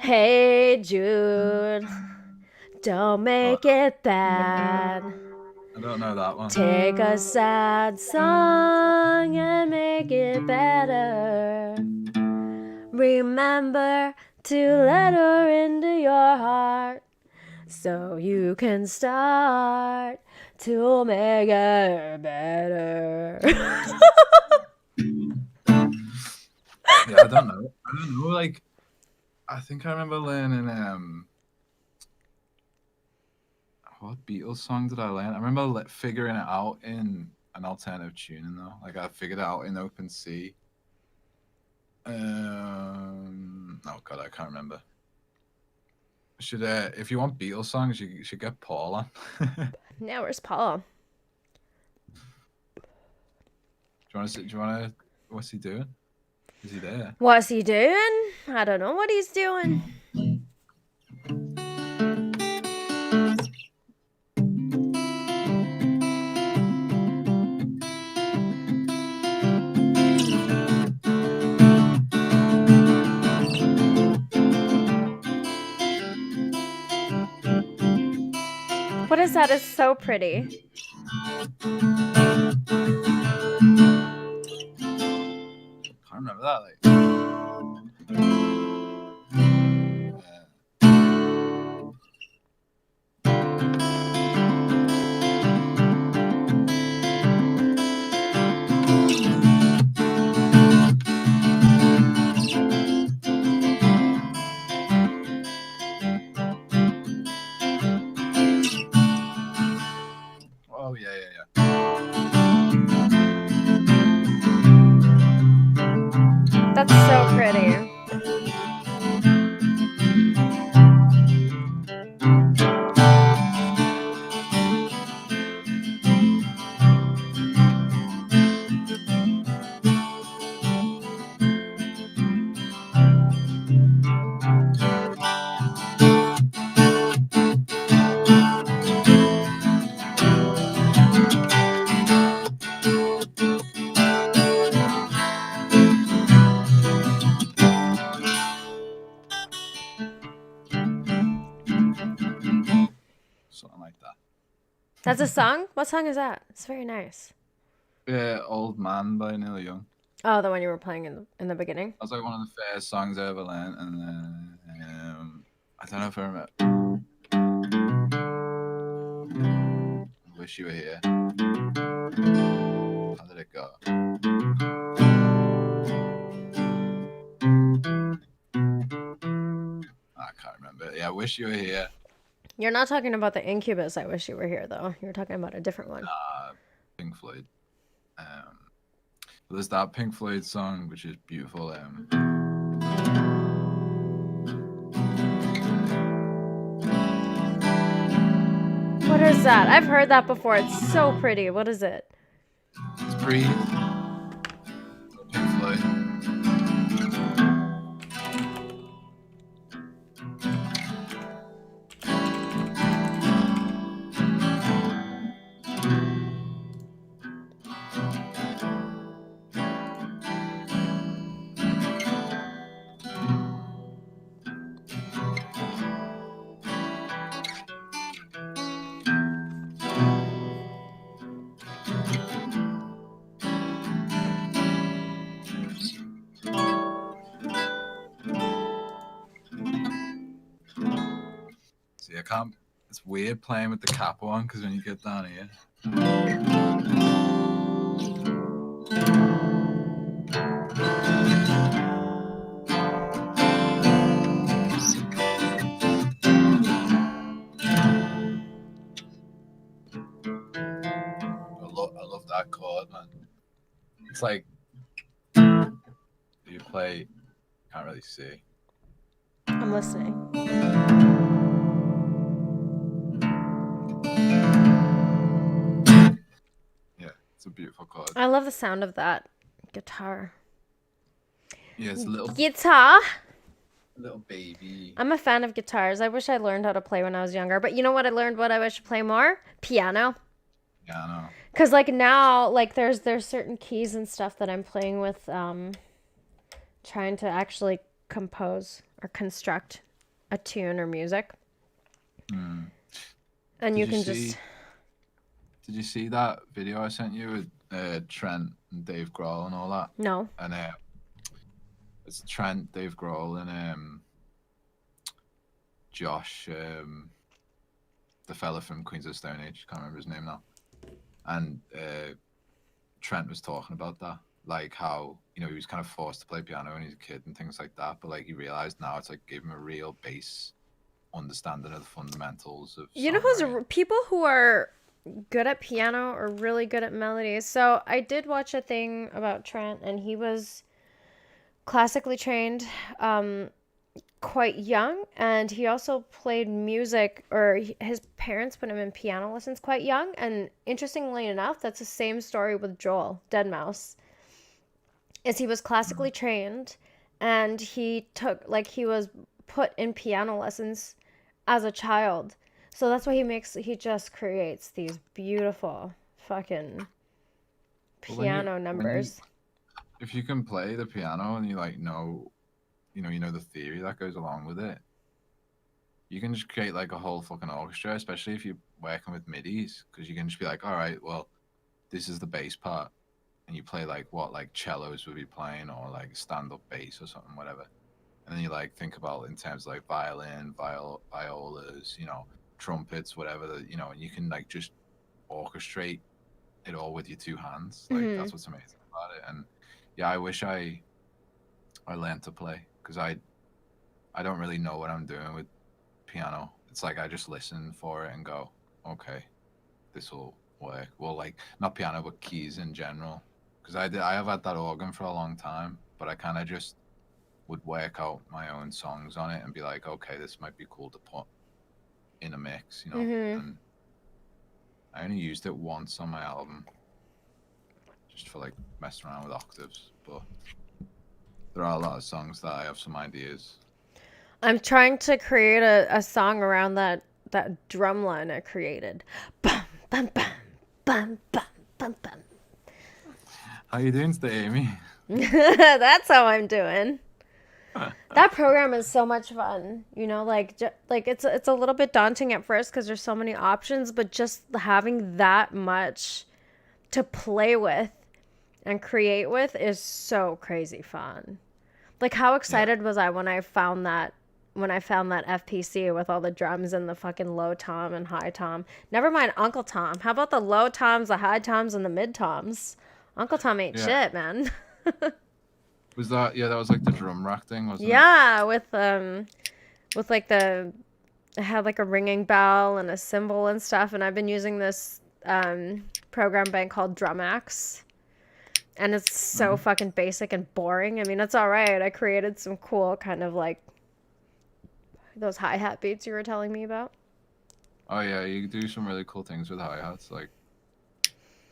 Hey, Jude. Don't make it bad. I don't know that one. Take a sad song and make it better. Remember to let her into your heart so you can start to make it better. Yeah, I don't know. Like, I think I remember learning what Beatles song did I learn? I remember figuring it out in an alternative tuning though. Like I figured it out in Open C. Oh God, I can't remember. Should if you want Beatles songs, you should get Paul on. Now where's Paul? Do you want to? What's he doing? Is he there? What's he doing? I don't know what he's doing. What is that? It's so pretty. I remember that. Like, oh yeah. That's so pretty. Something like that. That's a song? What song is that? It's very nice. Yeah, Old Man by Neil Young. Oh, the one you were playing in the beginning? That was like one of the first songs I ever learned, and I don't know if I remember. Wish You Were Here. How did it go? I can't remember. Yeah, Wish You Were Here. You're not talking about the Incubus I Wish You Were Here, though. You're talking about a different one. Pink Floyd. There's that Pink Floyd song, which is beautiful. What is that? I've heard that before. It's so pretty. What is it? It's Breathe. Pink Floyd. can't. It's weird playing with the cap on because when you get down here. I love that chord, man. It's like you play. Can't really see. I'm listening. Yeah, it's a beautiful chord. I love the sound of that guitar. Yeah, it's a little Guitar. baby. I'm a fan of guitars. I wish I learned how to play when I was younger. But you know what I learned? What I wish to play more? Piano. Yeah, I know. Cause like now, like there's certain keys and stuff that I'm playing with, trying to actually compose or construct a tune or music. And Did you you can see- just. Did you see that video I sent you with Trent and Dave Grohl and all that? No. And it's Trent, Dave Grohl, and Josh, the fella from Queens of the Stone Age. Can't remember his name now. And Trent was talking about that, like how he was kind of forced to play piano when he was a kid and things like that. But like he realized now it's like gave him a real base understanding of the fundamentals of. You know who's people who are good at piano or really good at melodies. So I did watch a thing about Trent, and he was classically trained quite young, and he also played music, or his parents put him in piano lessons quite young. And interestingly enough, that's the same story with Joel Deadmau5. Is he was classically trained, and he was put in piano lessons as a child. So that's why he just creates these beautiful fucking piano numbers. If you can play the piano and you like know the theory that goes along with it, you can just create like a whole fucking orchestra, especially if you're working with midis, because you can just be like, all right, well, this is the bass part, and you play like what like cellos would be playing, or like stand-up bass or something, whatever. And then you like think about in terms of like violin, violas, trumpets, whatever, and you can like just orchestrate it all with your two hands. Like that's what's amazing about it. And yeah, I wish I learned to play, because I don't really know what I'm doing with piano. It's like I just listen for it and go, okay, this will work. Well, like not piano, but keys in general. Because I have had that organ for a long time, but I kind of just would work out my own songs on it and be like, okay, this might be cool to put in a mix, And I only used it once on my album, just for like messing around with octaves. But there are a lot of songs that I have some ideas. I'm trying to create a song around that drum line I created. Bum, bum, bum, bum, bum, bum, bum. How you doing today, Amy? That's how I'm doing. That program is so much fun, like it's a little bit daunting at first because there's so many options, but just having that much to play with and create with is so crazy fun. Like how excited was I when I found that FPC with all the drums and the fucking low tom and high tom. Never mind Uncle Tom. How about the low toms, the high toms, and the mid toms? Uncle Tom ain't shit, man. Was that that was like the drum rack thing, wasn't it? Yeah, with like it had like a ringing bell and a cymbal and stuff, and I've been using this program bank called Drumax. And it's so fucking basic and boring. I mean, it's all right. I created some cool kind of like those hi-hat beats you were telling me about. Oh yeah, you do some really cool things with hi-hats, like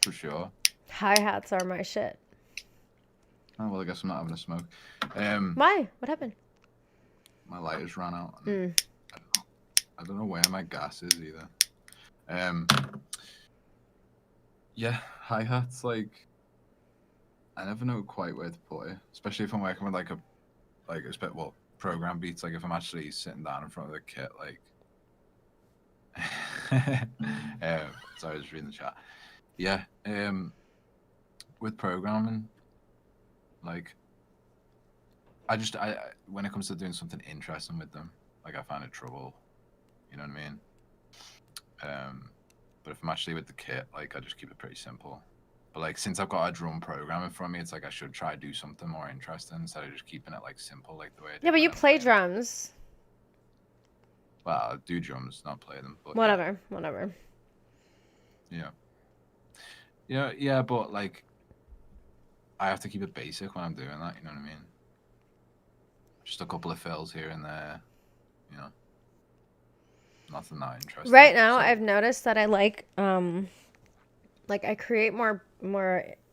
for sure. Hi-hats are my shit. Oh well, I guess I'm not having a smoke. Why? What happened? My lighters ran out. I don't know where my gas is either. Yeah, hi-hats, like I never know quite where to put it, especially if I'm working with program beats. Like if I'm actually sitting down in front of the kit, like. Sorry, I was reading the chat. Yeah, with programming, like I when it comes to doing something interesting with them, like I find it trouble, You know what I mean? But if I'm actually with the kit, like I just keep it pretty simple. But like since I've got a drum program in front of me, it's like I should try to do something more interesting instead of just keeping it like simple, like the way I do. Yeah, but when you I'm play playing. drums. Well, I do drums, not play them. But Whatever. yeah, but like I have to keep it basic when I'm doing that. You know what I mean? Just a couple of fills here and there. You know, nothing that interesting. Right now, So, I've noticed that I like I create more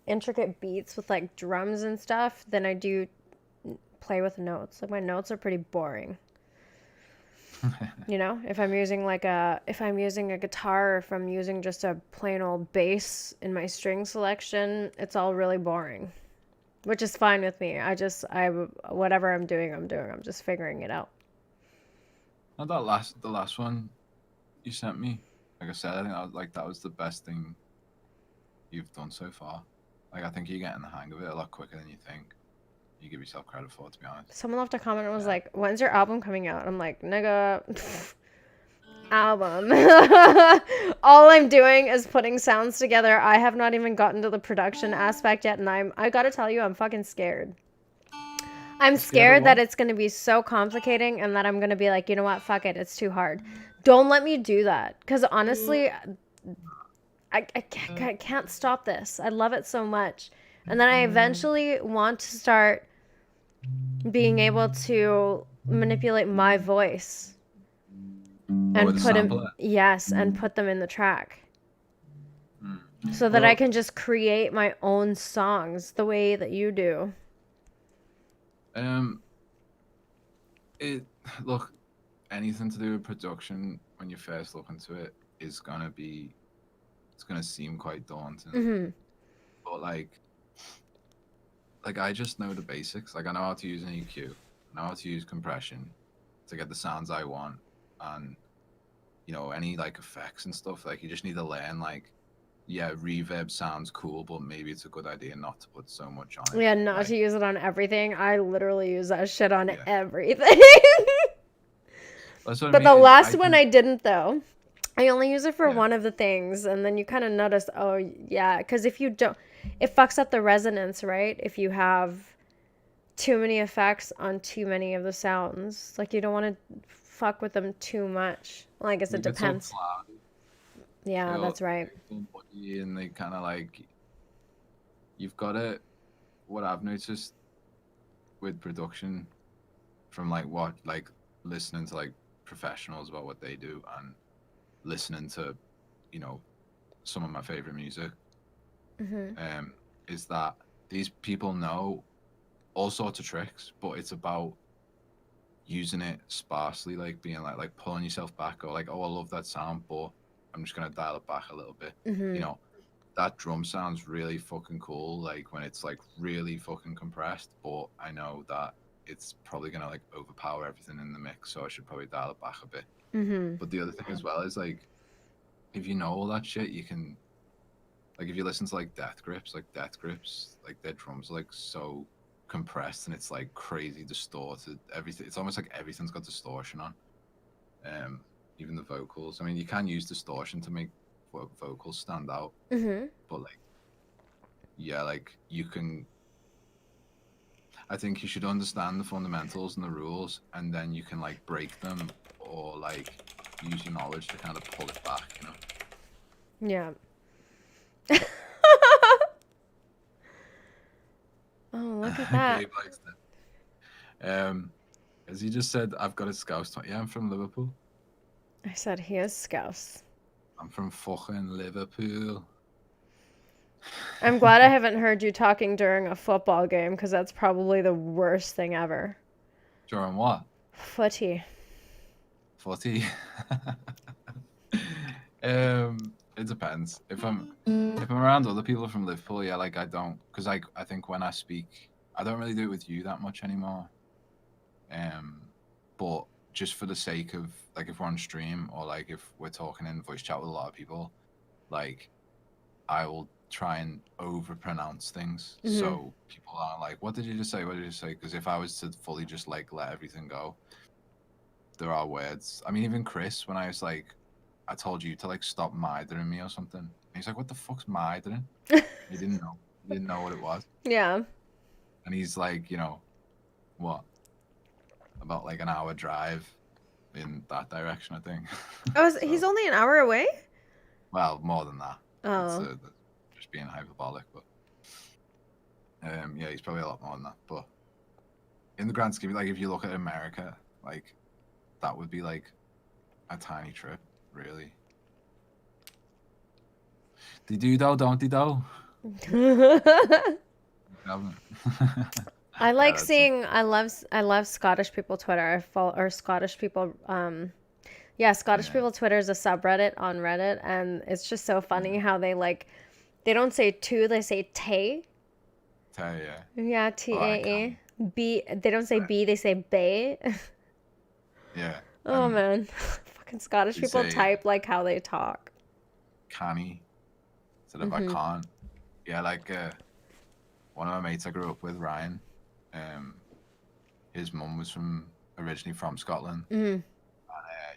intricate beats with like drums and stuff than I do play with notes. Like my notes are pretty boring. You know, if I'm using a guitar, or if I'm using just a plain old bass in my string selection, it's all really boring, which is fine with me. Whatever I'm doing. I'm just figuring it out. not the last one you sent me. Like I said, I think that was the best thing you've done so far. Like I think you're getting the hang of it a lot quicker than you think. You give yourself credit for, to be honest. Someone left a comment and was like, "When's your album coming out?" I'm like, "Nigga, album." All I'm doing is putting sounds together. I have not even gotten to the production aspect yet, and I gotta tell you, I'm fucking scared. I'm scared that it's gonna be so complicating and that I'm gonna be like, you know what, fuck it, it's too hard. Don't let me do that, because honestly, I can't stop this. I love it so much, and then I eventually want to start being able to manipulate my voice and put them, yes, and put them in the track, so that I can just create my own songs the way that you do. Look, anything to do with production when you first look into it is gonna seem quite daunting. Mm-hmm. But like I just know the basics. Like I know how to use an EQ, I know how to use compression to get the sounds I want, and you know, any like effects and stuff. Like you just need to learn like, yeah, reverb sounds cool, but maybe it's a good idea not to put so much on it. Yeah, not to use it on everything. I literally use that shit on Yeah. everything. That's what I But mean. the last one I didn't, though. I only use it for one of the things, and then you kind of notice, oh, yeah, because if you don't, it fucks up the resonance, right? If you have too many effects on too many of the sounds. Like, you don't want to fuck with them too much. Well, I guess it depends. So cloudy, Yeah, that's right. And they kind of like, you've got it. What I've noticed with production from like listening to like professionals about what they do and listening to, you know, some of my favorite music, is that these people know all sorts of tricks, but it's about using it sparsely, like being like pulling yourself back, or like, oh, I love that sound, but I'm just gonna dial it back a little bit. You know, that drum sounds really fucking cool, like when it's like really fucking compressed, but I know that it's probably gonna like overpower everything in the mix, so I should probably dial it back a bit. But the other thing as well is like, if you know all that shit, you can, like, if you listen to like Death Grips, like their drums are like so compressed and it's like crazy distorted. Everything, it's almost like everything's got distortion on. Even the vocals. I mean, you can use distortion to make vocals stand out, but like, yeah, like you can. I think you should understand the fundamentals and the rules, and then you can like break them or like use your knowledge to kind of pull it back, you know? Yeah. Oh, look at that. Gabe likes that. As he just said, I've got a Scouse. Yeah, I'm from Liverpool. I said he is Scouse. I'm from fucking Liverpool. I'm glad I haven't heard you talking during a football game, because that's probably the worst thing ever. During what? Footy. It depends. If I'm around other people from Liverpool, yeah, like I don't, because I think when I speak, I don't really do it with you that much anymore. But just for the sake of like, if we're on stream or like if we're talking in voice chat with a lot of people, like I will try and over pronounce things, so people aren't like, what did you just say, what did you say? Because if I was to fully just like let everything go, there are words. I mean, even Chris, when I was like, I told you to like stop mithering me or something. He's like, "What the fuck's mithering?" He didn't know. He didn't know what it was. Yeah. And he's like, what? About like an hour drive in that direction, I think. Oh, So, he's only an hour away? well, more than that. It's Oh. just being hyperbolic, but yeah, he's probably a lot more than that. But in the grand scheme, like if you look at America, like that would be like a tiny trip, really. They do though, don't they though? I like that's seeing I love Scottish people Twitter. I follow or Scottish people Scottish Yeah. people Twitter is a subreddit on Reddit, and it's just so funny how they don't say two, they say tay. Yeah. Yeah, TAE. B, they don't say B, they say bay. Yeah. Oh man. Fucking Scottish They people say type like how they talk. canny instead of I can't. Yeah, like one of my mates I grew up with, Ryan, his mum was originally from Scotland.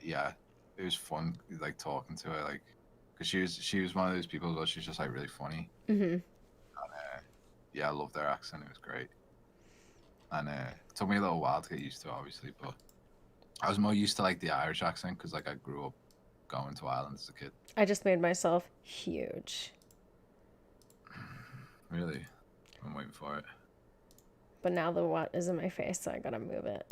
Yeah, it was fun like talking to her, like because she was one of those people that she's just like really funny. Yeah, I loved their accent. It was great, and it took me a little while to get used to, obviously, but I was more used to like the Irish accent because like I grew up going to Ireland as a kid. I just made myself huge. Really, I'm waiting for it. But now the WUT is in my face, so I gotta move it.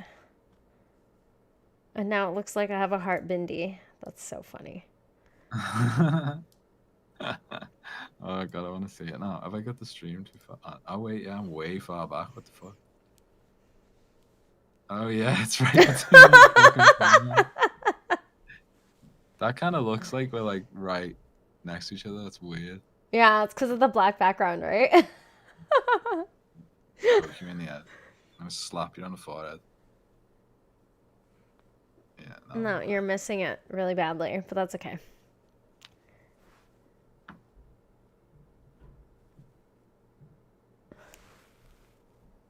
And now it looks like I have a heart bindi. That's so funny. Oh god, I want to see it now. Have I got the stream too far? Oh wait, yeah, I'm way far back. What the fuck? Oh yeah, it's right. That kind of looks like we're like right next to each other. That's weird. Yeah, it's because of the black background, right? Poke you in the head. I'm gonna slap you on the forehead. Yeah. No, you're missing it really badly, but that's okay.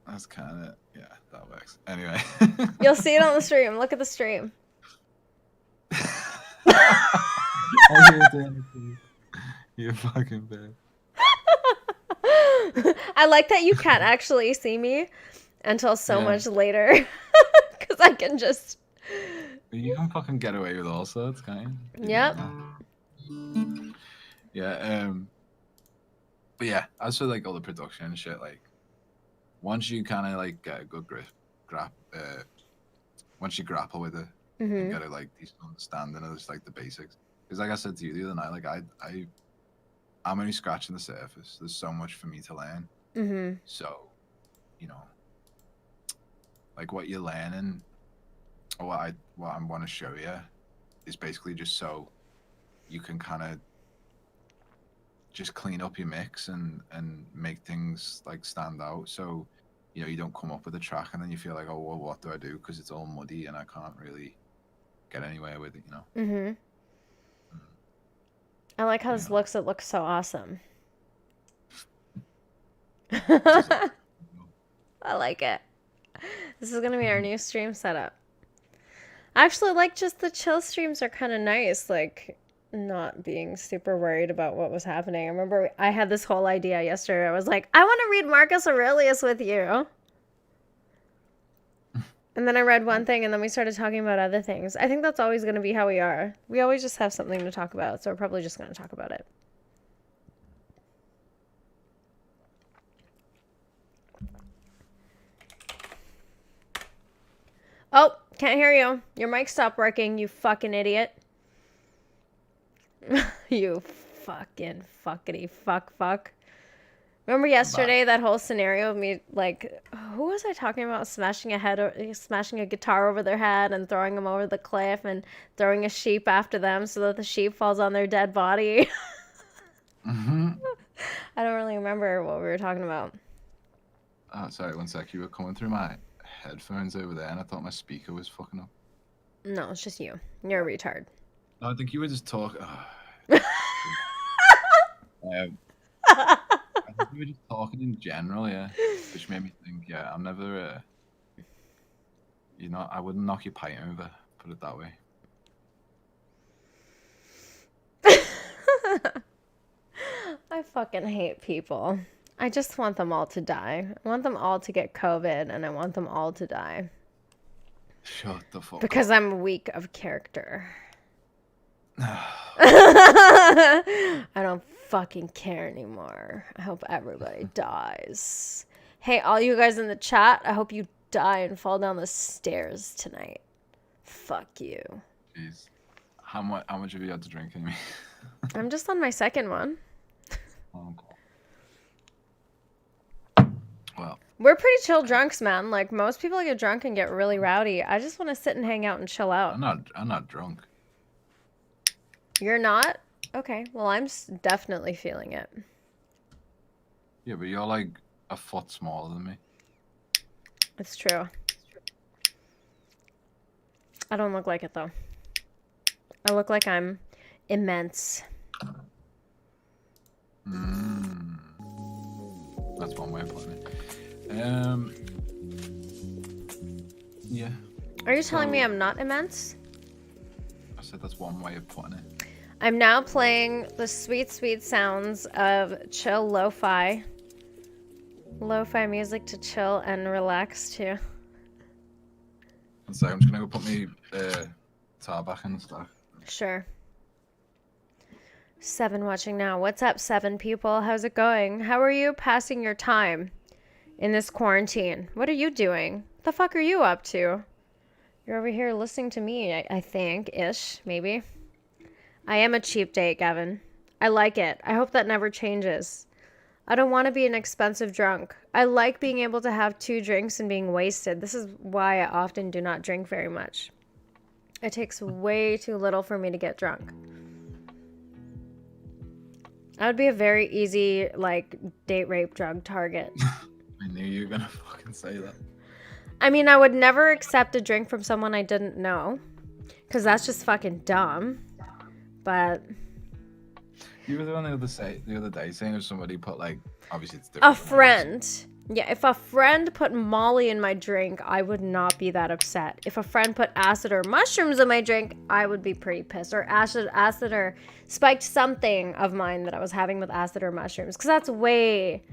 That's kind of that works. Anyway. You'll see it on the stream. Look at the stream. You fucking bitch. I like that you can't actually see me until so much later, because I can just. You can fucking get away with all sorts, can't you? Yep. Yeah. But yeah, as for like all the production and shit, like once you kind of like get a good once you grapple with it and get a like decent understanding of just like the basics. Because like I said to you the other night, like I'm only scratching the surface. There's so much for me to learn. So, like what you're learning, or what I want to show you, is basically just so you can kind of just clean up your mix and make things like stand out. So, you don't come up with a track and then you feel like, oh, well, what do I do? Because it's all muddy and I can't really get anywhere with it. I like how this looks. It looks so awesome. I like it. This is gonna be our new stream setup. I actually like just the chill streams are kind of nice, like not being super worried about what was happening. I remember I had this whole idea yesterday. I was like, I want to read Marcus Aurelius with you. And then I read one thing and then we started talking about other things. I think that's always going to be how we are. We always just have something to talk about, so we're probably just going to talk about it. Oh, can't hear you. Your mic stopped working, you fucking idiot. You fucking fuckity fuck. Remember yesterday that whole scenario of me, like, who was I talking about? Smashing a guitar over their head and throwing them over the cliff and throwing a sheep after them so that the sheep falls on their dead body. I don't really remember what we were talking about. Oh, sorry, 1 sec. You were coming through my headphones over there and I thought my speaker was fucking up. No, it's just you. You're a retard. No, I think you were just talking. I think we were just talking in general, yeah. Which made me think, I'm never, I wouldn't knock your pint over Put it that way. I fucking hate people. I just want them all to die. I want them all to get COVID, and I want them all to die. Shut the fuck Because up. I'm weak of character. I don't fucking care anymore. I hope everybody dies. Hey, all you guys in the chat, I hope you die and fall down the stairs tonight. Fuck you. Jeez. How much have you had to drink, Amy? I'm just on my second one. Okay. Well, We're pretty chill drunks, man. Like, most people get drunk and get really rowdy. I just want to sit and hang out and chill out. I'm not drunk. You're not? Okay, well, I'm definitely feeling it. Yeah, but you're like a foot smaller than me. It's true. I don't look like it, though. I look like I'm immense. That's one way of putting it. Yeah. Are you telling me I'm not immense? I said that's one way of putting it. I'm now playing the sweet, sweet sounds of chill lo-fi. Lo-fi music to chill and relax to. And so I'm just gonna go put me guitar back in the stack. Sure. 7 watching now. What's up, 7 people? How's it going? How are you passing your time in this quarantine? What are you doing? What the fuck are you up to? You're over here listening to me, I think, ish, maybe. I am a cheap date, Gavin. I like it. I hope that never changes. I don't want to be an expensive drunk. I like being able to have 2 drinks and being wasted. This is why I often do not drink very much. It takes way too little for me to get drunk. I would be a very easy, like, date rape drug target. I knew you were gonna fucking say that. I mean, I would never accept a drink from someone I didn't know, because that's just fucking dumb. But You were the one the other day saying if somebody put like, obviously it's different. a friend. Yeah, if a friend put Molly in my drink, I would not be that upset. If a friend put acid or mushrooms in my drink, I would be pretty pissed. Or acid or spiked something of mine that I was having with acid or mushrooms. Because that's way,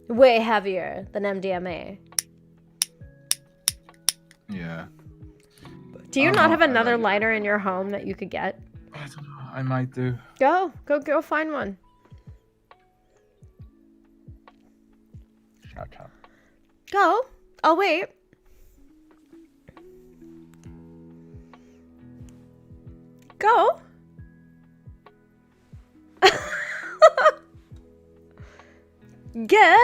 way heavier than MDMA. Yeah. Do you not have another lighter in your home that you could get? I don't know. I might do. Go find one. Shut up. Go. I'll wait. Go. Gah.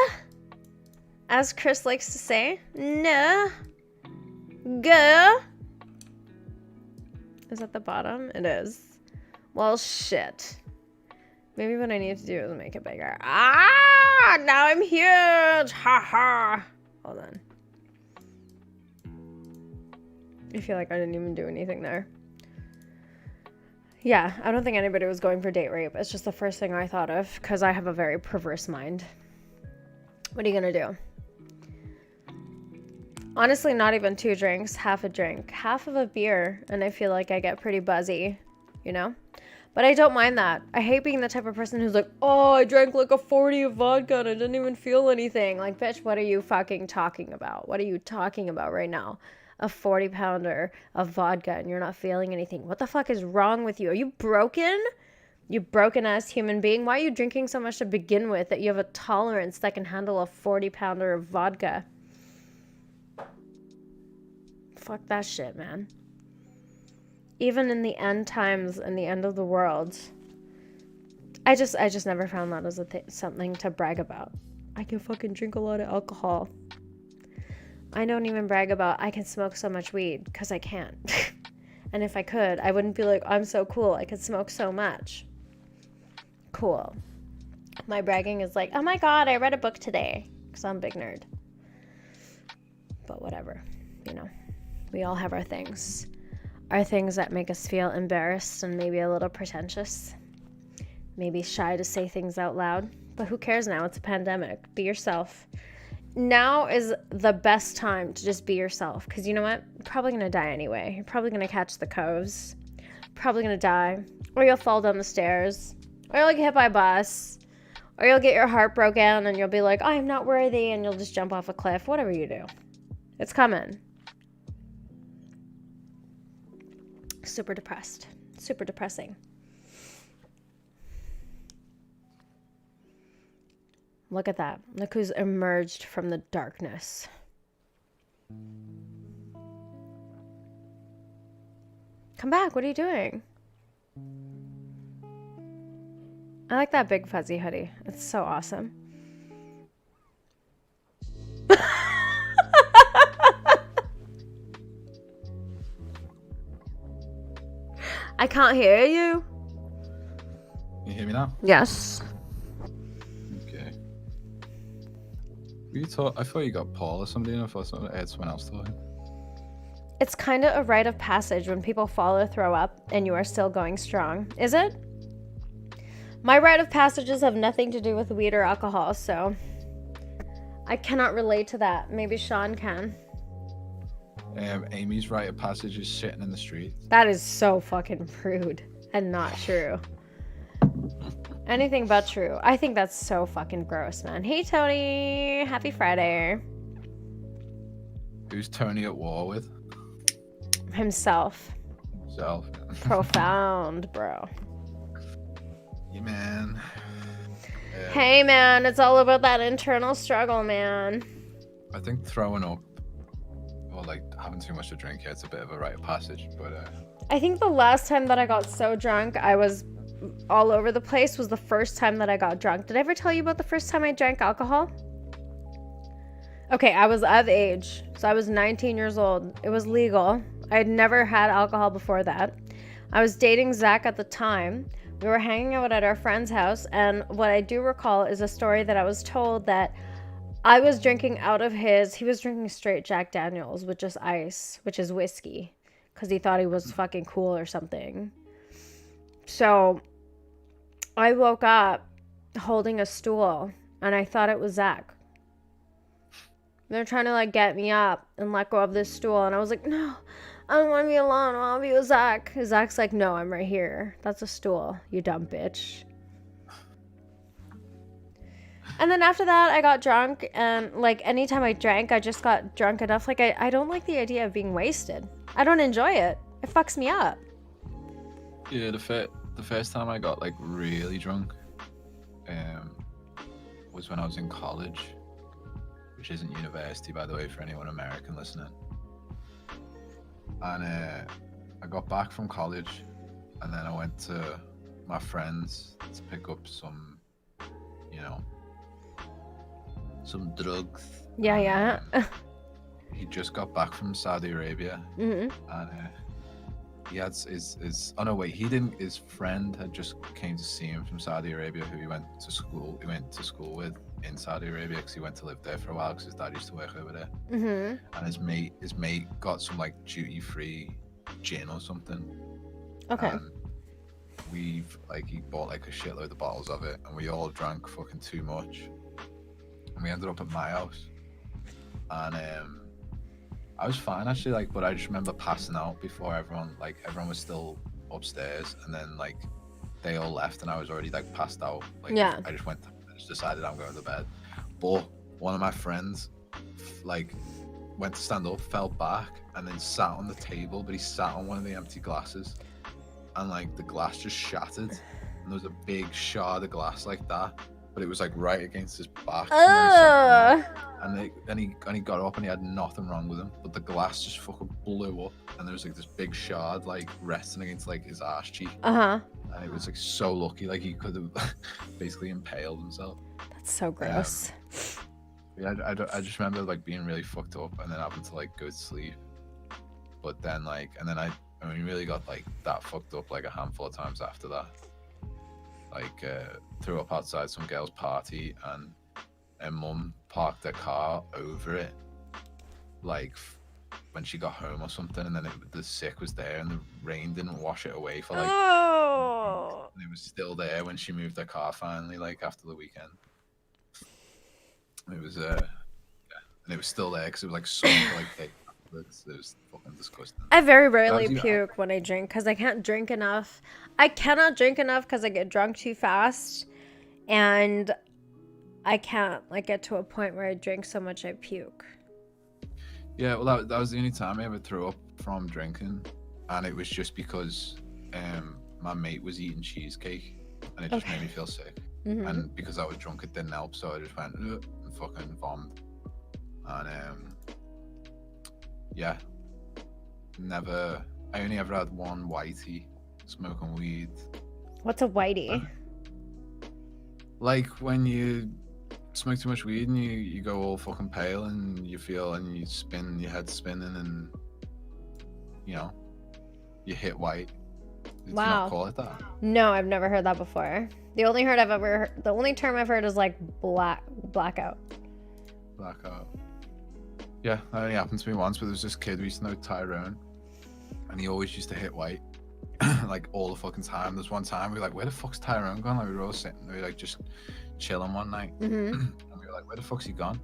As Chris likes to say. Nah. Gah. Is that the bottom? It is. Well, shit. Maybe what I need to do is make it bigger. Ah! Now I'm huge! Ha ha! Hold on. I feel like I didn't even do anything there. Yeah, I don't think anybody was going for date rape. It's just the first thing I thought of, because I have a very perverse mind. What are you gonna do? Honestly, not even 2 drinks, half a drink, half of a beer, and I feel like I get pretty buzzy, you know? But I don't mind that. I hate being the type of person who's like, oh, I drank like a 40 of vodka and I didn't even feel anything. Like, bitch, what are you fucking talking about? What are you talking about right now? A 40-pounder of vodka and you're not feeling anything. What the fuck is wrong with you? Are you broken? You broken-ass human being? Why are you drinking so much to begin with that you have a tolerance that can handle a 40-pounder of vodka? Fuck that shit, man. Even in the end times and the end of the world, I just never found that as something to brag about. I can fucking drink a lot of alcohol. I don't even brag about I can smoke so much weed, because I can't. And if I could, I wouldn't be like, I'm so cool, I could smoke so much. Cool. My bragging is like, oh my god, I read a book today, because I'm a big nerd. But whatever, you know. We all have our things. Our things that make us feel embarrassed and maybe a little pretentious. Maybe shy to say things out loud. But who cares now? It's a pandemic. Be yourself. now is the best time to just be yourself. Because you know what? You're probably going to die anyway. You're probably going to catch the coves. Probably going to die. Or you'll fall down the stairs. Or you'll get hit by a bus. Or you'll get your heart broken and you'll be like, I'm not worthy. And you'll just jump off a cliff. Whatever you do. It's coming. Super depressed. Super depressing. Look at that. Look who's emerged from the darkness. Come back. What are you doing? I like that big fuzzy hoodie. It's so awesome. I can't hear you. You hear me now? Yes. Okay. I thought you got Paul or somebody, and I thought I had someone else talking. It's kind of a rite of passage when people fall or throw up and you are still going strong. Is it? My rite of passages have nothing to do with weed or alcohol, so I cannot relate to that. Maybe Sean can. Amy's rite of passage is sitting in the street. That is so fucking rude and not true. Anything but true. I think that's so fucking gross, man. Hey, Tony. Happy Friday. Who's Tony at war with? Himself. Himself. Profound, bro. Yeah, man. Hey, man. It's all about that internal struggle, man. I think throwing up or like having too much to drink, yeah, it's a bit of a rite of passage, but I think the last time that I got so drunk I was all over the place was the first time that I got drunk. Did I ever tell you about the first time I drank alcohol? Okay, I was of age, so I was 19 years old. It was legal. I had never had alcohol before that. I was dating Zach at the time. We were hanging out at our friend's house, and what I do recall is a story that I was told that I was drinking out of he was drinking straight Jack Daniels with just ice, which is whiskey, because he thought he was fucking cool or something. So I woke up holding a stool, and I thought it was Zach. They're trying to like get me up and let go of this stool, and I was like, no, I don't want to be alone. I want to be with Zach. Zach's like, no, I'm right here. That's a stool, you dumb bitch. And then after that, I got drunk, and like anytime I drank, I just got drunk enough. Like I don't like the idea of being wasted. I don't enjoy it. It fucks me up. yeah, the first time I got like really drunk was when I was in college, which isn't university, by the way, for anyone American listening. And I got back from college, and then I went to my friends to pick up some, you know, some drugs. Yeah. He just got back from Saudi Arabia, Mm-hmm. and he had his friend had just came to see him from Saudi Arabia, who he went to school with in Saudi Arabia, because he went to live there for a while because his dad used to work over there. Mm-hmm. And his mate got some like duty free gin or something. Okay. And he bought like a shitload of bottles of it, and we all drank fucking too much, and we ended up at my house. And I was fine actually, like, but I just remember passing out before everyone was still upstairs, and then like they all left and I was already like passed out. Like, Yeah. I just decided I'm going to bed. But one of my friends like went to stand up, fell back, and then sat on the table, but he sat on one of the empty glasses, and like the glass just shattered, and there was a big shard of glass like that, but it was like right against his back. And he got up and he had nothing wrong with him, but the glass just fucking blew up, and there was like this big shard like resting against like his arse cheek. Uh-huh. And it was like so lucky, like he could have basically impaled himself. That's so gross. Yeah, I just remember like being really fucked up and then having to like go to sleep. But then I only really got like that fucked up like a handful of times after that. Like threw up outside some girl's party, and mum parked her car over it, like when she got home or something, and then the sick was there, and the rain didn't wash it away for like. Oh. And it was still there when she moved her car finally, like after the weekend. It was and it was still there because it was like sunk for like days afterwards. It was fucking disgusting. I very That rarely was even- puke when I drink because I can't drink enough. I cannot drink enough because I get drunk too fast, and I can't like get to a point where I drink so much I puke. Yeah, well, that was the only time I ever threw up from drinking, and it was just because my mate was eating cheesecake, and it just made me feel sick. Mm-hmm. And because I was drunk, it didn't help, so I just went and fucking vomited. And yeah, never. I only ever had one whitey, smoking weed. What's a whitey? Like when you smoke too much weed and you go all fucking pale and you feel and you spin, your head's spinning, and you know you hit white. Did you Wow. not call it that? No, I've never heard that before. The only term I've heard is like blackout. Blackout. Yeah, that only happened to me once, but there was this kid we used to know, Tyrone, and he always used to hit white. Like all the fucking time. There's one time we were like, where the fuck's Tyrone gone? Like we were all sitting, we were like just chilling one night, Mm-hmm. and we were like, where the fuck's he gone?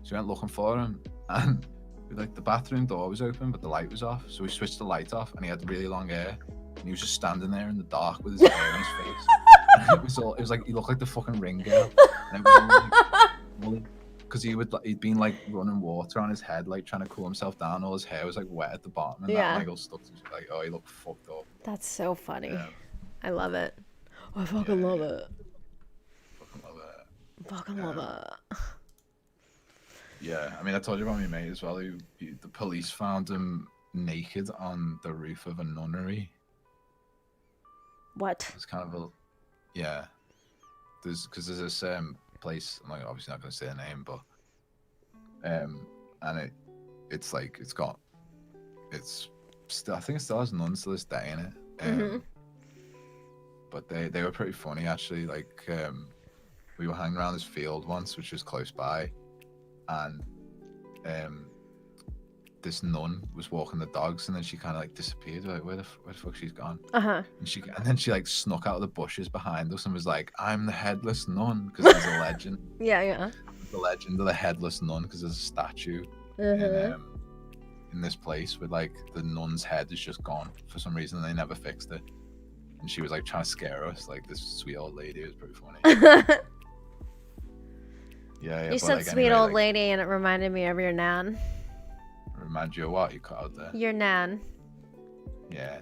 So we went looking for him, and we like the bathroom door was open, but the light was off. So we switched the light off, and he had really long hair, and he was just standing there in the dark with his hair in his face. And it was like he looked like the fucking Ring girl, and it was because he'd been like running water on his head, like trying to cool himself down. All his hair was like wet at the bottom, and that like all stuck to like, oh, he looked fucked up. That's so funny. Yeah. I love it. I fucking love it. Fucking love it. Fucking love it. Yeah, I mean, I told you about my mate as well. The police found him naked on the roof of a nunnery. What? It's kind of a, yeah. There's this place. I'm like obviously not gonna say the name, but and it's like it's still, I think it still has nuns to this day in it. Mm-hmm. But they were pretty funny actually. Like we were hanging around this field once, which was close by, and this nun was walking the dogs, and then she kind of like disappeared. We're like, where the fuck she's gone? Uh-huh. And then she like snuck out of the bushes behind us and was like, I'm the headless nun, because there's a legend. Yeah. The legend of the headless nun, because there's a statue in this place with like the nun's head is just gone for some reason. They never fixed it, and she was like trying to scare us, like this sweet old lady. It was pretty funny. Yeah, You said like, sweet anyway, old like, lady, and it reminded me of your nan. Remind you of what you cut out there? Your nan. Yeah,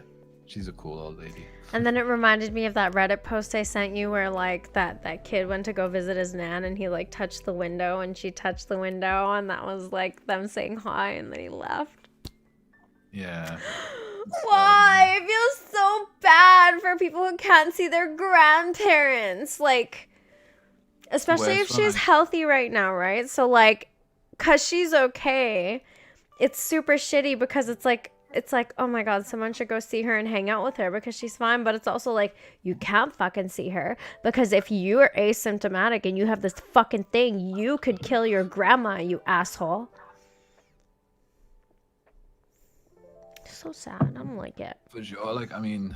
she's a cool old lady. And then it reminded me of that Reddit post I sent you where like that kid went to go visit his nan, and he like touched the window, and she touched the window, and that was like them saying hi, and then he left. Yeah. Why? I feel so bad for people who can't see their grandparents. Like, especially if Worst she's one. healthy right now, right? So like, cause she's okay, it's super shitty because it's like, oh my god, someone should go see her and hang out with her because she's fine. But it's also like, you can't fucking see her because if you are asymptomatic and you have this fucking thing, you could kill your grandma, you asshole. So sad. I don't like it. For sure, like I mean,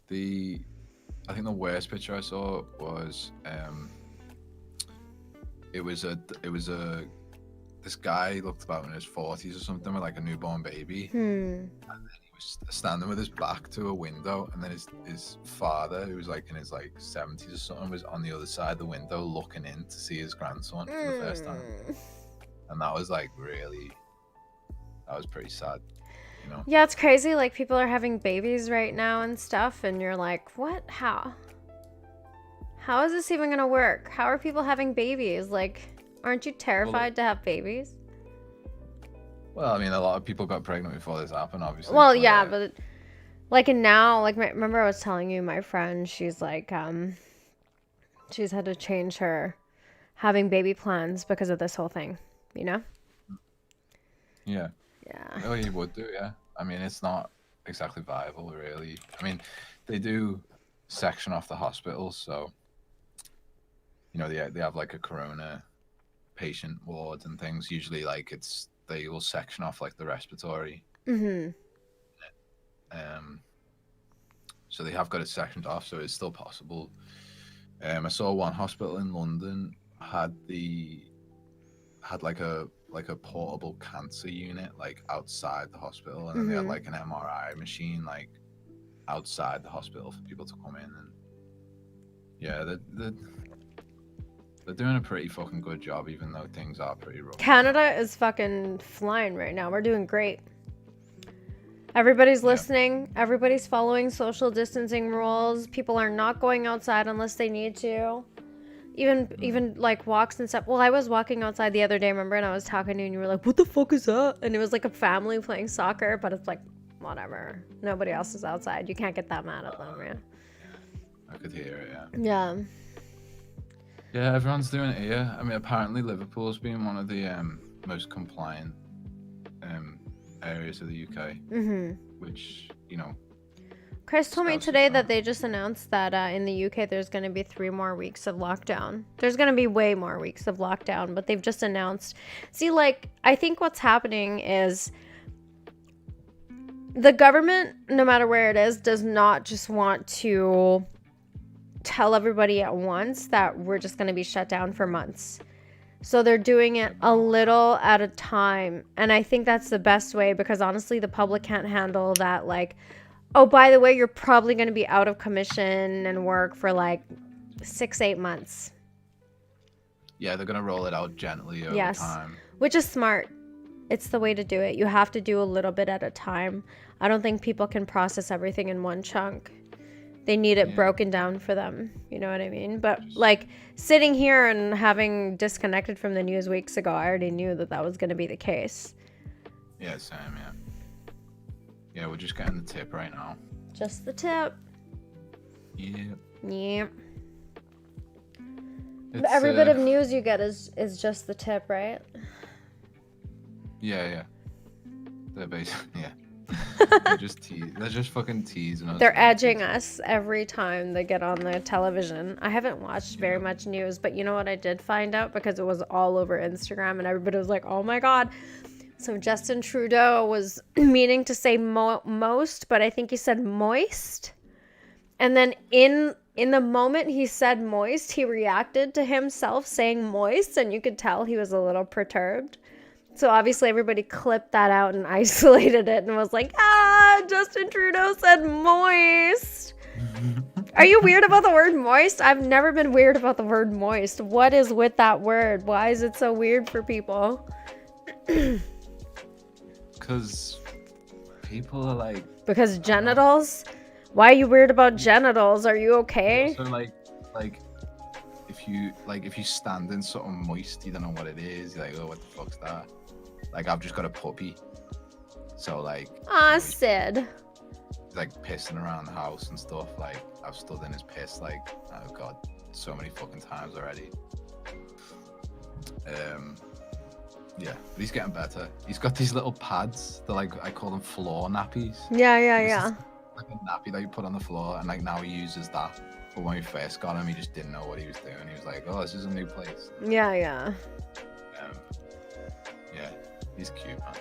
I think the worst picture I saw was it was this guy looked about in his 40s or something with like a newborn baby, and then he was standing with his back to a window, and then his father, who was like in his like 70s or something, was on the other side of the window looking in to see his grandson for the first time, and that was like really. That was pretty sad, you know? Yeah, it's crazy. Like, people are having babies right now and stuff, and you're like, what? How? How is this even gonna work? How are people having babies? Like, aren't you terrified to have babies? Well, I mean, a lot of people got pregnant before this happened, obviously. Well, yeah, but like, and now, like, remember I was telling you, my friend, she's like, she's had to change her having baby plans because of this whole thing, you know? Yeah. Yeah. Oh, you would do, yeah. I mean, it's not exactly viable, really. I mean, they do section off the hospitals, so you know they have like a corona patient ward and things. Usually, like they will section off like the respiratory. So they have got it sectioned off, so it's still possible. I saw one hospital in London had the had like a portable cancer unit like outside the hospital, and then they had like an MRI machine like outside the hospital for people to come in, and yeah, they're doing a pretty fucking good job, even though things are pretty rough. Canada is fucking flying right now. We're doing great. Everybody's listening. Everybody's following social distancing rules. People are not going outside unless they need to. Even like walks and stuff. Well, I was walking outside the other day, remember, and I was talking to you and you were like, what the fuck is that? And it was like a family playing soccer, but it's like, whatever. Nobody else is outside. You can't get that mad at them, man. I could hear it, yeah. Yeah. Yeah, everyone's doing it here. I mean, apparently Liverpool's been one of the most compliant areas of the UK, which, you know. Chris told me today that they just announced that in the UK there's going to be 3 more weeks of lockdown. There's going to be way more weeks of lockdown, but they've just announced. See, like, I think what's happening is the government, no matter where it is, does not just want to tell everybody at once that we're just going to be shut down for months. So they're doing it a little at a time. And I think that's the best way, because honestly, the public can't handle that, like, oh, by the way, you're probably going to be out of commission and work for like 6-8 months. Yeah, they're going to roll it out gently over time. Which is smart. It's the way to do it. You have to do a little bit at a time. I don't think people can process everything in one chunk. They need it broken down for them. You know what I mean? But like sitting here and having disconnected from the news weeks ago, I already knew that that was going to be the case. Yeah, same, yeah. Yeah, we're just getting the tip right now. Just the tip. Yeah. Yeah. But every bit of news you get is just the tip, right? Yeah. They're basically, they're just fucking teasing us. They're edging us every time they get on the television. I haven't watched very much news, but you know what I did find out? Because it was all over Instagram and everybody was like, oh my God. So Justin Trudeau was meaning to say most, but I think he said moist. And then in the moment he said moist, he reacted to himself saying moist, and you could tell he was a little perturbed. So obviously everybody clipped that out and isolated it and was like, Justin Trudeau said moist. Are you weird about the word moist? I've never been weird about the word moist. What is with that word? Why is it so weird for people? Because people are like... Because genitals? Why are you weird about genitals? Are you okay? So like if you stand in something moist, you don't know what it is. You're like, oh, what the fuck's that? Like, I've just got a puppy. So like... Sid. He's like pissing around the house and stuff. Like, I've stood in his piss like, oh God, so many fucking times already. Yeah, but he's getting better. He's got these little pads. They're like, I call them floor nappies. Yeah. Like a nappy that you put on the floor, and like now he uses that. But when we first got him, he just didn't know what he was doing. He was like, oh, this is a new place. Yeah. Yeah, he's cute, man.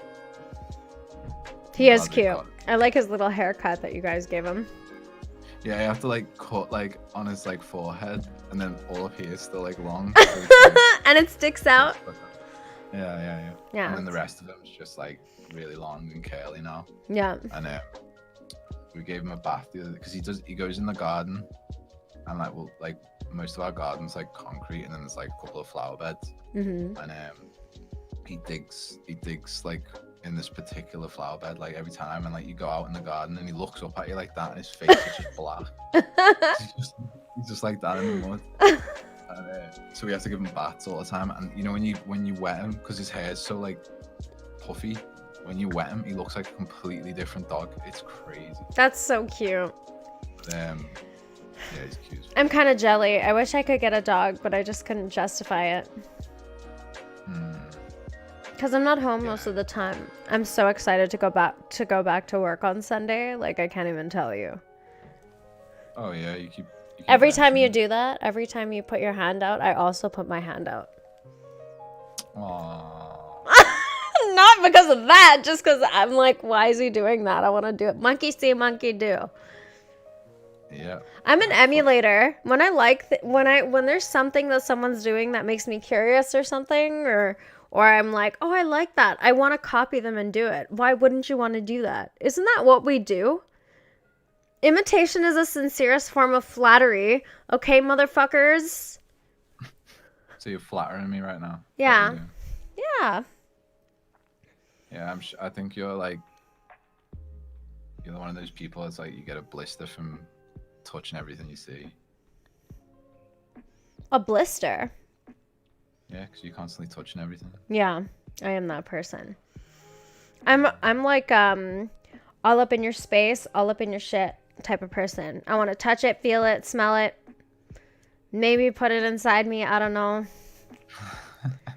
He is cute. I like his little haircut that you guys gave him. Yeah, I have to like cut like on his like forehead, and then all of here is still like long. And it sticks out. Yeah. And then the rest of him is just like really long and curly now. Yeah. And we gave him a bath the other because he goes in the garden, and like most of our garden's like concrete, and then there's like a couple of flower beds. And he digs like in this particular flower bed like every time, and like you go out in the garden and he looks up at you like that, and his face is just black. he's just like that in the mud. And, so we have to give him baths all the time, and you know when you wet him, because his hair is so like puffy, when you wet him he looks like a completely different dog. It's crazy. That's so cute. Yeah, he's cute. I'm kind of jelly. I wish I could get a dog, but I just couldn't justify it. Because I'm not home most of the time. I'm so excited to go back to work on Sunday. Like, I can't even tell you. Oh yeah, you keep every time you do that, every time you put your hand out, I also put my hand out. Aww. Not because of that, just because I'm like, why is he doing that? I want to do it. Monkey see, monkey do. Yeah. I'm an emulator. When I like when there's something that someone's doing that makes me curious or something, or Or I'm like, oh, I like that. I want to copy them and do it. Why wouldn't you want to do that? Isn't that what we do? Imitation is the sincerest form of flattery. Okay, motherfuckers? So you're flattering me right now? Yeah. Yeah. Yeah, I think you're like, you're one of those people that's like, you get a blister from touching everything you see. A blister. Yeah, because you're constantly touching everything. Yeah, I am that person. I'm like all up in your space, all up in your shit type of person. I want to touch it, feel it, smell it. Maybe put it inside me. I don't know.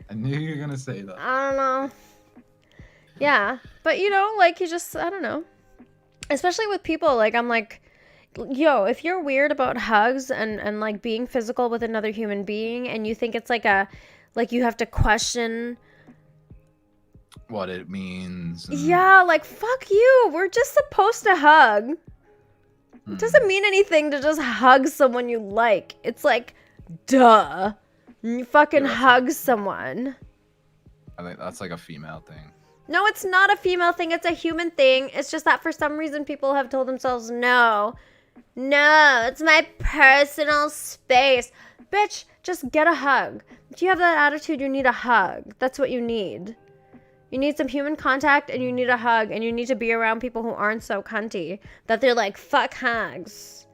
I knew you were gonna say that. I don't know. Yeah, but you know, like you just, I don't know. Especially with people, like I'm like, yo, if you're weird about hugs and like being physical with another human being and you think it's like you have to question What it means. And... Yeah, like fuck you. We're just supposed to hug. It doesn't mean anything to just hug someone you like. It's like, duh. You fucking hug someone. I think that's like a female thing. No, it's not a female thing. It's a human thing. It's just that for some reason people have told themselves, no, it's my personal space. Bitch, just get a hug. If you have that attitude, you need a hug. That's what you need. You need some human contact and you need a hug and you need to be around people who aren't so cunty that they're like, fuck hugs.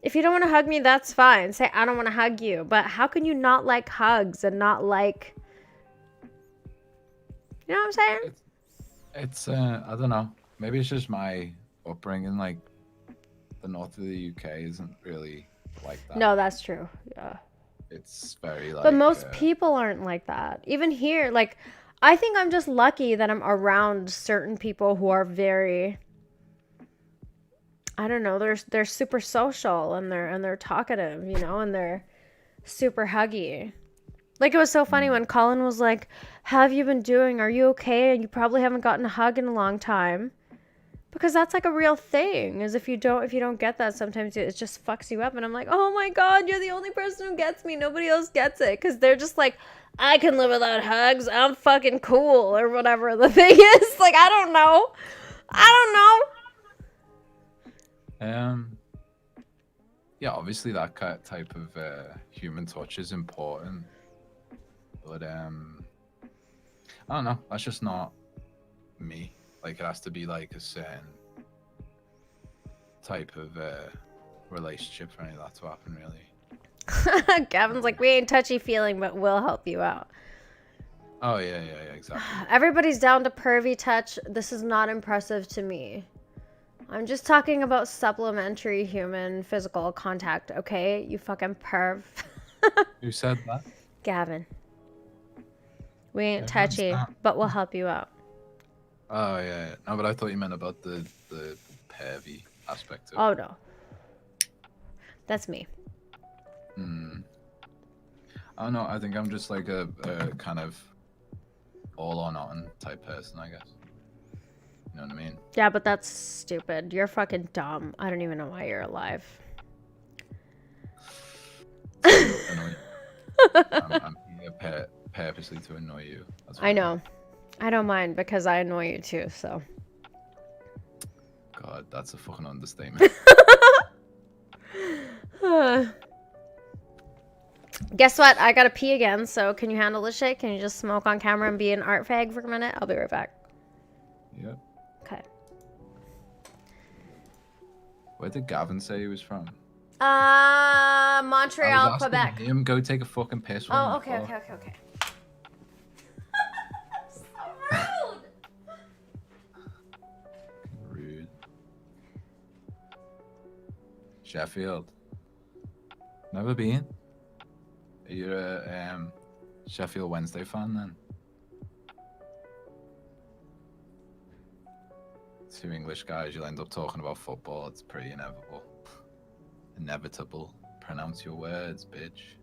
If you don't want to hug me, that's fine. Say, I don't want to hug you. But how can you not like hugs and not like... You know what I'm saying? It's I don't know. Maybe it's just my upbringing. Like, the north of the UK isn't really like that. No, that's true. Yeah. It's very like... But most people aren't like that. Even here, like... I think I'm just lucky that I'm around certain people who are very, I don't know, they're super social and they're talkative, you know, and they're super huggy. Like it was so funny when Colin was like, "How have you been doing? Are you okay? And you probably haven't gotten a hug in a long time." Because that's like a real thing. Is if you don't get that, sometimes it just fucks you up. And I'm like, "Oh my god, you're the only person who gets me. Nobody else gets it." Because they're just like, I can live without hugs. I'm fucking cool or whatever the thing is. Like, I don't know. Yeah, obviously that type of human touch is important. But I don't know. That's just not me. Like, it has to be like a certain type of relationship for any of that to happen, really. Gavin's like, we ain't touchy-feeling, but we'll help you out. Oh, yeah, exactly. Everybody's down to pervy touch. This is not impressive to me. I'm just talking about supplementary human physical contact, okay? You fucking perv. Who said that? Gavin. We ain't touchy, but we'll help you out. Oh, yeah. No, but I thought you meant about the pervy aspect of it. Oh, no. That's me. I don't know. I think I'm just like a kind of all or nothing type person, I guess. You know what I mean? Yeah, but that's stupid. You're fucking dumb. I don't even know why you're alive. I'm here purposely to annoy you. I know. I don't mind because I annoy you too, so. God, that's a fucking understatement. Guess what? I gotta pee again, so can you handle this shit? Can you just smoke on camera and be an art fag for a minute? I'll be right back. Yep. Okay. Where did Gavin say he was from? Montreal, Quebec. Him go take a fucking piss. Oh, okay. So rude. Rude. Sheffield. Never been. You're a Sheffield Wednesday fan then? Two English guys, you'll end up talking about football. It's pretty inevitable. Inevitable. Pronounce your words, bitch.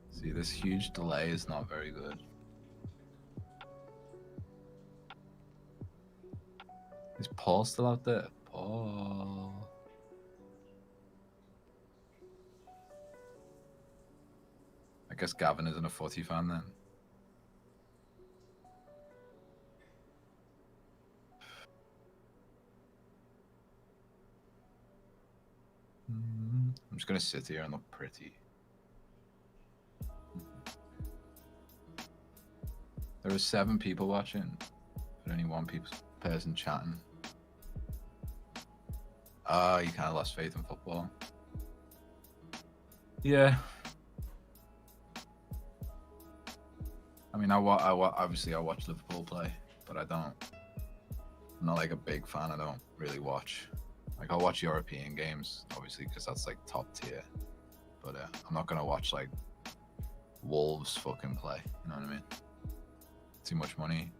See, this huge delay is not very good. Is Paul still out there? Paul. guess Gavin isn't a footy fan then. I'm just gonna sit here and look pretty. There were 7 people watching, but only 1 person chatting. Ah, you kind of lost faith in football. Yeah. I mean, obviously I watch Liverpool play, but I'm not like a big fan. I don't really watch. Like, I'll watch European games, obviously, because that's like top tier. But I'm not gonna watch like Wolves fucking play. You know what I mean? Too much money.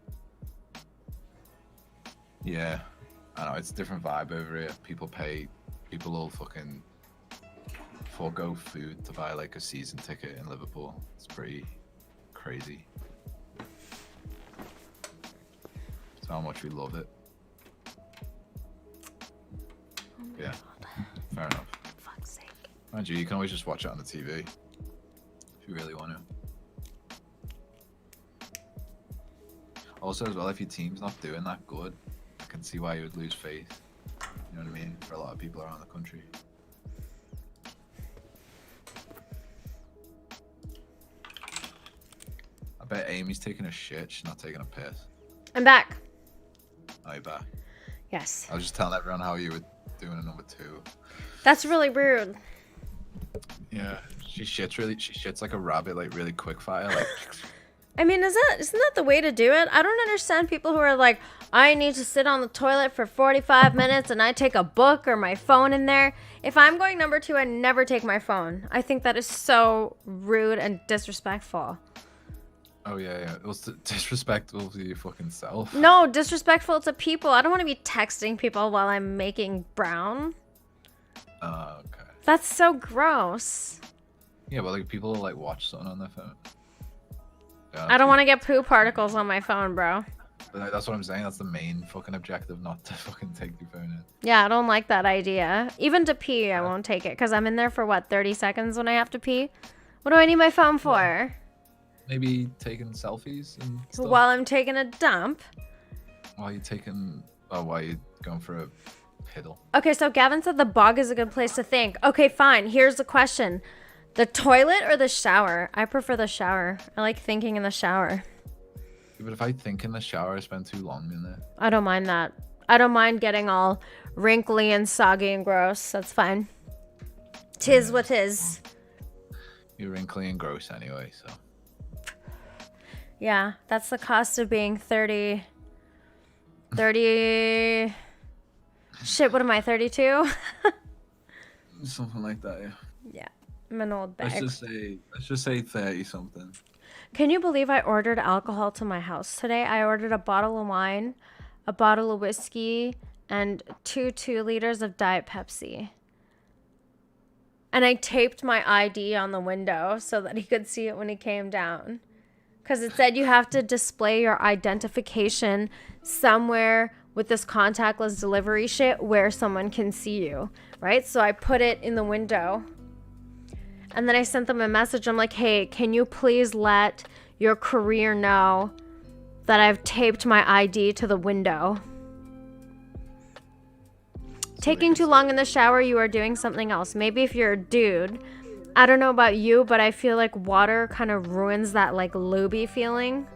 Yeah, I know, it's a different vibe over here. People will fucking forego food to buy like a season ticket in Liverpool. It's pretty crazy. That's how much we love it. Yeah, fair enough. For fuck's sake. Mind you can always just watch it on the TV if you really want to. Also, as well, if your team's not doing that good, I can see why you would lose faith. You know what I mean? For a lot of people around the country. I bet Amy's taking a shit. She's not taking a piss. I'm back. Are you back? Yes. I was just telling everyone how you were doing a number 2. That's really rude. Yeah, she shits like a rabbit, like really quick fire. Like, I mean, isn't that the way to do it? I don't understand people who are like, I need to sit on the toilet for 45 minutes and I take a book or my phone in there. If I'm going number 2, I never take my phone. I think that is so rude and disrespectful. oh yeah, it was disrespectful to your fucking self. No, disrespectful to people. I don't want to be texting people while I'm making brown. Okay. That's so gross. Yeah, but like people will like watch something on their phone. Yeah, I don't want to get poo particles on my phone, bro. But that's what I'm saying. That's the main fucking objective, not to fucking take your phone in. Yeah, I don't like that idea. Even to pee, I won't take it because I'm in there for what, 30 seconds when I have to pee? What do I need my phone for? Maybe taking selfies and stuff. While I'm taking a dump. While you're going for a piddle. Okay, so Gavin said the bog is a good place to think. Okay, fine. Here's the question. The toilet or the shower? I prefer the shower. I like thinking in the shower. Yeah, but if I think in the shower, I spend too long in there. I don't mind that. I don't mind getting all wrinkly and soggy and gross. That's fine. Tis what tis. You're wrinkly and gross anyway, so. Yeah, that's the cost of being 30. Shit, what am I, 32? Something like that, yeah. Yeah, I'm an old bag. Let's just say 30 something. Can you believe I ordered alcohol to my house today? I ordered a bottle of wine, a bottle of whiskey, and 2 liters of Diet Pepsi. And I taped my ID on the window so that he could see it when he came down. Because it said you have to display your identification somewhere with this contactless delivery shit where someone can see you, right? So I put it in the window. And then I sent them a message. I'm like, hey, can you please let your courier know that I've taped my ID to the window? Taking too long in the shower, you are doing something else. Maybe if you're a dude, I don't know about you, but I feel like water kind of ruins that like lubey feeling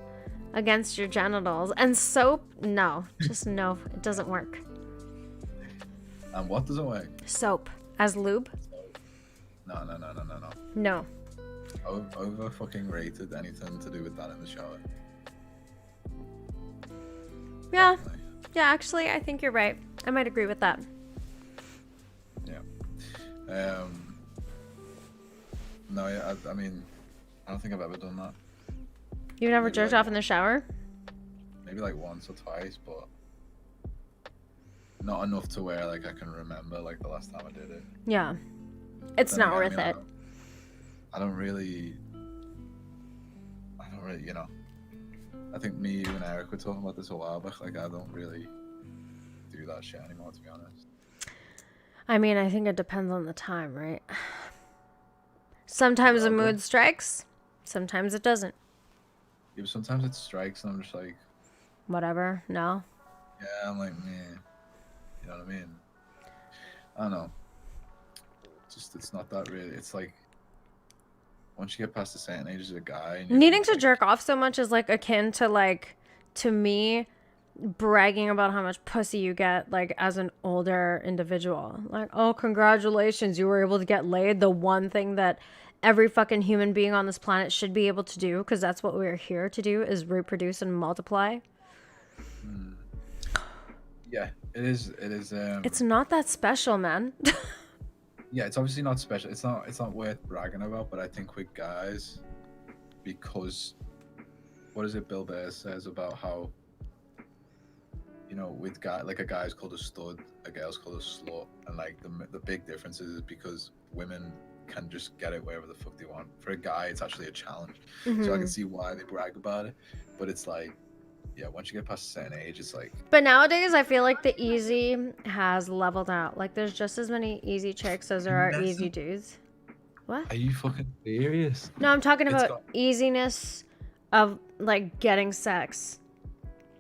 against your genitals. And soap, no. Just no, it doesn't work. And what doesn't work? Soap as lube? No. No. Over fucking rated anything to do with that in the shower. Yeah. Definitely. Yeah, actually, I think you're right. I might agree with that. Yeah. No, yeah, I mean, I don't think I've ever done that. You've never Maybe jerked like off in the shower? Maybe like once or twice, but not enough to where like I can remember like the last time I did it. Yeah. It's Then not again, worth I mean, it. I don't really, you know. I think me, you, and Eric were talking about this a while back. Like, I don't really do that shit anymore, to be honest. I mean, I think it depends on the time, right? Sometimes a mood strikes. Sometimes it doesn't. Yeah, but sometimes it strikes, and I'm just like, Whatever. No. yeah, I'm like, man, you know what I mean? I don't know. It's not that really. It's like once you get past a certain age as a guy, and Needing to like, jerk off so much is like akin to like, to me, bragging about how much pussy you get like as an older individual. Like, oh, congratulations, you were able to get laid. The one thing that every fucking human being on this planet should be able to do, because that's what we're here to do, is reproduce and multiply. yeah, it is. It is. It's not that special, man. Yeah, it's obviously not special. It's not worth bragging about. But I think with guys, because what is it Bill Burr says about how, you know, with a guy's called a stud, a girl's called a slut, and like the big difference is because women can just get it wherever the fuck they want. For a guy, it's actually a challenge. So I can see why they brag about it, but it's like, yeah, once you get past a certain age, it's like. But nowadays, I feel like the easy has leveled out. Like, there's just as many easy chicks as there are easy dudes. What? Are you fucking serious? No, I'm talking It's about easiness of, like, getting sex.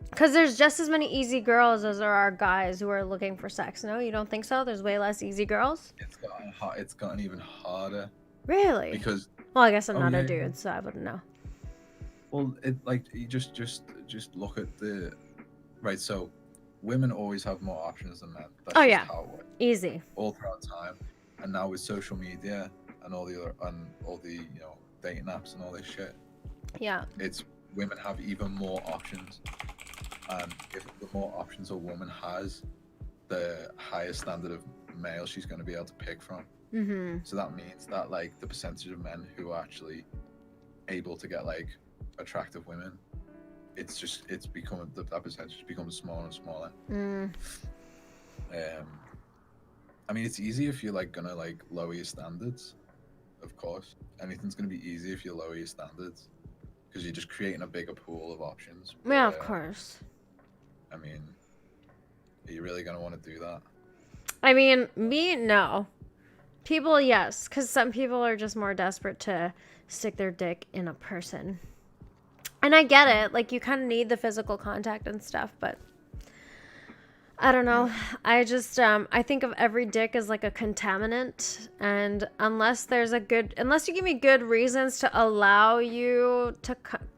Because there's just as many easy girls as there are guys who are looking for sex. No, you don't think so? There's way less easy girls? It's gotten even harder. Really? Because. Well, I guess I'm Oh, not yeah, a dude, so I wouldn't know. Well, it like you just look at the right. So, women always have more options than men. That's just how it works. Easy. All throughout time, and now with social media and all the dating apps and all this shit, Yeah. it's women have even more options, and if the more options a woman has, the higher standard of male she's going to be able to pick from. Mm-hmm. So that means that like the percentage of men who are actually able to get like attractive women, that percentage becomes smaller and smaller. I mean, it's easy if you're like gonna like lower your standards. Of course, anything's gonna be easy if you lower your standards, because you're just creating a bigger pool of options. Yeah, of course. I mean, are you really gonna want to do that? I mean, me, no. People, yes, because some people are just more desperate to stick their dick in a person. And I get it. Like, you kind of need the physical contact and stuff, but I don't know. I just, I think of every dick as like a contaminant. And unless you give me good reasons to allow you to,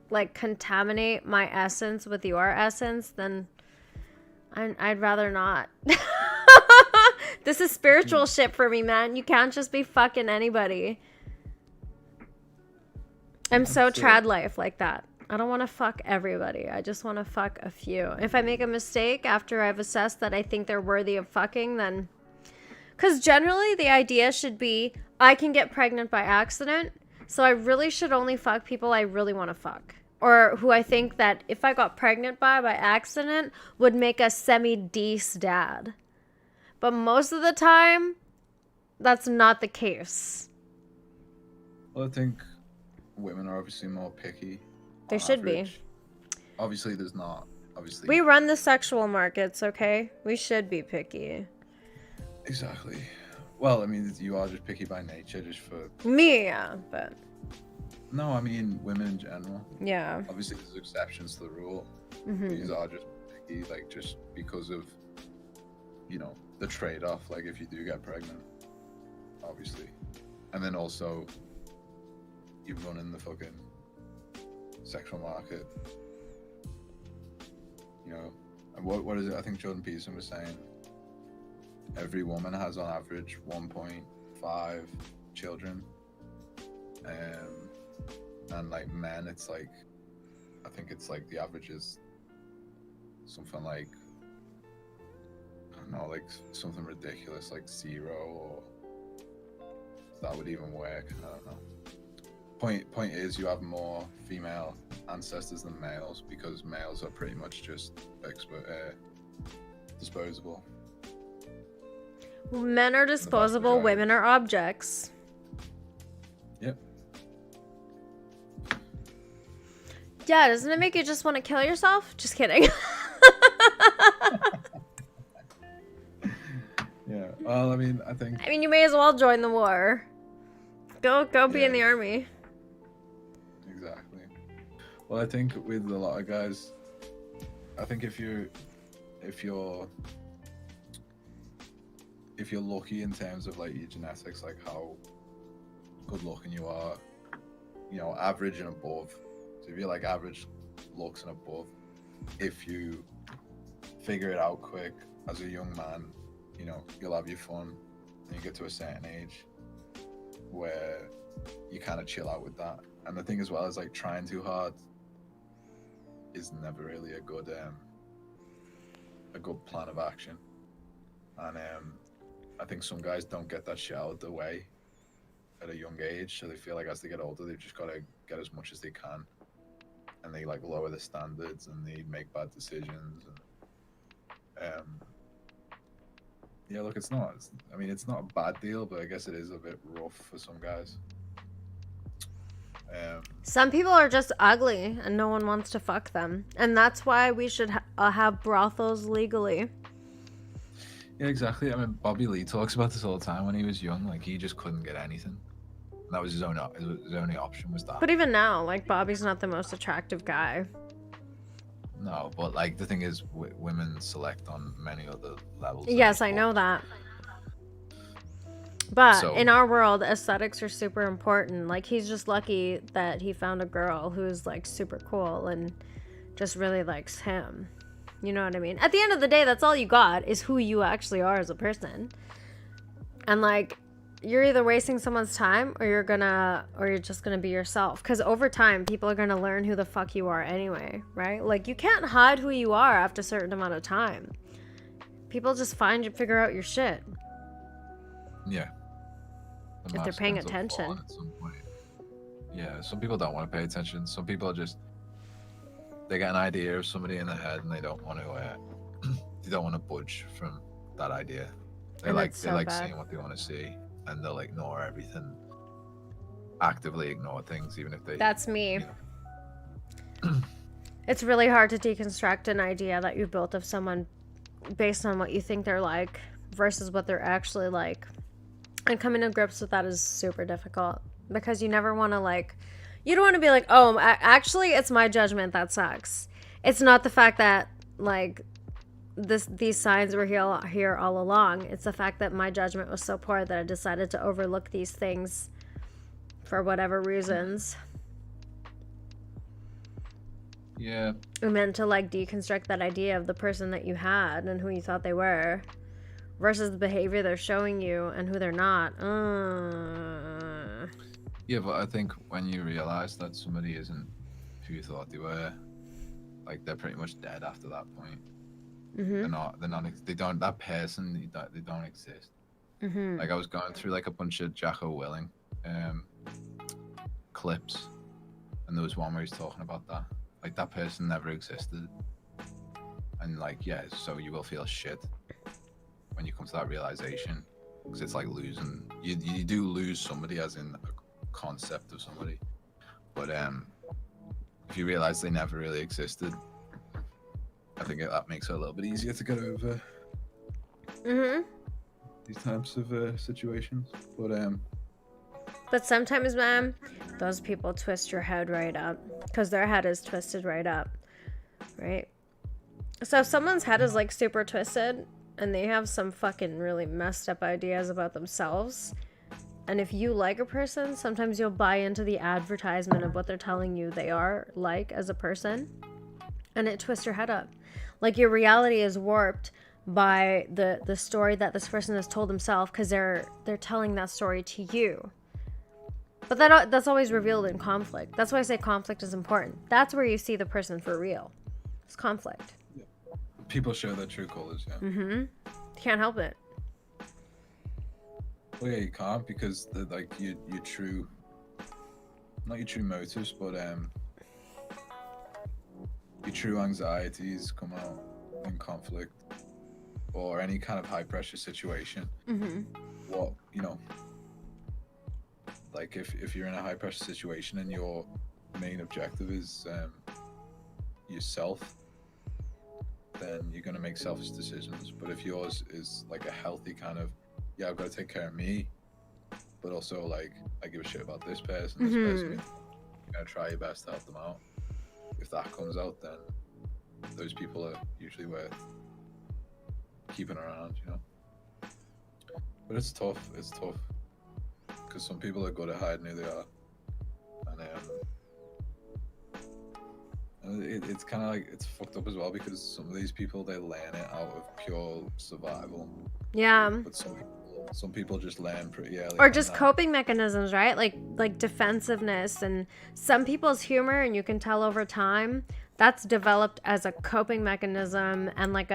like, contaminate my essence with your essence, then I'd rather not. This is spiritual shit for me, man. You can't just be fucking anybody. I'm so trad life like that. I don't want to fuck everybody. I just want to fuck a few. If I make a mistake after I've assessed that I think they're worthy of fucking, then... Because generally the idea should be, I can get pregnant by accident, so I really should only fuck people I really want to fuck. Or who I think that if I got pregnant by accident would make a semi-decent dad. But most of the time, that's not the case. Well, I think women are obviously more picky. They should be. Obviously, there's not. Obviously, we run the sexual markets, okay? We should be picky. Exactly. Well, I mean, you are just picky by nature, just for me, yeah, but no, I mean women in general. Yeah. Obviously, there's exceptions to the rule. These are just picky, like just because of, you know, the trade-off. Like if you do get pregnant, obviously, and then also you run in the fucking sexual market, you know. And what is it? I think Jordan Peterson was saying every woman has on average 1.5 children, and like men, it's like, I think it's like the average is something like, I don't know, like something ridiculous like 0, or if that would even work. I don't know. Point is, you have more female ancestors than males, because males are pretty much just disposable. Men are disposable, women are objects. Yep. Yeah, doesn't it make you just want to kill yourself? Just kidding. Yeah, well, I mean, you may as well join the war. Go be in the army. Well, I think with a lot of guys, I think if you're lucky in terms of like your genetics, like how good looking you are, you know, average and above. So if you're like average looks and above, if you figure it out quick as a young man, you know, you'll have your fun and you get to a certain age where you kind of chill out with that. And the thing as well is like trying too hard is never really a good plan of action. And I think some guys don't get that shit out of the way at a young age, so they feel like as they get older they've just got to get as much as they can, and they like lower the standards and they make bad decisions. And yeah, look, it's not a bad deal, but I guess it is a bit rough for some guys. Some people are just ugly and no one wants to fuck them, and that's why we should have brothels legally. Yeah, exactly. I mean, Bobby Lee talks about this all the time. When he was young, like he just couldn't get anything. That was his only option was that. But even now, like Bobby's not the most attractive guy. No, but like the thing is, women select on many other levels. Yes, I know that. But in our world, aesthetics are super important. Like he's just lucky that he found a girl who's like super cool and just really likes him. You know what I mean? At the end of the day, that's all you got is who you actually are as a person. And like, you're either wasting someone's time or you're just gonna be yourself. Because over time, people are gonna learn who the fuck you are anyway, right? Like, you can't hide who you are after a certain amount of time. People just figure out your shit. Yeah. If they're paying attention. At some point. Yeah, some people don't want to pay attention. Some people are just, they get an idea of somebody in their head and they don't want to budge from that idea. They like seeing what they want to see, and they'll ignore everything, actively ignore things, even if they. That's me. You know. It's really hard to deconstruct an idea that you built of someone based on what you think they're like versus what they're actually like. And coming to grips with that is super difficult because you never want to you don't want to be like, oh, actually it's my judgment that sucks. It's not the fact that these signs were here all along. It's the fact that my judgment was so poor that I decided to overlook these things for whatever reasons. Yeah. I meant to deconstruct that idea of the person that you had and who you thought they were versus the behavior they're showing you and who they're not. Yeah, but I think when you realize that somebody isn't who you thought they were, they're pretty much dead after that point. Mm-hmm. That person, they don't exist. Mm-hmm. I was going through a bunch of Jacko Willing clips, and there was one where he's talking about that. That person never existed. And so you will feel shit when you come to that realization, because it's like losing, you do lose somebody, as in a concept of somebody, but if you realize they never really existed, I think that makes it a little bit easier to get over these types of situations. But sometimes, man, those people twist your head right up, because their head is twisted right up, right? So if someone's head is super twisted and they have some fucking really messed up ideas about themselves, and if you like a person, sometimes you'll buy into the advertisement of what they're telling you they are like as a person, and it twists your head up. Your reality is warped by the story that this person has told himself, because they're telling that story to you. But that's always revealed in conflict. That's why I say conflict is important. That's where you see the person for real. It's conflict. Yeah. People show their true colors, yeah. Mm-hmm. Can't help it. Well, yeah, you can't, because your true, not your true motives, but your true anxieties come out in conflict or any kind of high pressure situation. Mm-hmm. What, if you're in a high pressure situation and your main objective is yourself, then you're going to make selfish decisions. But if yours is a healthy kind of, yeah, I've got to take care of me, but also I give a shit about this person, you're going to try your best to help them out. if that comes out, then those people are usually worth keeping around, you know. But it's tough. It's tough because some people are good at hiding who they are, and it's kind of like it's fucked up as well because some of these people, they learn it out of pure survival. Yeah. But some people just learn pretty early. Or just coping mechanisms, right? Like defensiveness, and some people's humor, and you can tell over time that's developed as a coping mechanism, and like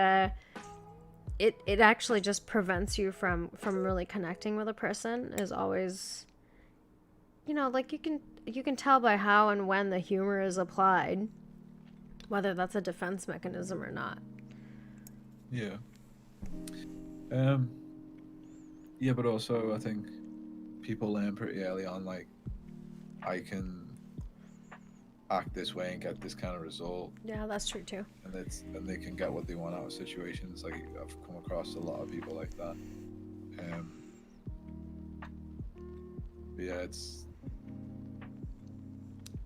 it actually just prevents you from really connecting with a person. Is always, you know, like you can tell by how and when the humor is applied, whether that's a defense mechanism or not. Yeah. Yeah, but also I think people learn pretty early on, like, I can act this way and get this kind of result. Yeah, that's true too. And they can get what they want out of situations. Like, I've come across a lot of people like that. But yeah,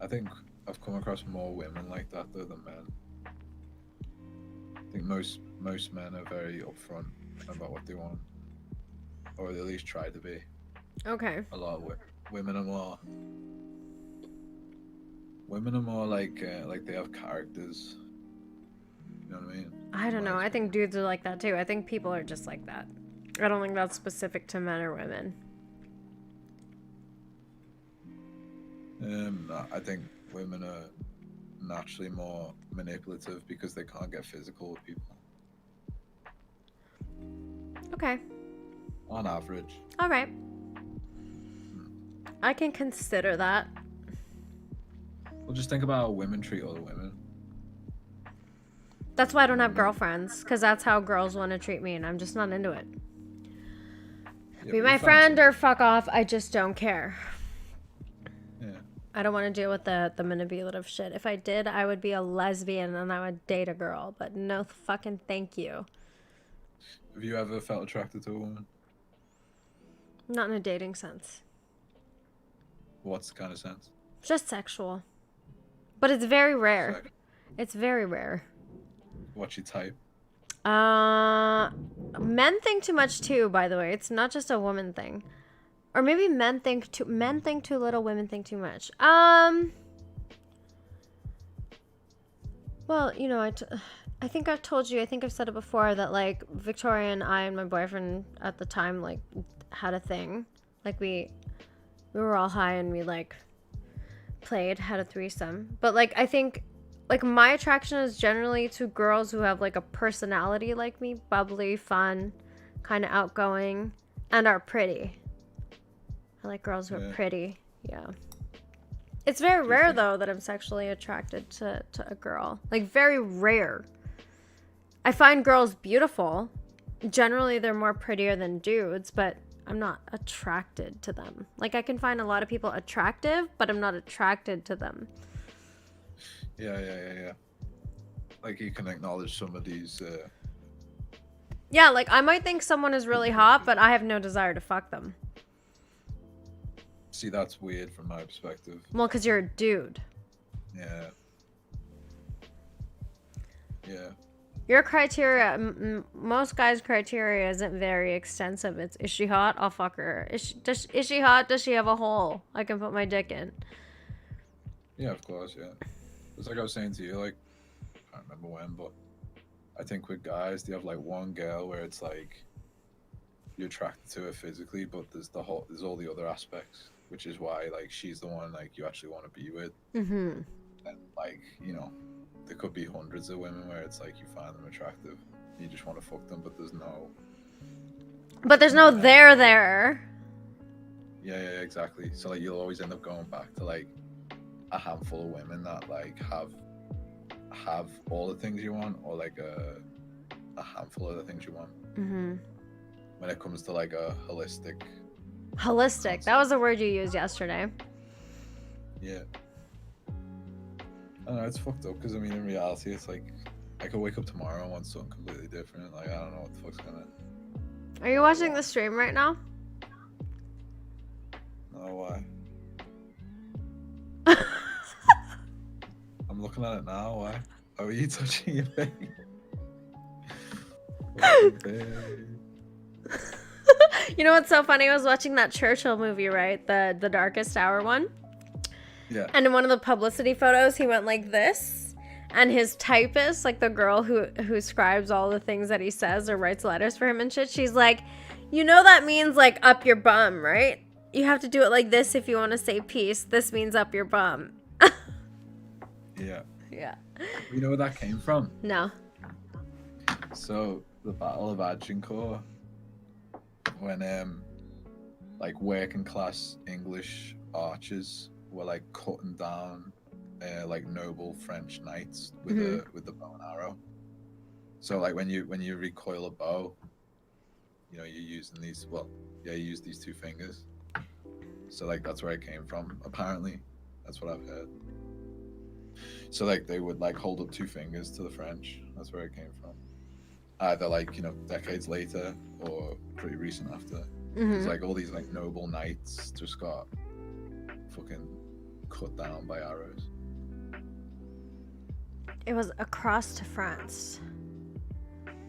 I think I've come across more women like that though than men. I think most men are very upfront about what they want, or they at least try to be. Okay. A lot of women are more like they have characters. You know what I mean? I don't know. I think dudes are like that too. I think people are just like that. I don't think that's specific to men or women. No, I think women are naturally more manipulative because they can't get physical with people. Okay. On average. All right. I can consider that. Well, just think about how women treat other women. That's why I don't have girlfriends, because that's how girls want to treat me, and I'm just not into it. Yeah, Be my friend or fuck off. I just don't care. Yeah. I don't want to deal with the manipulative shit. If I did, I would be a lesbian and I would date a girl, but no fucking thank you. Have you ever felt attracted to a woman? Not in a dating sense. What's the kind of sense? Just sexual. But it's very rare. It's very rare. What's your type? Men think too much too, by the way. It's not just a woman thing. Or maybe men think too little, women think too much. Well, you know, I think I've told you, I think I've said it before, that like Victoria and I and my boyfriend at the time like had a thing. Like we were all high and we like had a threesome. But like I think like my attraction is generally to girls who have like a personality like me, bubbly, fun, kind of outgoing, and are pretty. I like girls who are pretty. Yeah. It's very rare though that I'm sexually attracted to a girl. Like very rare. I find girls beautiful. Generally they're more prettier than dudes, but I'm not attracted to them. Like I can find a lot of people attractive, but I'm not attracted to them. Yeah. Like you can acknowledge some of these. Yeah, like I might think someone is really hot, but I have no desire to fuck them. See, that's weird from my perspective. Well, because you're a dude. Yeah. Your criteria, most guys' criteria isn't very extensive. It's, is she hot? I'll fuck her. Is she hot? Does she have a hole I can put my dick in? Yeah, of course, yeah. It's like I was saying to you, like, I can't remember when, but I think with guys, they have like one girl where it's like you're attracted to her physically, but there's all the other aspects, which is why like she's the one like you actually want to be with. Mm-hmm. And like, you know, there could be hundreds of women where it's like you find them attractive, you just want to fuck them, but there's no there. Yeah, exactly. So like you'll always end up going back to like a handful of women that like have all the things you want, or like a handful of the things you want. Mm-hmm. When it comes to like a holistic concept. That was a word you used yesterday. Yeah. I don't know, it's fucked up because I mean in reality it's like I could wake up tomorrow and want something completely different. Like I don't know what the fuck's gonna. Are you watching the stream right now? No, why? I'm looking at it now. Why? Oh, are you touching your face? Fucking babe. You know what's so funny? I was watching that Churchill movie, right? The Darkest Hour one. Yeah. And in one of the publicity photos, he went like this. And his typist, like the girl who scribes all the things that he says or writes letters for him and shit, she's like, you know that means like up your bum, right? You have to do it like this if you want to say peace. This means up your bum. Yeah. Yeah. You know where that came from? No. So the Battle of Agincourt, when like working class English archers were like cutting down like noble French knights with the bow and arrow. So like when you recoil a bow, you know, you're using these. Well, yeah, you use these two fingers. So like that's where it came from. Apparently, that's what I've heard. So like they would like hold up two fingers to the French. That's where it came from. Either like, you know, decades later or pretty recent after. It's like all these like noble knights just got fucking cut down by arrows. It was across to France.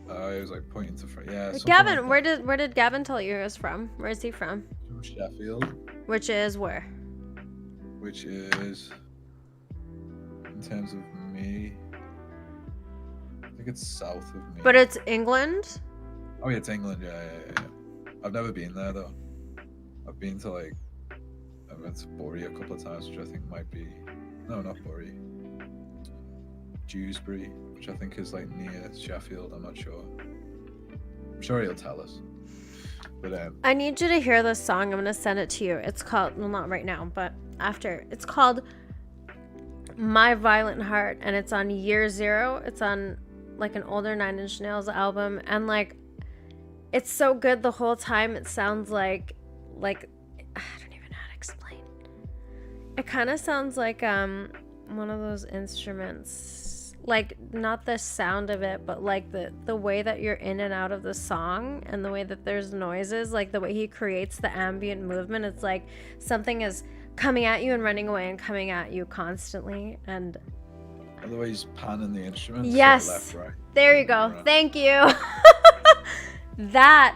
It was like pointing to France. Yeah. Gavin, like where did Gavin tell you he was from? Where is he from? from Sheffield, Which is where? which is in terms of me, I think it's south of me. But it's England? Oh yeah, it's England. Yeah. I've never been there though. I've been to like, I went to Bury a couple of times, which I think might be, no, not Bury, Dewsbury, which I think is like near Sheffield. I'm not sure. I'm sure he'll tell us. But I need you to hear this song. I'm gonna send it to you. It's called, well, not right now, but after. It's called My Violent Heart, and it's on Year Zero. It's on like an older Nine Inch Nails album, and like it's so good the whole time. It sounds like I don't even know how to explain. It kind of sounds like one of those instruments, like not the sound of it, but like the way that you're in and out of the song and the way that there's noises, like the way he creates the ambient movement. It's like something is coming at you and running away and coming at you constantly. And otherwise panning the instruments. yes, left, right. There you go. Right. Thank you. That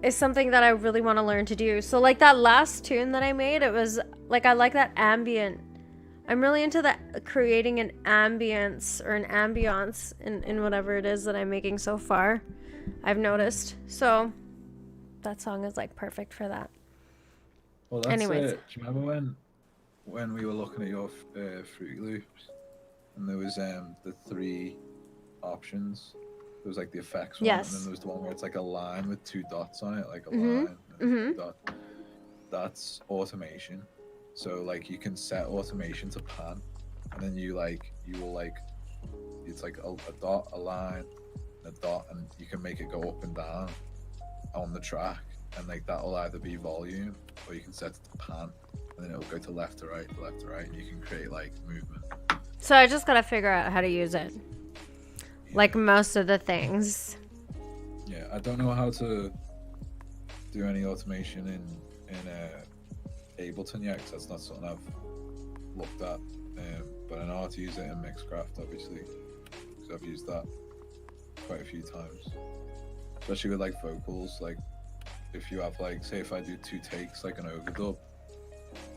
is something that I really want to learn to do. So like that last tune that I made, it was like, I like that ambient. I'm really into that, creating an ambience or an ambiance in whatever it is that I'm making so far, I've noticed. So that song is like perfect for that. Well, that's anyways. it. Do you remember when we were looking at your Fruity Loops and there was the three options? There was like the effects one, Yes. and then there was the one where it's like a line with two dots on it, like a line and a dot. That's automation. So like you can set automation to pan, and then you will like it's like a dot, a line, a dot, and you can make it go up and down on the track, and like that'll either be volume or you can set it to pan, and then it'll go to left to right, and you can create like movement. So I just gotta figure out how to use it. Like most of the things. Yeah, I don't know how to do any automation in Ableton yet, because that's not something I've looked at. But I know how to use it in Mixcraft, obviously, because I've used that quite a few times. Especially with like vocals, like if you have like, say if I do 2 takes, like an overdub,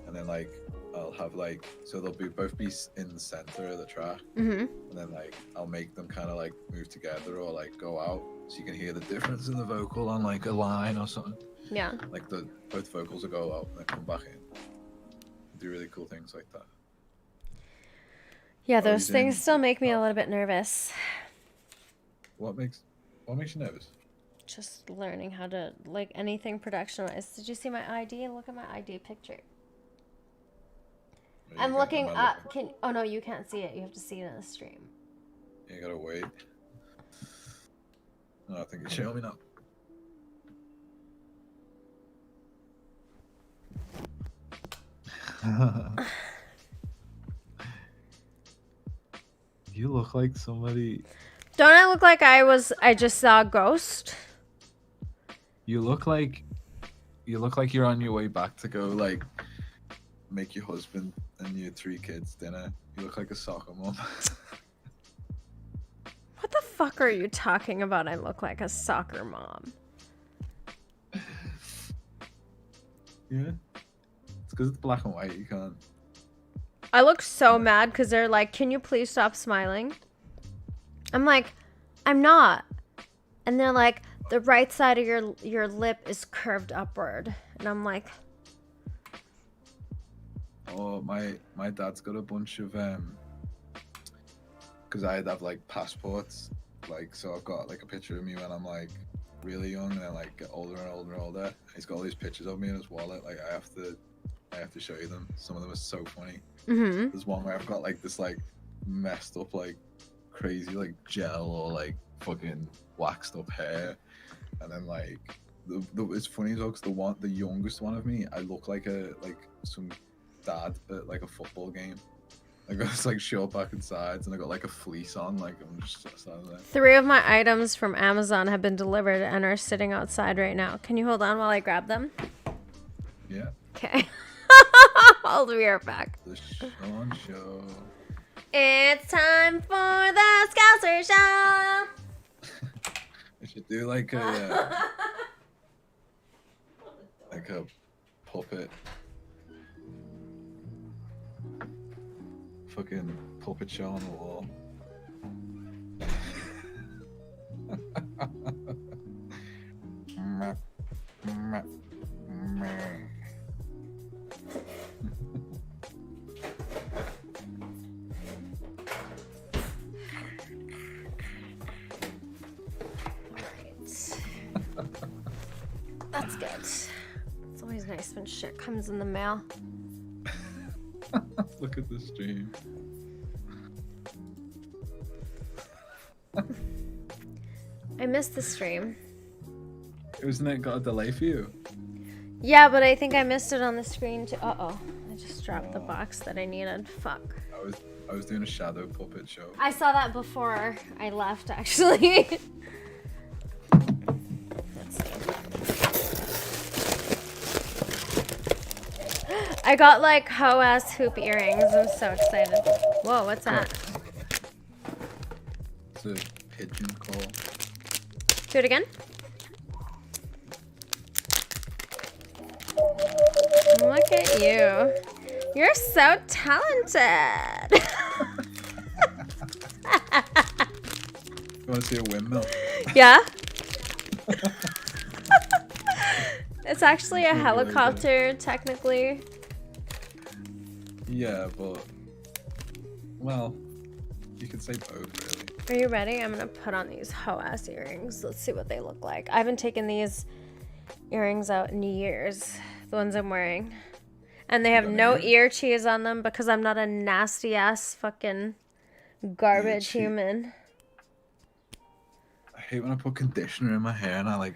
and then like I'll have like, so they'll both be in the center of the track, and then like I'll make them kind of like move together or like go out, so you can hear the difference in the vocal on like a line or something. Yeah. Like both vocals will go out and then come back in. Do really cool things like that. Yeah, those things still make me a little bit nervous. What makes you nervous? Just learning how to, like, anything production-wise. Did you see my ID? Look at my ID picture. I'm looking up. Oh no, you can't see it. You have to see it in the stream. You gotta wait. No, I think it's showing me now. You look like somebody. Don't I look like I just saw a ghost? You look like you're on your way back to go like make your husband and your 3 kids dinner. You look like a soccer mom. What the fuck are you talking about? I look like a soccer mom. Yeah. It's because it's black and white. You can't. I look so mad because they're like, can you please stop smiling? I'm like, I'm not. And they're like, the right side of your lip is curved upward. And I'm like, Oh, my dad's got a bunch of because I'd have like passports, like, so I've got like a picture of me when I'm like really young, and then like get older and older and older. He's got all these pictures of me in his wallet. Like I have to show you them. Some of them are so funny. mm-hmm. There's one where I've got like this like messed up like crazy like gel or like fucking waxed up hair, and then like it's funny as well because the youngest one of me, I look like some dad at like a football game. I got this like short back and sides, and I got like a fleece on. Like I'm just standing there. 3 of my items from Amazon have been delivered and are sitting outside right now. Can you hold on while I grab them? Yeah. Okay. I'll be right back. The Sean Show. It's time for the Scouser Show. I should do like a puppet. Fucking puppet show on the wall. That's good. It's always nice when shit comes in the mail. Look at the stream. I missed the stream. Wasn't it got a delay for you? Yeah, but I think I missed it on the screen too. Uh-oh. I just dropped the box that I needed. Fuck. I was doing a shadow puppet show. I saw that before I left, actually. Let's see. I got like hoe-ass hoop earrings. I'm so excited. Whoa, what's that? It's a pigeon call. Do it again. Look at you. You're so talented. You want to see a windmill? Yeah. It's actually a helicopter, technically. Yeah, but well, you could say both, really. Are you ready? I'm gonna put on these hoe-ass earrings. Let's see what they look like. I haven't taken these earrings out in years. The ones I'm wearing. And they have no ear cheese on them because I'm not a nasty ass fucking garbage human. I hate when I put conditioner in my hair and I'll have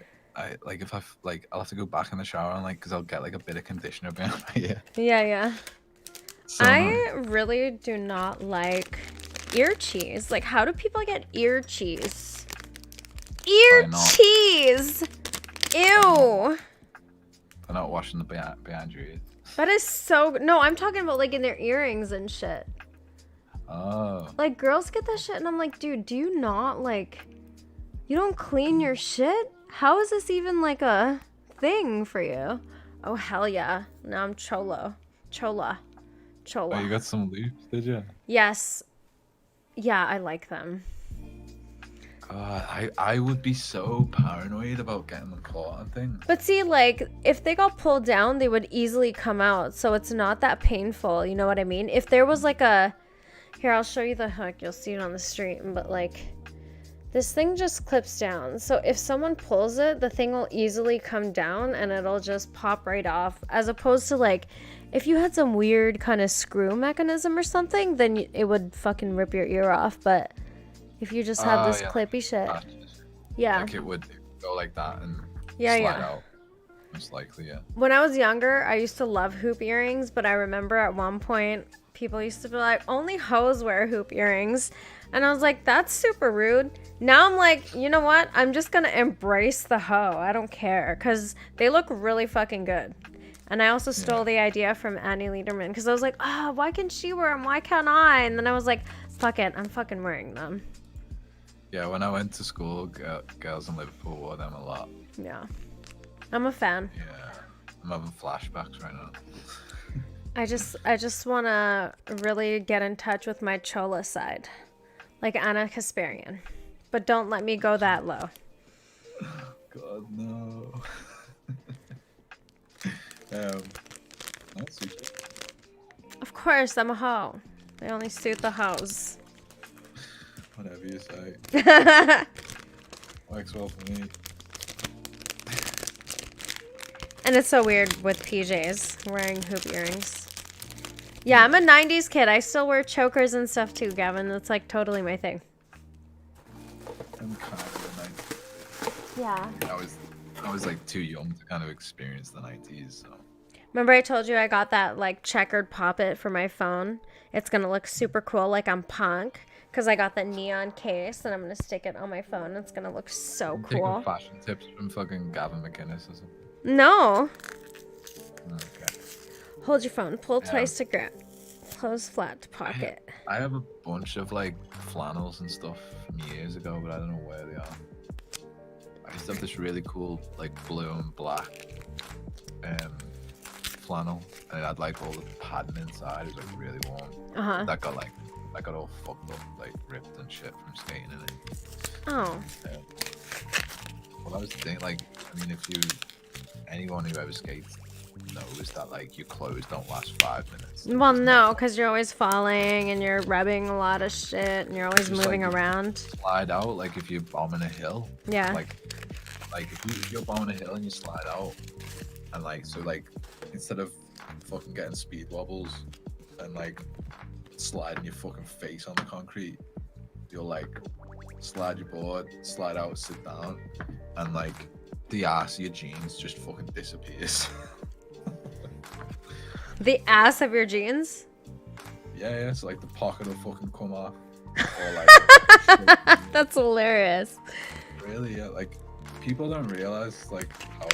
to go back in the shower and because I'll get like a bit of conditioner behind my ear. Yeah. So I really do not like ear cheese. Like, how do people get ear cheese? Ear cheese! Ew! They're not washing the behind your ears. That is so... No, I'm talking about, like, in their earrings and shit. Oh. Like, girls get that shit, and I'm like, dude, do you not, like... You don't clean your shit? How is this even, like, a thing for you? Oh, hell yeah. Now I'm chola. Oh, you got some loops, did you? Yes. Yeah, I like them. God, I would be so paranoid about getting them caught and things. But see, like, if they got pulled down, they would easily come out, so it's not that painful, you know what I mean? If there was, like, a... Here, I'll show you the hook. You'll see it on the stream, but, like... This thing just clips down, so if someone pulls it, the thing will easily come down, and it'll just pop right off, as opposed to, like... If you had some weird kind of screw mechanism or something, then it would fucking rip your ear off, but... If you just have this clippy shit. Yeah. Like it would go like that and slide out. Most likely, yeah. When I was younger, I used to love hoop earrings, but I remember at one point, people used to be like, only hoes wear hoop earrings. And I was like, that's super rude. Now I'm like, you know what? I'm just gonna embrace the hoe. I don't care. Because they look really fucking good. And I also stole the idea from Annie Lederman because I was like, oh, why can she wear them? Why can't I? And then I was like, fuck it, I'm fucking wearing them. Yeah, when I went to school, girls in Liverpool wore them a lot. Yeah. I'm a fan. Yeah, I'm having flashbacks right now. I just want to really get in touch with my chola side. Like Anna Kasparian. But don't let me go that low. God, no. That's super. Of course, I'm a hoe. They only suit the hoes. Whatever you say. Works well for me. And it's so weird with PJs wearing hoop earrings. Yeah, I'm a 90s kid. I still wear chokers and stuff too, Gavin. That's like totally my thing. I'm kind of a 90s. Yeah. I was like too young to kind of experience the 90s, so. Remember I told you I got that like checkered pop-it for my phone? It's gonna look super cool, like I'm punk, because I got the neon case and I'm gonna stick it on my phone. It's gonna look so cool. Taking fashion tips from fucking Gavin McInnes or something. No. Okay. Hold your phone. Pull twice to grab. Close flat to pocket. I have a bunch of like flannels and stuff from years ago, but I don't know where they are. I used to have this really cool like blue and black flannel, and it had like all the padding inside. It was like really warm. That got all fucked up, like ripped and shit from skating in it. Oh. Well, that was the thing. Like, I mean, anyone who ever skates knows that like your clothes don't last 5 minutes. Well, no, because you're always falling and you're rubbing a lot of shit and you're always Just, moving like, around. Slide out, like if you're bombing a hill. Yeah. Like if you're bombing a hill and you slide out, and like so like instead of fucking getting speed wobbles and like sliding your fucking face on the concrete, you'll like slide your board, slide out, sit down, and like the ass of your jeans just fucking disappears. The ass of your jeans? Yeah, so like the pocket will fucking come off. Or like That's hilarious. really, yeah, like people don't realize like how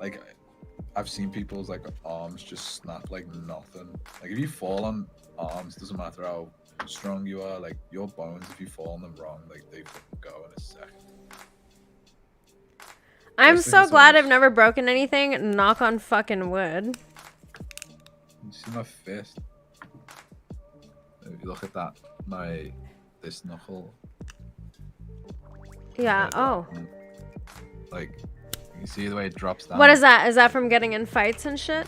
like I've seen people's like arms just snap like nothing. Like if you fall on arms, doesn't matter how strong you are, like your bones, if you fall on them wrong, like they fucking go in a second. I'm First thing so is glad always- I've never broken anything. Knock on fucking wood. You see my fist? If you look at that, this knuckle. Yeah. like, Oh. Like, you see the way it drops down? What is that? Is that from getting in fights and shit?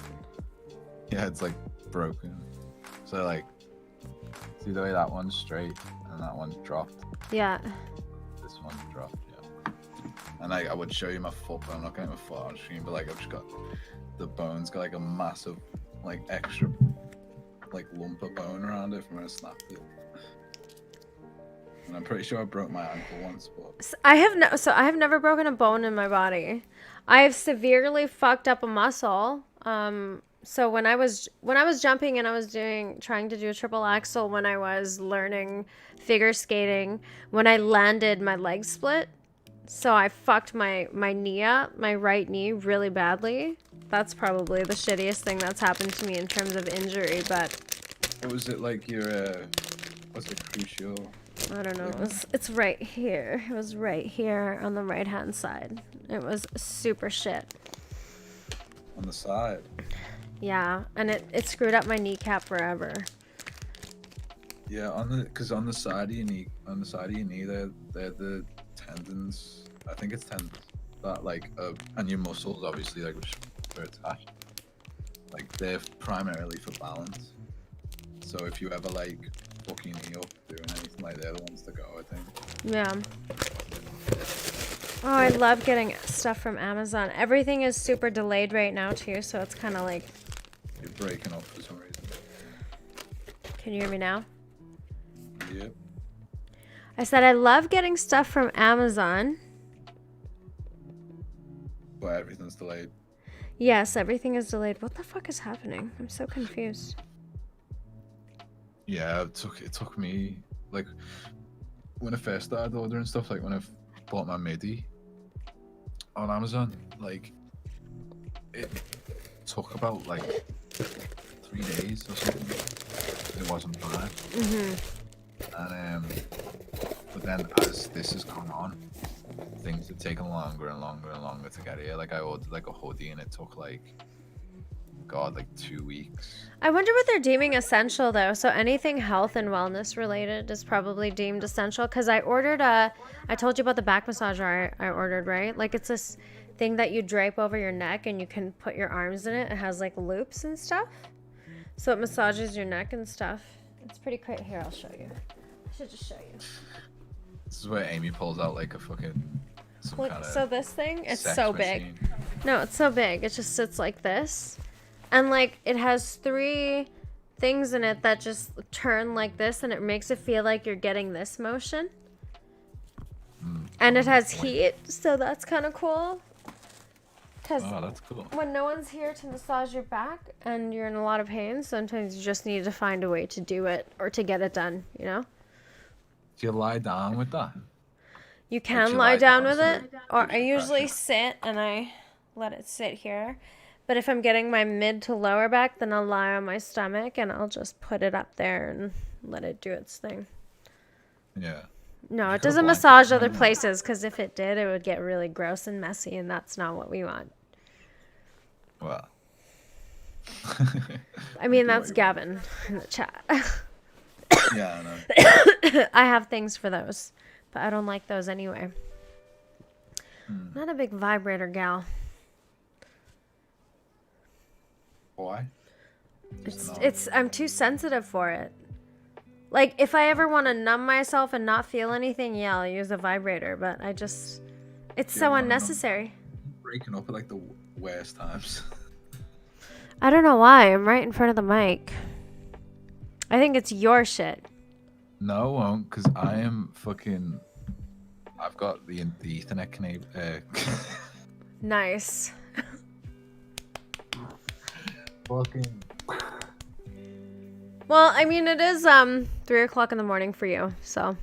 Yeah, it's like broken. So like, see the way that one's straight and that one's dropped? Yeah. This one's dropped, yeah. And I would show you my foot, but I'm not getting my foot on screen, but like I've just got, the bone's got like a massive, like extra, like lump of bone around it from when I snapped it. And I'm pretty sure I broke my ankle once, but I have never broken a bone in my body. I have severely fucked up a muscle. So when I was jumping and I was trying to do a triple axel when I was learning figure skating, when I landed, my leg split. So I fucked my knee up, my right knee, really badly. That's probably the shittiest thing that's happened to me in terms of injury, but what was it like your, what's it, crucial? I don't know. It's right here. It was right here on the right hand side. It was super shit. On the side? Yeah, and it screwed up my kneecap forever. Yeah, because on the side of your knee, they're the tendons. I think it's tendons that like, and your muscles obviously like which are attached. Like they're primarily for balance. So if you ever like fuck your knee up doing anything like they're the ones to go, I think. Yeah. Oh, I love getting stuff from Amazon. Everything is super delayed right now too, so it's kind of like. You're breaking up for some reason. Can you hear me now? Yep. I said I love getting stuff from Amazon. But everything's delayed. Yes, everything is delayed. What the fuck is happening? I'm so confused. Yeah, it took me like when I first started ordering stuff, like when I bought my MIDI on Amazon, like took about like 3 days or something. It wasn't bad. And but then as this has gone on, things have taken longer and longer and longer to get here. Like I ordered like a hoodie and it took like, God, like 2 weeks. I wonder what they're deeming essential though. So anything health and wellness related is probably deemed essential. Because I ordered I told you about the back massager I ordered, right? Like it's this thing that you drape over your neck and you can put your arms in it. It has like loops and stuff. So it massages your neck and stuff. It's pretty great. Here, I'll show you. I should just show you. This is where Amy pulls out like a fucking some Look, kind of so this thing, it's sex so big. machine. No, it's so big. It just sits like this. And like it has 3 things in it that just turn like this and it makes it feel like you're getting this motion. And it has heat, so that's kind of cool. Because Oh, that's cool. when no one's here to massage your back and you're in a lot of pain, sometimes you just need to find a way to do it or to get it done, you know? Do you lie down with that? You can you lie lie down down with so it, it or gives I you usually pressure? sit and I let it sit here. But if I'm getting my mid to lower back, then I'll lie on my stomach and I'll just put it up there and let it do its thing. Yeah. No, You it could doesn't blanket massage it. other places because if it did, it would get really gross and messy, and that's not what we want. Well. I mean, Do what that's you want. Gavin in the chat. Yeah, I know. I have things for those, but I don't like those anyway. Not a big vibrator gal. Why? Just not- It's I'm too sensitive for it. Like if I ever want to numb myself and not feel anything, yeah, I'll use a vibrator, but I just it's Do you so wanna numb- unnecessary. breaking up at like the worst times. I don't know why. I'm right in front of the mic. I think it's your shit. No, because I am fucking. I've got the Ethernet cable. Nice. Fucking. Well, I mean, it is 3:00 in the morning for you, so.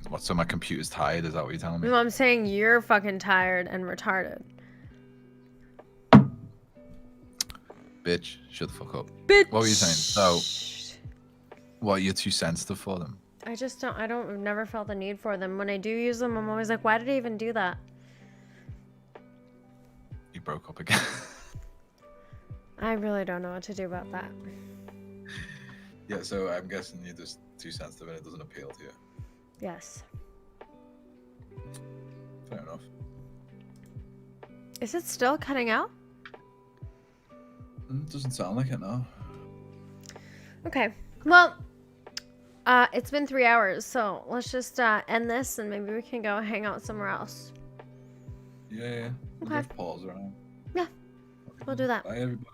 What? So my computer's tired? Is that what you're telling me? No, I'm saying you're fucking tired and retarded. Bitch, shut the fuck up. Bitch. What were you saying? So, what? You're too sensitive for them? I just don't. I've never felt the need for them. When I do use them, I'm always like, why did I even do that? You broke up again. I really don't know what to do about that. Yeah. So I'm guessing you're just too sensitive and it doesn't appeal to you. Yes. Fair enough. Is it still cutting out? It doesn't sound like it now. Okay. Well, it's been 3 hours, so let's just end this and maybe we can go hang out somewhere else. Yeah. We'll Okay. just pause around. Yeah, we'll do that. Bye, everybody.